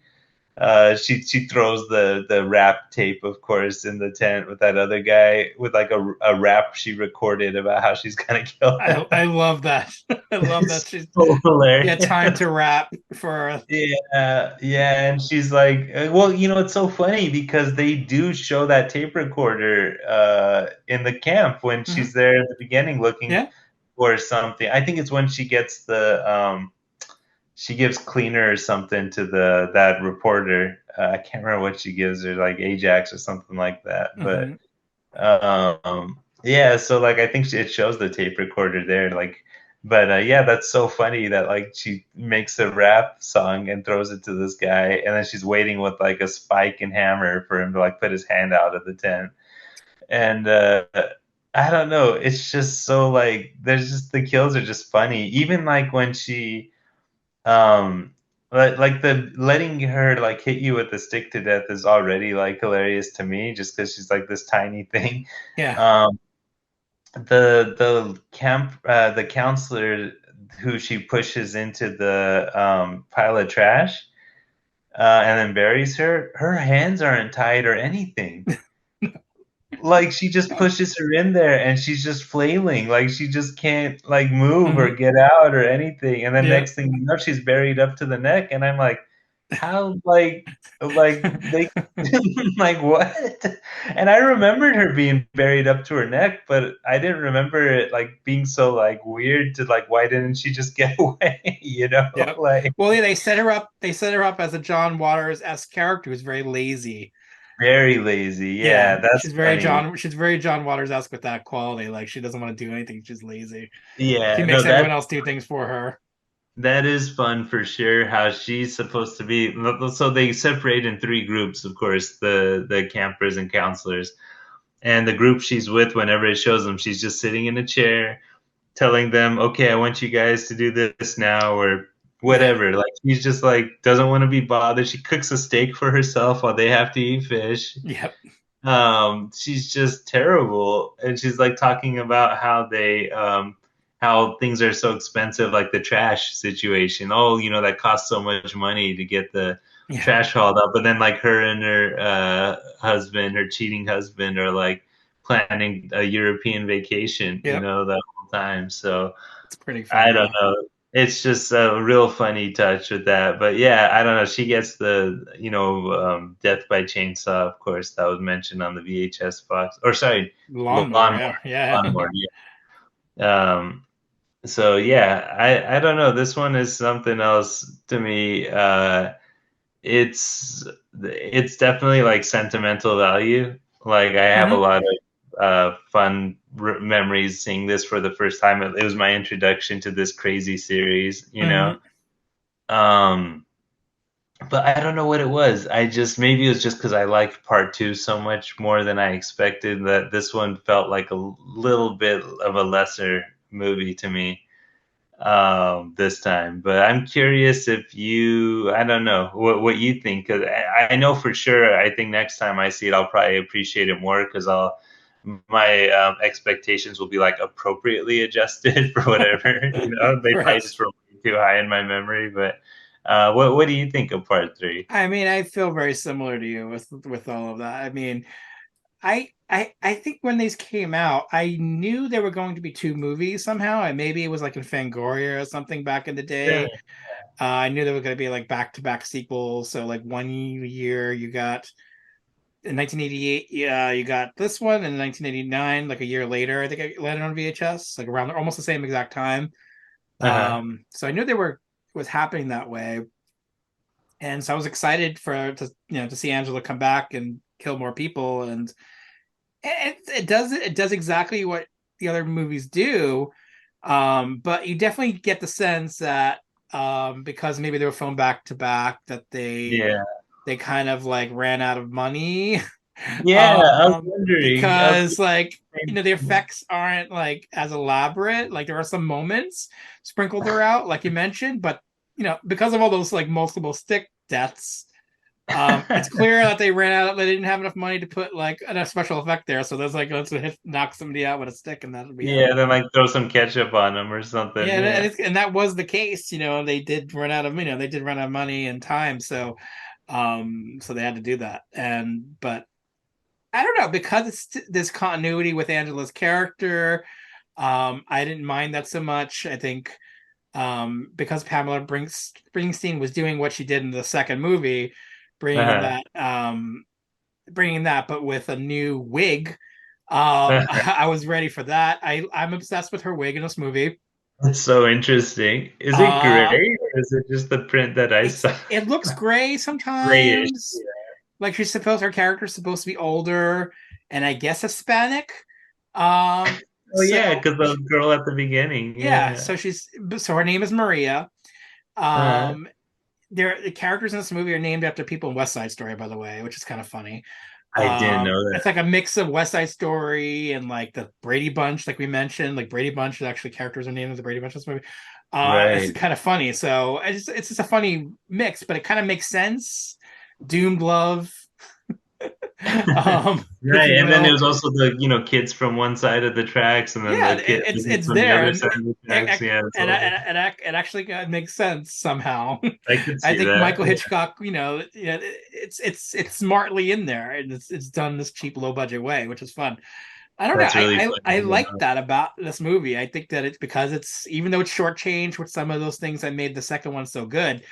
She throws the rap tape, of course, in the tent with that other guy with like a rap she recorded about how she's gonna kill him. I love that. I love that she's so hilarious. Yeah, time to rap for. Yeah, and she's like, well, you know, it's so funny because they do show that tape recorder in the camp when she's there at the beginning looking for something. I think it's when she gets she gives cleaner or something to that reporter. I can't remember what she gives her, like Ajax or something like that. But yeah, so like I think it shows the tape recorder there. Like, but yeah, that's so funny that like she makes a rap song and throws it to this guy, and then she's waiting with like a spike and hammer for him to like put his hand out of the tent. And I don't know, it's just so like there's just the kills are just funny. Even like when she like the letting her like hit you with the stick to death is already like hilarious to me just because she's like this tiny thing. The counselor who she pushes into the pile of trash and then buries her hands aren't tied or anything. Like she just pushes her in there and she's just flailing, like she just can't like move or get out or anything. And then next thing you know, she's buried up to the neck, and I'm like, how like they like what? And I remembered her being buried up to her neck, but I didn't remember it like being so like weird to like why didn't she just get away? You know, like well, yeah, they set her up as a John Waters-esque character who's very lazy. Very lazy, yeah. That's she's very funny. She's very John Waters-esque with that quality. Like she doesn't want to do anything. She's lazy. Yeah, she makes everyone else do things for her. That is fun for sure. How she's supposed to be. So they separate in 3 groups, of course, the campers and counselors. And the group she's with, whenever it shows them, she's just sitting in a chair, telling them, "Okay, I want you guys to do this now," or whatever. Like she's just like doesn't want to be bothered. She cooks a steak for herself while they have to eat fish. She's just terrible, and she's like talking about how they how things are so expensive, like the trash situation. Oh, you know, that costs so much money to get the trash hauled up, but then like her and her husband, her cheating husband, are like planning a European vacation, you know, the whole time. So it's pretty funny. I don't know. It's just a real funny touch with that. But yeah, I don't know. She gets the, you know, death by chainsaw, of course, that was mentioned on the VHS box. Or sorry, lawnmower. Lawnmower, yeah. So yeah, I don't know. This one is something else to me. It's definitely like sentimental value. Like I have a lot of fun memories seeing this for the first time. It was my introduction to this crazy series, you know. But I don't know what it was. Maybe it was just because I liked part 2 so much more than I expected that this one felt like a little bit of a lesser movie to me. this time. But I'm curious if I don't know what you think, because I know for sure. I think next time I see it, I'll probably appreciate it more because my expectations will be like appropriately adjusted for whatever they Right. probably just were too high in my memory. But what do you think of part 3? I mean, I feel very similar to you with all of that. I mean, I think when these came out, I knew there were going to be 2 movies somehow, and maybe it was like in Fangoria or something back in the day. Yeah. I knew there were going to be like back-to-back sequels. So like one year you got in 1988, yeah, you got this one, in 1989, like a year later, I think I landed on VHS, like around almost the same exact time. So I knew was happening that way, and so I was excited to see Angela come back and kill more people, and it does exactly what the other movies do, but you definitely get the sense that because maybe they were filmed back to back, that they kind of like ran out of money. Yeah, I was wondering because like the effects aren't like as elaborate. Like there are some moments sprinkled throughout, like you mentioned, but because of all those like multiple stick deaths, it's clear that they didn't have enough money to put like a special effect there. So there's like, let's knock somebody out with a stick, and that'll be it. Then like throw some ketchup on them or something. Yeah, and that was the case. They did run out of money and time, so so they had to do that. But I don't know, because it's this continuity with Angela's character. I didn't mind that so much. I think because Pamela Springsteen was doing what she did in the second movie, bringing that, but with a new wig. I was ready for that. I'm obsessed with her wig in this movie. That's so interesting. Is it gray, or is it just the print that I saw? It looks gray sometimes. Grayish. Like her character's supposed to be older, and I guess Hispanic. Yeah, because the girl at the beginning. Yeah, so her name is Maria. The characters in this movie are named after people in West Side Story, by the way, which is kind of funny. I didn't know that. It's like a mix of West Side Story and like the Brady Bunch, like we mentioned. Like Brady Bunch, actually characters are named as the Brady Bunch in this movie. It's kind of funny. So it's just a funny mix, but it kind of makes sense. Doomed love. Right, and then there's also the kids from one side of the tracks, and then the kids it's from there, the other side of the tracks. It actually makes sense somehow. I think that. Michael Hitchcock, it's smartly in there, and it's done this cheap, low budget way, which is fun. I don't know. Really I like that about this movie. I think that it's because even though it's shortchanged with some of those things that made the second one so good,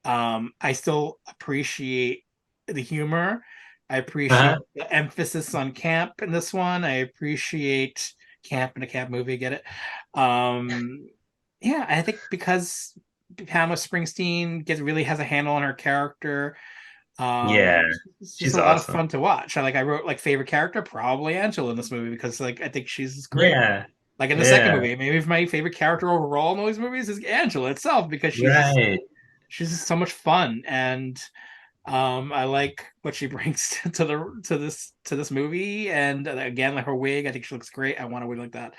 I still appreciate the humor. I appreciate the emphasis on camp in this one. I appreciate camp in a camp movie. Get it? Yeah, I think because Pamela Springsteen really has a handle on her character. It's just a lot of fun to watch. I wrote favorite character, probably Angela in this movie, because I think she's great. Yeah. Like in the second movie, maybe my favorite character overall in all these movies is Angela itself, because she's just so much fun, and I like what she brings to this movie. And again, like her wig, I think she looks great. I want a wig like that.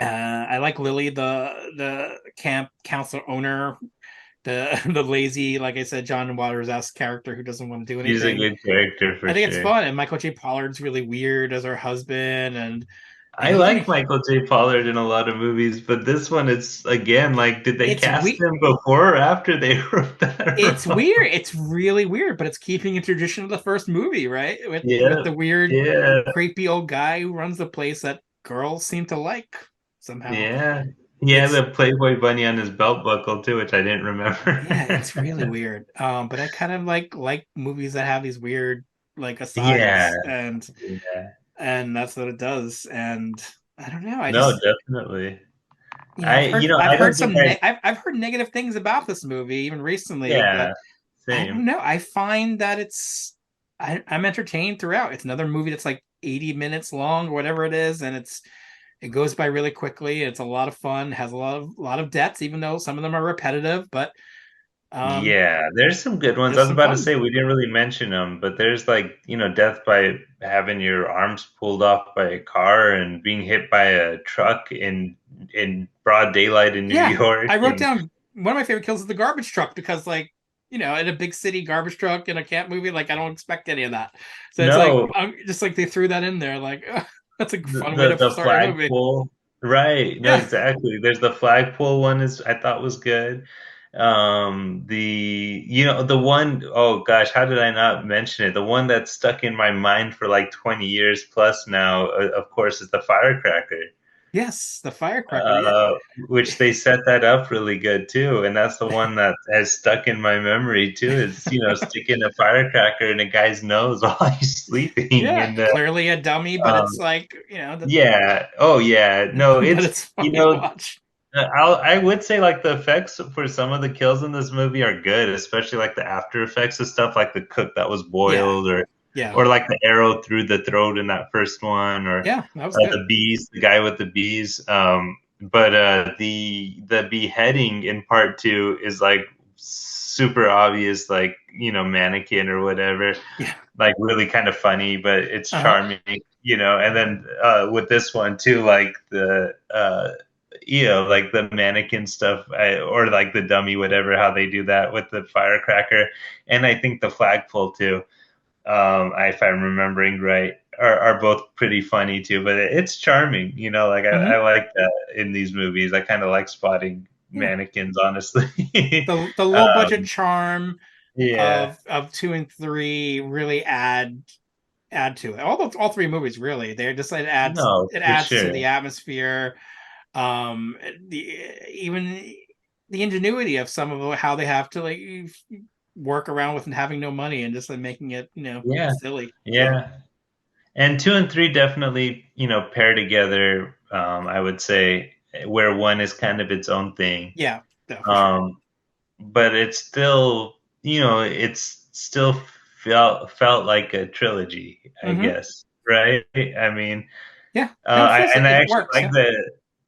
I like Lily, the camp counselor owner, the lazy, like I said, John Waters-esque character who doesn't want to do anything. He's a good character for sure. I think it's fun, and Michael J. Pollard's really weird as her husband, and I like Michael J. Pollard in a lot of movies, but this one, it's again like, did they cast him before or after they wrote that? It's weird. It's really weird, but it's keeping a tradition of the first movie, right? With the weird, creepy old guy who runs the place that girls seem to like somehow. Yeah. Yeah, the Playboy bunny on his belt buckle too, which I didn't remember. Yeah, it's really weird. But I kind of like movies that have these weird asides, and that's what it does. And I don't know. Definitely. I've heard negative things about this movie even recently. Yeah, same. I don't know. I find that I'm entertained throughout. It's another movie that's like 80 minutes long or whatever it is, and it goes by really quickly. It's a lot of fun. Has a lot of deaths, even though some of them are repetitive. But Yeah, there's some good ones. I There's was some about to fun. say we didn't really mention them, but there's like, death by having your arms pulled off by a car and being hit by a truck in broad daylight in New Yeah, York. I wrote And down one of my favorite kills is the garbage truck because, like, in a big city garbage truck in a camp movie, like I don't expect any of that. So it's like no, just like they threw that in there, like that's a the, fun way the to the start a movie. flagpole, right? No, Yeah, exactly. There's the flagpole one is I thought was good. The one, oh gosh, how did I not mention it? The one that's stuck in my mind for like 20 years plus now, of course, is the firecracker. yes, the firecracker. Yeah, Which they set that up really good too, and that's the one that has stuck in my memory too. Is sticking a firecracker in a guy's nose while he's sleeping, yeah, and clearly a dummy, but um, it's like yeah, oh yeah, no, but it's it's funny to watch. I would say like the effects for some of the kills in this movie are good, especially like the after effects of stuff like the cook that was Yeah, boiled, or yeah, like the arrow through the throat in that first one, or yeah, that was good. the bees, the guy with the bees. But the beheading in part two is like super obvious, like mannequin or whatever, Yeah, like really kind of funny, but it's uh-huh. charming, And then with this one too, like the like the mannequin stuff, or like the dummy, whatever, how they do that with the firecracker, and I think the flagpole too, if I'm remembering right, are both pretty funny too. But it's charming, Like I Mm-hmm. like that in these movies. I kind of like spotting Yeah, mannequins, honestly. the low budget um, charm yeah, of two and three really add to it. All three movies really. They're just like no, it for adds to sure. the atmosphere. The even the ingenuity of some of how they have to like work around with having no money and just like making it Yeah, silly. So yeah. And two and three definitely, pair together. I would say where one is kind of its own thing. yeah, no, for sure. Um, but it's still, it's still felt like a trilogy, I Mm-hmm. guess, right? I mean, Yeah, no, it feels and like I it actually works. Yeah.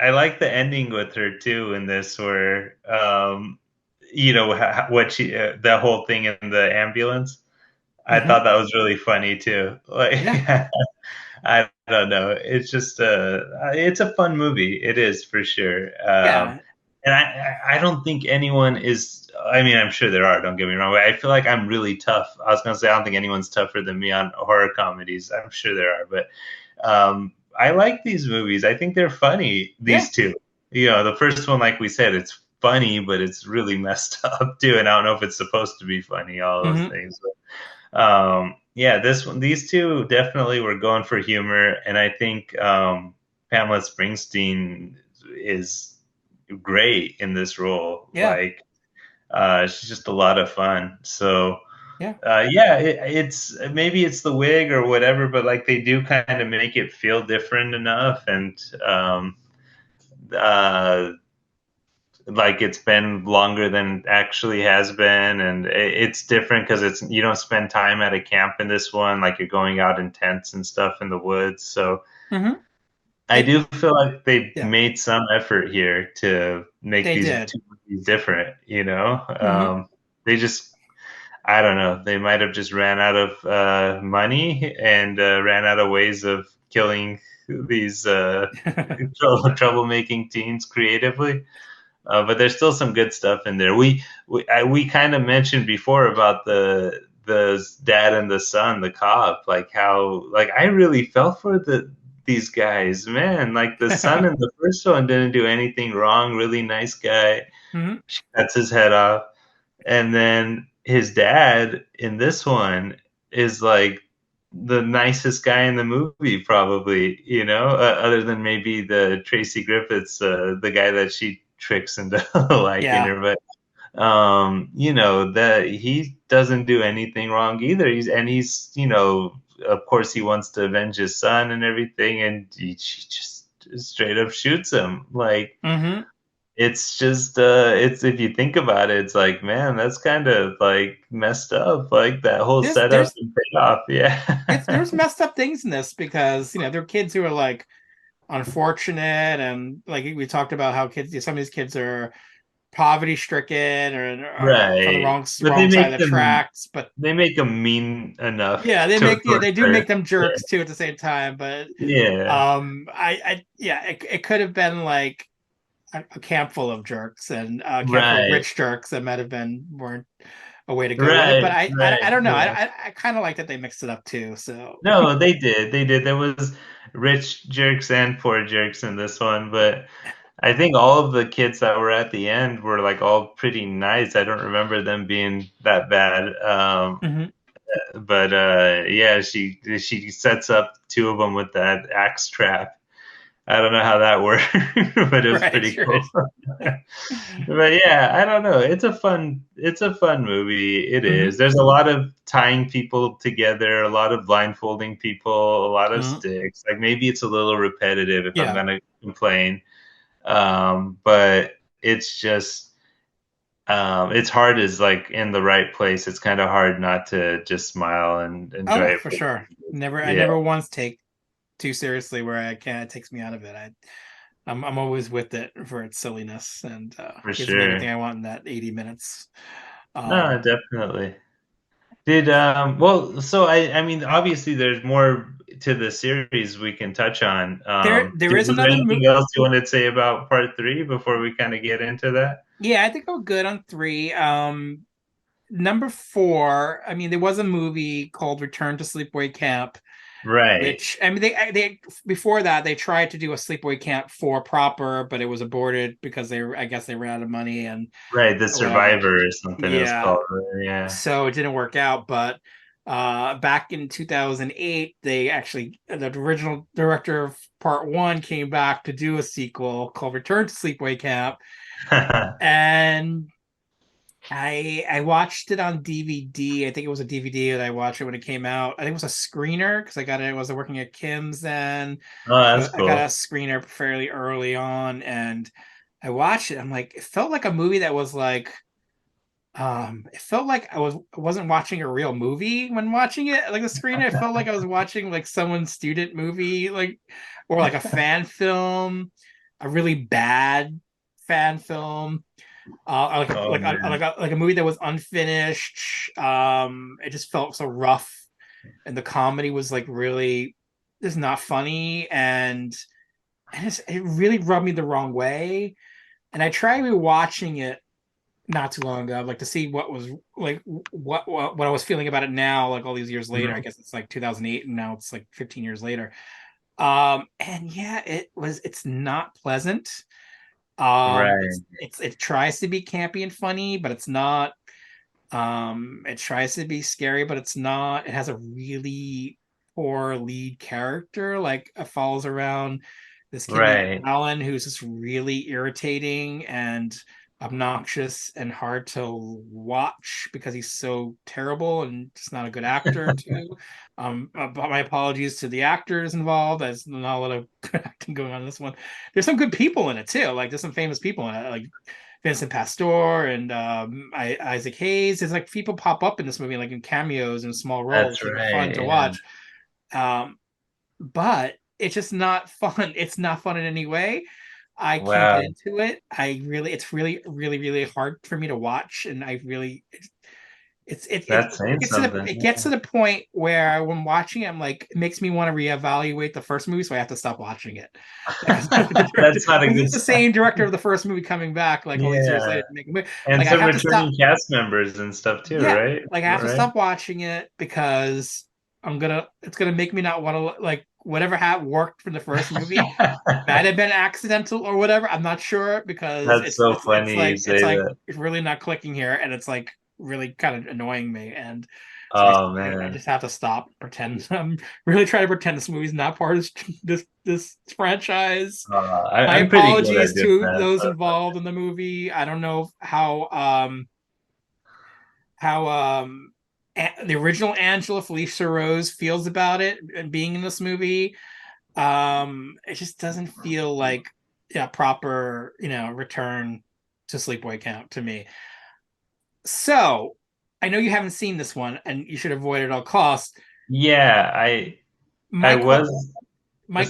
I like the ending with her too in this, where what the whole thing in the ambulance. I Mm-hmm. thought that was really funny too. Like, Yeah. I don't know. It's just it's a fun movie. It is for sure. Yeah. And I don't think anyone is. I mean, I'm sure there are. Don't get me wrong. But I feel like I'm really tough. I was gonna say I don't think anyone's tougher than me on horror comedies. I'm sure there are, but I like these movies. I think they're funny. Yeah. These two. The first one, like we said, it's funny, but it's really messed up too. And I don't know if it's supposed to be funny. All those Mm-hmm. things. But, yeah, these two definitely were going for humor, and I think Pamela Springsteen is great in this role. Yeah. Like, she's just a lot of fun. So, Yeah. yeah, it's maybe it's the wig or whatever, but like they do kind of make it feel different enough, and uh, like it's been longer than it actually has been, and it's different because you don't spend time at a camp in this one, like you're going out in tents and stuff in the woods. So Mm-hmm. I do feel like they Yeah. made some effort here to make They these did. two movies different. Mm-hmm. They just, I don't know, they might have just ran out of money, and ran out of ways of killing these troublemaking teens creatively. But there's still some good stuff in there. We kind of mentioned before about the dad and the son, the cop, like how, like, I really felt for these guys, man. Like the son in the first one didn't do anything wrong, really nice guy. Mm-hmm. She cuts his head off, and then his dad in this one is like the nicest guy in the movie, probably, other than maybe the Tracy Griffiths, the guy that she tricks into liking Yeah. her. But that he doesn't do anything wrong either. He's of course he wants to avenge his son and everything, and she just straight up shoots him. Like, Mm-hmm. it's just it's, if you think about it, it's like, man, that's kind of like messed up, like that whole setup There's and payoff. Yeah. there's messed up things in this because there are kids who are like unfortunate, and like we talked about how some of these kids are poverty stricken or from the Right. But they wrong side make of the them tracks. But mean enough yeah, to they do torture. make them jerks too at the same time. But Yeah. it could have been like a camp full of jerks and a camp full of Right. rich jerks that might have been weren't a way to go with it. Right. But I Right. don't know. Yeah. I kind of like that they mixed it up too. So No, they did. They did. There was rich jerks and poor jerks in this one, but I think all of the kids that were at the end were like all pretty nice. I don't remember them being that bad. Mhm. But yeah, she sets up two of them with that axe trap. I don't know how that worked, but it was pretty cool. But yeah, I don't know. It's a fun movie. It is. There's a lot of tying people together, a lot of blindfolding people, a lot of sticks. Like maybe it's a little repetitive if I'm gonna complain. But it's just its heart is like in the right place. It's kind of hard not to just smile and enjoy it. For sure. I Yeah. never once take too seriously where I can. It takes me out of it. I'm always with it for its silliness and gives me everything I want in that 80 minutes. No, definitely. Did well, so I mean, obviously there's more to the series we can touch on. There is another anything else you want to say about part 3 before we kind of get into that? Yeah, I think I'm good on 3. Number 4, I mean, there was a movie called Return to Sleepaway Camp. Right. Which, I mean, they before that they tried to do a Sleepaway Camp 4 proper, but it was aborted because I guess they ran out of money and right, The Survivor or something it was called. Yeah. So it didn't work out, but back in 2008, they actually the original director of part 1 came back to do a sequel called Return to Sleepaway Camp, and I watched it on DVD. I think it was a DVD that I watched it when it came out. I think it was a screener because I got it. I was working at Kim's then. Oh, that's cool. I got a screener fairly early on, and I watched it. I'm like, it felt like a movie that was like, it felt like I wasn't watching a real movie when watching it. Like the screener, it felt like I was watching like someone's student movie, like or like a fan film, a really bad fan film. Like a movie that was unfinished. It just felt so rough, and the comedy was like really just not funny, and it really rubbed me the wrong way. And I tried rewatching it not too long ago, like to see what was like what I was feeling about it now, like all these years later. I guess it's like 2008, and now it's like 15 years later. And yeah, it's not pleasant. Right. It tries to be campy and funny, but it's not. It tries to be scary, but it's not. It has a really poor lead character. Like it follows around this kid named Alan, who's just really irritating and obnoxious and hard to watch because he's so terrible and just not a good actor too. My apologies to the actors involved. There's not a lot of good acting going on in this one. There's some good people in it too. Like there's some famous people in it, like Vincent Pastore and Isaac Hayes. There's like people pop up in this movie like in cameos and small roles. That's right. Fun to watch. But it's just not fun. It's not fun in any way. I can't get into it. It's really, really, really hard for me to watch, and it gets to the point where when watching it, I'm like, it makes me want to reevaluate the first movie, so I have to stop watching it. That's not a good. It's the same director of the first movie coming back, like all these years later to make a movie. And like, some returning cast members and stuff too, right? Like I have to stop watching it because it's gonna make me not want to like. Whatever worked for the first movie might have been accidental or whatever. I'm not sure because it's so funny. It's really not clicking here, and it's like really kind of annoying me. And so man, I just have to stop. Pretend I'm really trying to pretend this movie's not part of this franchise. My apologies to those involved in the movie. I don't know how the original Angela Felicia Rose feels about it and being in this movie. It just doesn't feel like proper, return to Sleepaway Camp to me. So I know you haven't seen this one and you should avoid it at all costs. Yeah, I was.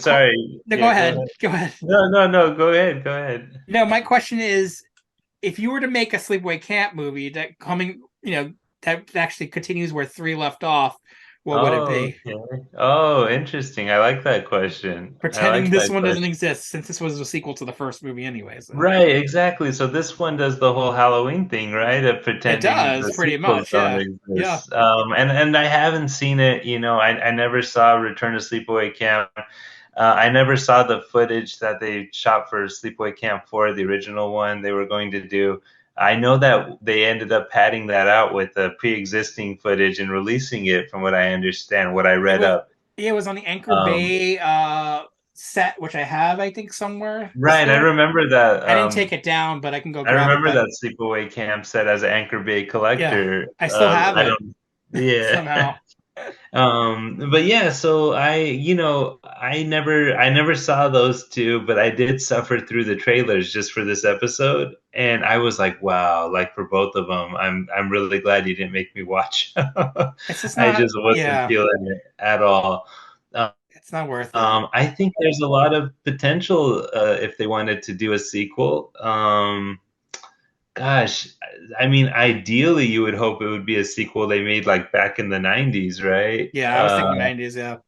Sorry. No, go ahead. Go ahead. No. Go ahead. No, my question is, if you were to make a sleepaway camp movie that that actually continues where 3 left off, what would it Oh, be? okay. Oh, interesting. I like that question. I Pretending like this that one doesn't question. exist, since this was a sequel to the first movie anyway. So Right, exactly. So this one does the whole Halloween thing, right? Of it pretending does the pretty sequels much, don't yeah, yeah. exist. And I haven't seen it. I never saw Return to Sleepaway Camp. I never saw the footage that they shot for Sleepaway Camp 4, the original one they were going to do. I know that they ended up padding that out with the pre-existing footage and releasing it, from what I understand, what I It read was up. yeah, it was on the Anchor Um, Bay set, which I have, I think, somewhere right, I still. remember that. I didn't take it down, but I can go I grab it. remember But that Sleepaway Camp set as an Anchor Bay yeah, collector. I still have I it don't. Yeah. somehow. But yeah, so I never saw those two, but I did suffer through the trailers just for this episode, and I was like, wow, like for both of them, I'm really glad you didn't make me watch. It's just I not, just wasn't yeah, feeling it at all. it's not worth it. I think there's a lot of potential if they wanted to do a sequel. Gosh, I mean, ideally, you would hope it would be a sequel they made like back in the 90s, right? Yeah, I was thinking 90s. Yeah,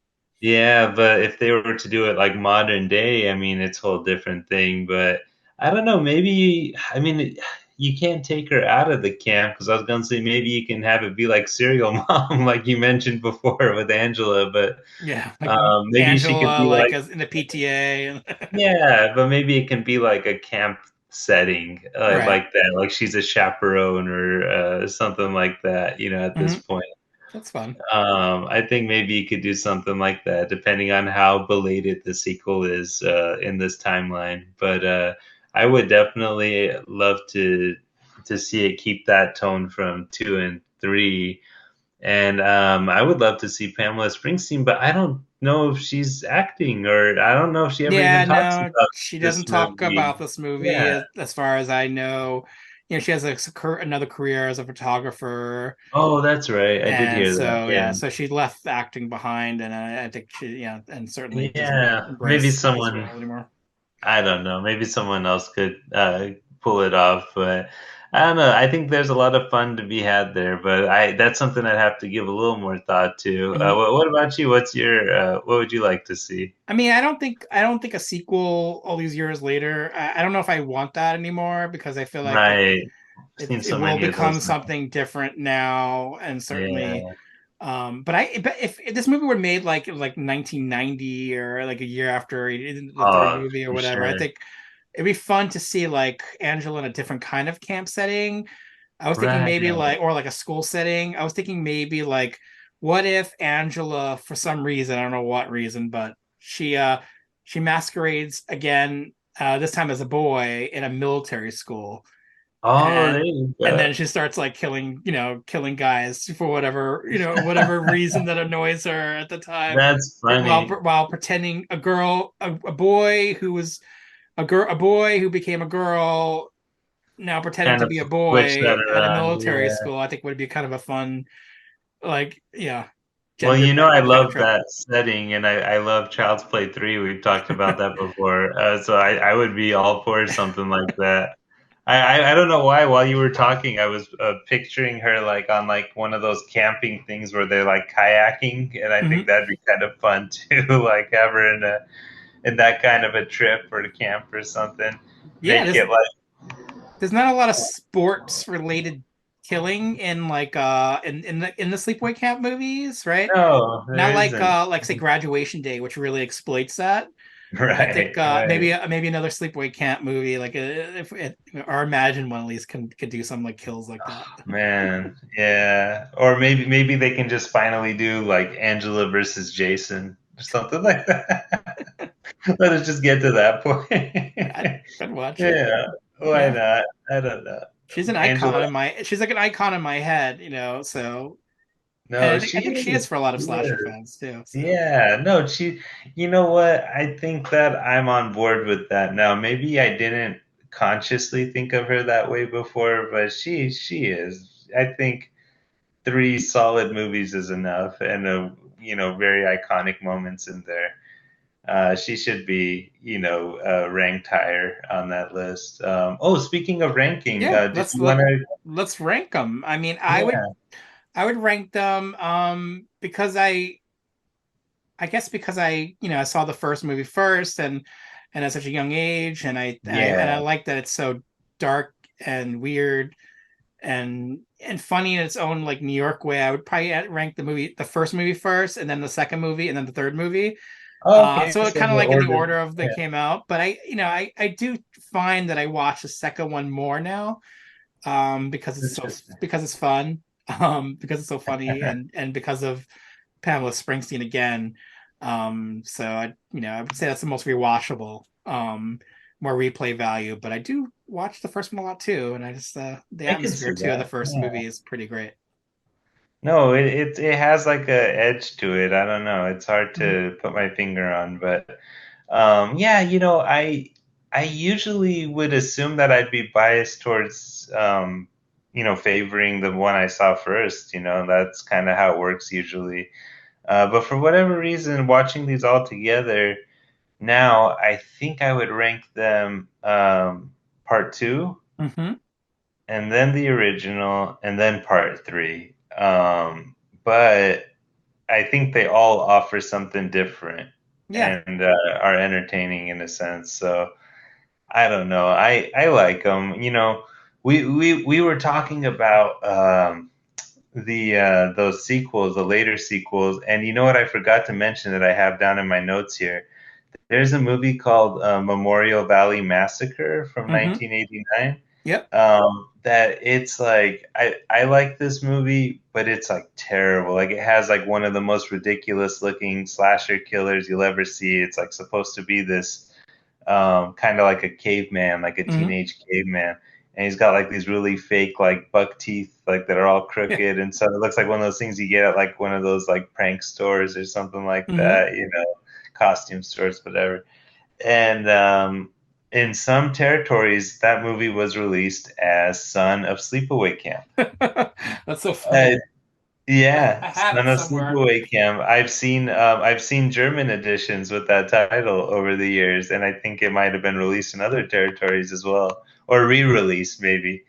Yeah, but if they were to do it like modern day, I mean, it's a whole different thing. But I don't know, maybe, I mean, you can't take her out of the camp, because I was gonna say maybe you can have it be like Serial Mom, like you mentioned before with Angela, but yeah, like maybe she could Angela, be like like, as in the PTA, and yeah, but maybe it can be like a camp setting, right. like that, like she's a chaperone or something like that, at this Hmm. point. That's fun. I think maybe you could do something like that, depending on how belated the sequel is in this timeline. But I would definitely love to see it keep that tone from 2 and 3, and I would love to see Pamela Springsteen, but I don't know if she's acting, or I don't know if she ever even Yeah, talks no, about she doesn't this talk movie. about this movie Yeah. as far as I know. She has another career as a photographer, Oh, that's right. I did and hear that. so Yeah. yeah, so she left acting behind, and I think she, yeah, and certainly doesn't Yeah. Maybe embrace this someone. role anymore. I don't know. Maybe someone else could pull it off, but I don't know. I think there's a lot of fun to be had there, but that's something I'd have to give a little more thought to. Mhm. What about you? What would you like to see? I mean, I don't think a sequel all these years later. I don't know if I want that anymore, because I feel like Right. I've seen it so will many of become those now. something different now, and certainly. Yeah. But if this movie were made like 1990, or like a year after the third Oh, movie or for whatever, I sure. think it'd be fun to see like Angela in a different kind of camp setting. I was thinking Right. maybe like, or like a school setting. I was thinking maybe like, what if Angela, for some reason, I don't know what reason, but she masquerades again, this time as a boy in a military school, Oh, and there you and go. then she starts like killing guys for whatever reason that annoys her at the time, That's funny. while pretending a boy who was a boy who became a girl, now pretending Kind to of be a switch that boy at a around. military Yeah. school. I think would be kind of a fun, like, yeah, Well, gender I bending kind of love trip. that setting, and I love Child's Play 3. We've talked about that before. So I would be all for something like that. I don't know why. While you were talking, I was picturing her like on like one of those camping things where they're like kayaking, and I think Hmm. that'd be kind of fun too. Like have her in that kind of a trip or to camp or something. Yeah, Make it like there's not a lot of sports related killing in like in the sleepaway camp movies, right? no, there Not isn't. like say Graduation Day, which really exploits that. I think Right, right. maybe another sleepaway camp movie, like or Imagine one at least could do some like kills like that. Man, yeah. Or maybe they can just finally do like Angela versus Jason or something like that. Let us just get to that point. I'd watch it. Yeah, why Yeah, not? I don't know. Angela, she's like an icon in my head, So, and no, I think she is for a lot of she slasher is. fans too. So Yeah, no, you know what? I think that I'm on board with that now. Maybe I didn't consciously think of her that way before, but she is. I think 3 solid movies is enough, and very iconic moments in there. She should be, ranked higher on that list. Speaking of ranking, Yeah, did you want to? let's rank them. I mean, Yeah. I would rank them because I guess because I saw the first movie first and at such a young age, and I Yeah. like that it's so dark and weird and funny in its own like New York way. I would probably rank the first movie first, and then the second movie, and then the third movie. Oh, okay. So So kind of the like in the order. order of they Yeah. came out. But I do find that I watch the second one more now, because Interesting. it's fun, because it's so funny, and because of Pamela Springsteen again. So I would say that's the most rewatchable, more replay value. But I do watch the first one a lot too, and I just the I can atmosphere see too of the that. first Yeah. movie is pretty great. No, it has like a edge to it. I don't know. It's hard Mhm. to put my finger on, but yeah, I usually would assume that I'd be biased towards favoring the one I saw first. That's kind of how it works usually. But for whatever reason, watching these all together now, I think I would rank them part two, Mm-hmm. and then the original, and then part three. But I think they all offer something different Yeah. and are entertaining in a sense. So I don't know. I like them. We were talking about the those sequels, the later sequels, and you know what? I forgot to mention that I have down in my notes here. There's a movie called Memorial Valley Massacre from Mm-hmm. 1989. Yep. That it's like I like this movie, but it's like terrible. Like it has like one of the most ridiculous looking slasher killers you'll ever see. It's like supposed to be this kind of like a caveman, like a Mm-hmm. teenage caveman, and he's got like these really fake like buck teeth, like that are all Yeah. crooked, and so it looks like one of those things you get at like one of those like prank stores or something like Mm-hmm. that, costume stores, whatever. And in some territories, that movie was released as Son of Sleepaway Camp. That's so Uh, funny. yeah, I have Son it of somewhere. Sleepaway Camp. I've seen German editions with that title over the years, and I think it might have been released in other territories as well, or re-released maybe.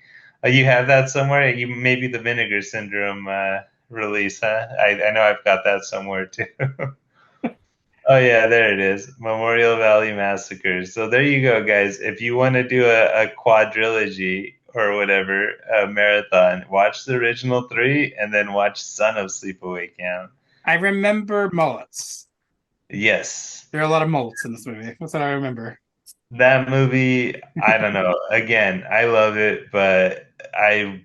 You have that somewhere? You maybe the Vinegar Syndrome release, huh? I know I've got that somewhere too. Oh yeah, there it is. Memorial Valley Massacres. So there you go, guys. If you want to do a quadrilogy or whatever, a marathon, watch the original three and then watch Son of Sleepaway Camp. I remember mullets. Yes. There are a lot of mullets in this movie. That's what I remember. That movie, I don't know. Again, I love it, but a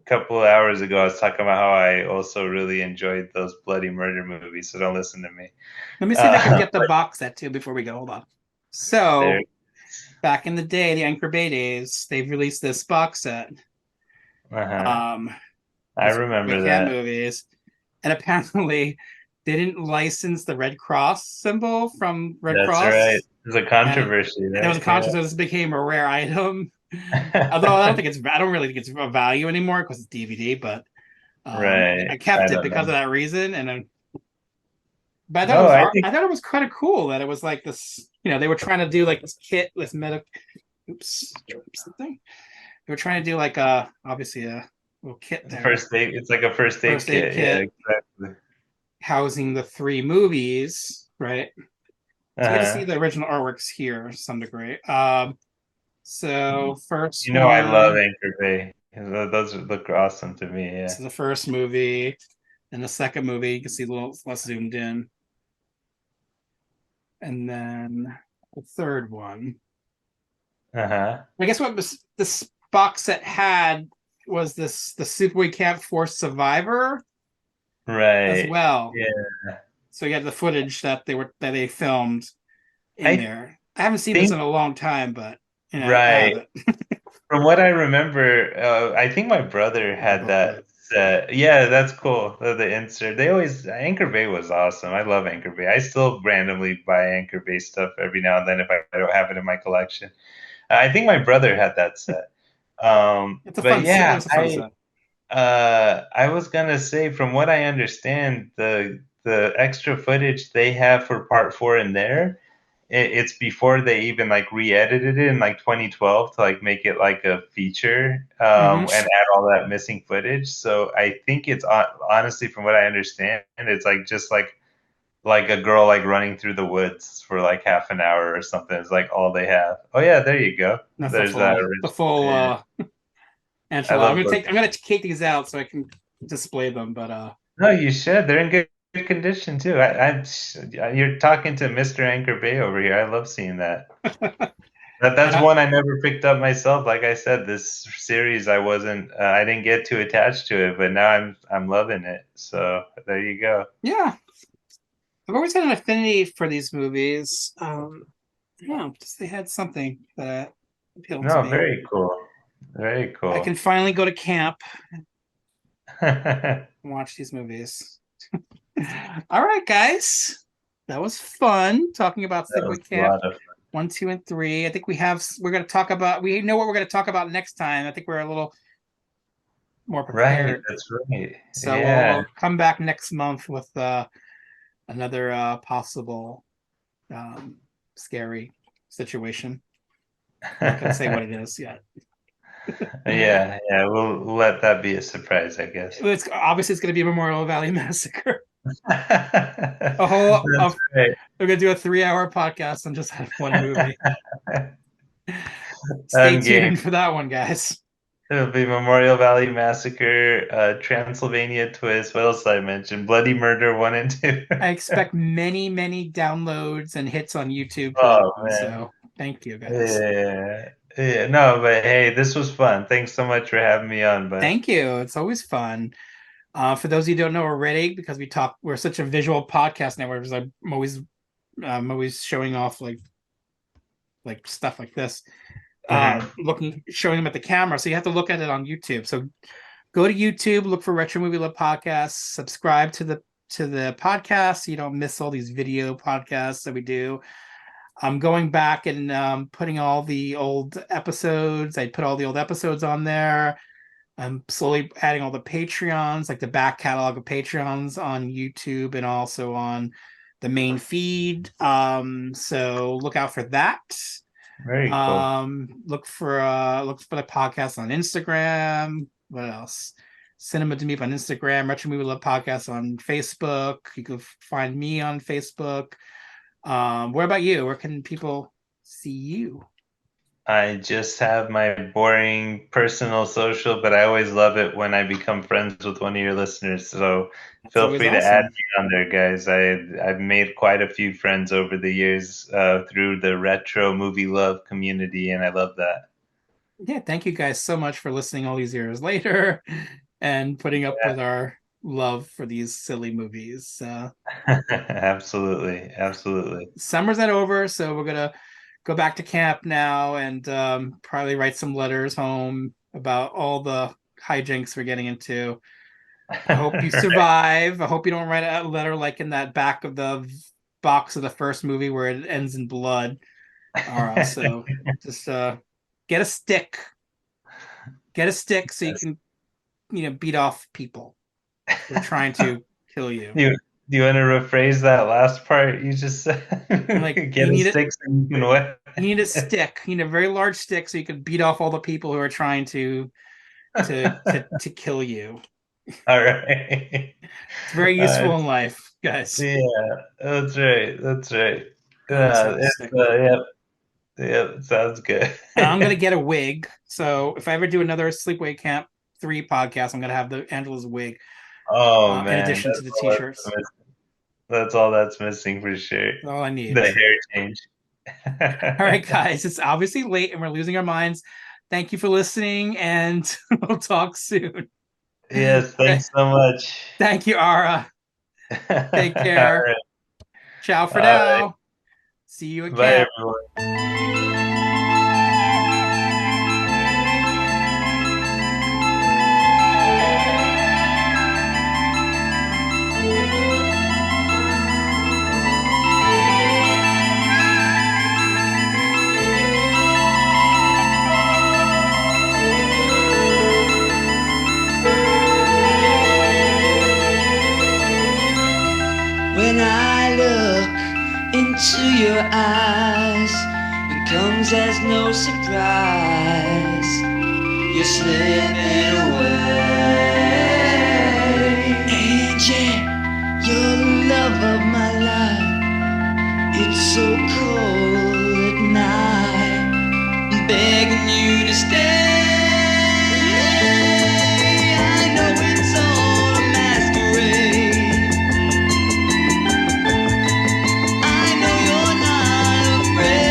couple of hours ago I was talking about how I also really enjoyed those bloody murder movies, so don't listen to me. Let me see if I can get the But box set too before we go. Hold on. there. So back in the day, the Anchor Bay days, they've released this box set. Uh-huh. Um, I remember Cat that. movies, and apparently they didn't license the Red Cross symbol from Red That's right. Cross, There's a and controversy, there was a right? conscious. This became a rare item. Although I don't really think it's a value anymore because it's DVD. But Right. I I kept it don't because of know. that reason, and but No, I I think thought it was kind of cool that it was like this. They were trying to do like this kit, this medic. Oops, something. They were trying to do like obviously a little kit there, first aid. It's like a first aid first aid kit. Yeah, kit exactly. housing the three movies, right? So we get to see Uh-huh. the original artworks here to some degree. So first I love one. Anchor Bay. Those look awesome to me. This Yeah. is the first movie, and the second movie you can see a little less zoomed in, and then the third one. Uh-huh. I guess what this box set had was the Sleepaway Camp Force Survivor as Right. well. Yeah. So you had the footage that they filmed in I there. I haven't seen this think in a long time, but I have right. it. From what I remember, I think my brother There's a had that booklet. set. Yeah, that's cool. The insert. They always Anchor Bay was awesome. I love Anchor Bay. I still randomly buy Anchor Bay stuff every now and then if I don't have it in my collection. I think my brother had that set. It's a But fun set. It yeah, was a fun set. I was gonna say, from what I understand, the extra footage they have for part 4 in there, it's before they even like re-edited it in like 2012 to like make it like a feature and add all that missing footage. So I think it's honestly, from what I understand, it's like just like a girl like running through the woods for like half an hour or something. It's like all they have. Oh yeah, there you go. That's There's the full Angela. I'm gonna take these out so I can display them. But no, you should. They're in good condition too. You're talking to Mr. Anchor Bay over here. I love seeing that. That's one I never picked up myself. Like I said, this series I didn't get too attached to it, but now I'm loving it. So there you go. Yeah, I've always had an affinity for these movies. Just they had something that appealed to me. Very cool. Very cool. I can finally go to camp and watch these movies. All right, guys, that was fun talking about Sleepaway Camp 1, 2, and 3. I think we know what we're going to talk about next time. I think we're a little more prepared. Right, that's right. So we'll come back next month with another possible scary situation. I'm not going to say what it is yet. yeah, we'll let that be a surprise, I guess. It's going to be a Memorial Valley Massacre. Right. We're gonna do a 3-hour podcast on just one movie. Stay tuned for that one, guys. It'll be Memorial Valley Massacre, Transylvania Twist. What else did I mention? Bloody Murder 1 and 2. I expect many downloads and hits on YouTube. Man. So thank you, guys. Yeah. No, but hey, this was fun. Thanks so much for having me on. But thank you. It's always fun. For those of you who don't know already, because we're such a visual podcast now, where I'm always showing off like stuff like this, showing them at the camera. So you have to look at it on YouTube. So go to YouTube, look for Retro Movie Love Podcast, subscribe to the podcast so you don't miss all these video podcasts that we do. I'm going back and putting all the old episodes. I put all the old episodes on there. I'm slowly adding all the Patreons, like the back catalog of Patreons on YouTube and also on the main feed. So look out for that. Very cool. Look for the podcast on Instagram. What else? Cinema to Meep on Instagram, Retro Movie Love Podcast on Facebook. You can find me on Facebook. Where about you? Where can people see you? I just have my boring personal social, but I always love it when I become friends with one of your listeners. So feel free to add me on there, guys. I've made quite a few friends over the years through the Retro Movie Love community, and I love that. Yeah, thank you guys so much for listening all these years later and putting up with our love for these silly movies. Absolutely. Summer's not over, so we're gonna go back to camp now and probably write some letters home about all the hijinks we're getting into. I hope you survive. I hope you don't write a letter like in that back of the box of the first movie where it ends in blood. All right, so just get a stick so you can beat off people who are trying to kill you. Do you want to rephrase that last part you just said? Like, get a stick so you can what? You need a stick. You need a very large stick so you can beat off all the people who are trying to kill you. All right. It's very useful in life, guys. Yeah, that's right. Yep, sounds good. And I'm gonna get a wig. So if I ever do another Sleepaway Camp 3 podcast, I'm gonna have Angela's wig. Oh man! In addition to the t-shirts. That's all that's missing for sure. That's all I need. The hair change. All right, guys. It's obviously late and we're losing our minds. Thank you for listening, and we'll talk soon. Yes, thanks so much. Thank you, Ara. Take care. Right. Ciao for now. Right. See you at camp. Bye, everyone. your eyes, it comes as no surprise. You're slipping away. Angie, you're the love of my life. It's so cold at night. I'm begging you to stay. I know it's all a masquerade. I know you're not afraid.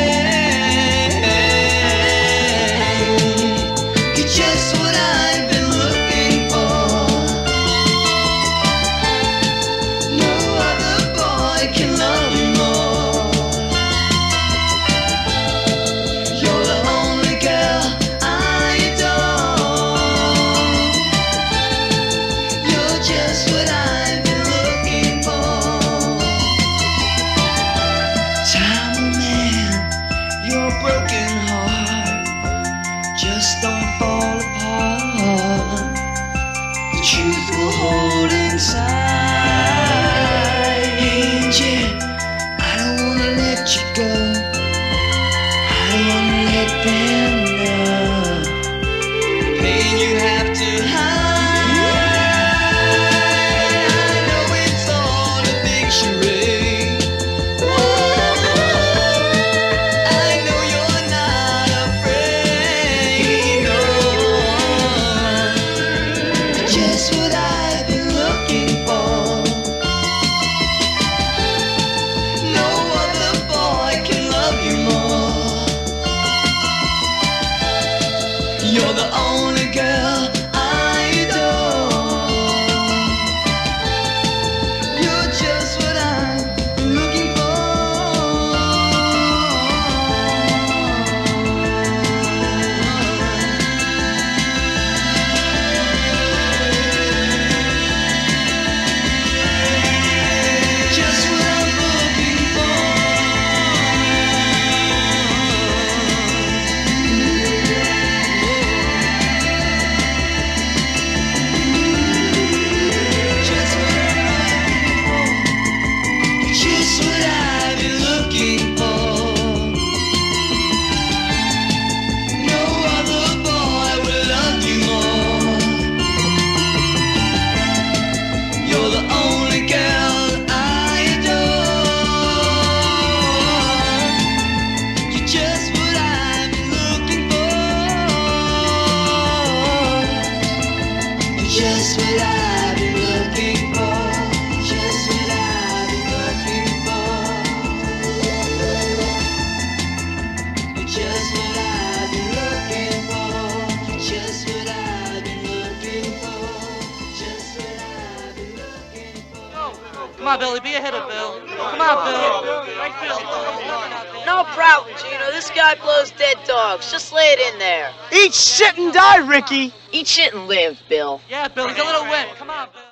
You're just what I've been looking for. No other boy can love you more. You're the only girl I adore. You're just what I've been looking for. Time will mend your broken heart. Just don't fall apart. The truth will hold inside. Angie, I don't wanna let you go. I don't wanna let them know the pain you have to hide. I know it's all a big charade. I know you're not afraid. No, just what I've been looking for. No other boy can love you more. You're the only girl I adore. You're just what I'm looking for. Just what I'm looking for. Just what I've been looking for. No other boy will love you more. You're the only girl I adore. You're just what I've been looking for. You're just what I've been looking for. Just what I've been looking for. You're just what I've been looking for. You're just what I've been looking for. Just what I've been looking for. Come on, Billy, be a hitter, Bill. Come on, Bill. Right field. No problem, Gino. This guy blows dead dogs. Just lay it in there. Eat shit and die, Ricky. Eat shit and live, Bill. Yeah, Bill, he's a little wet. Come on, Bill.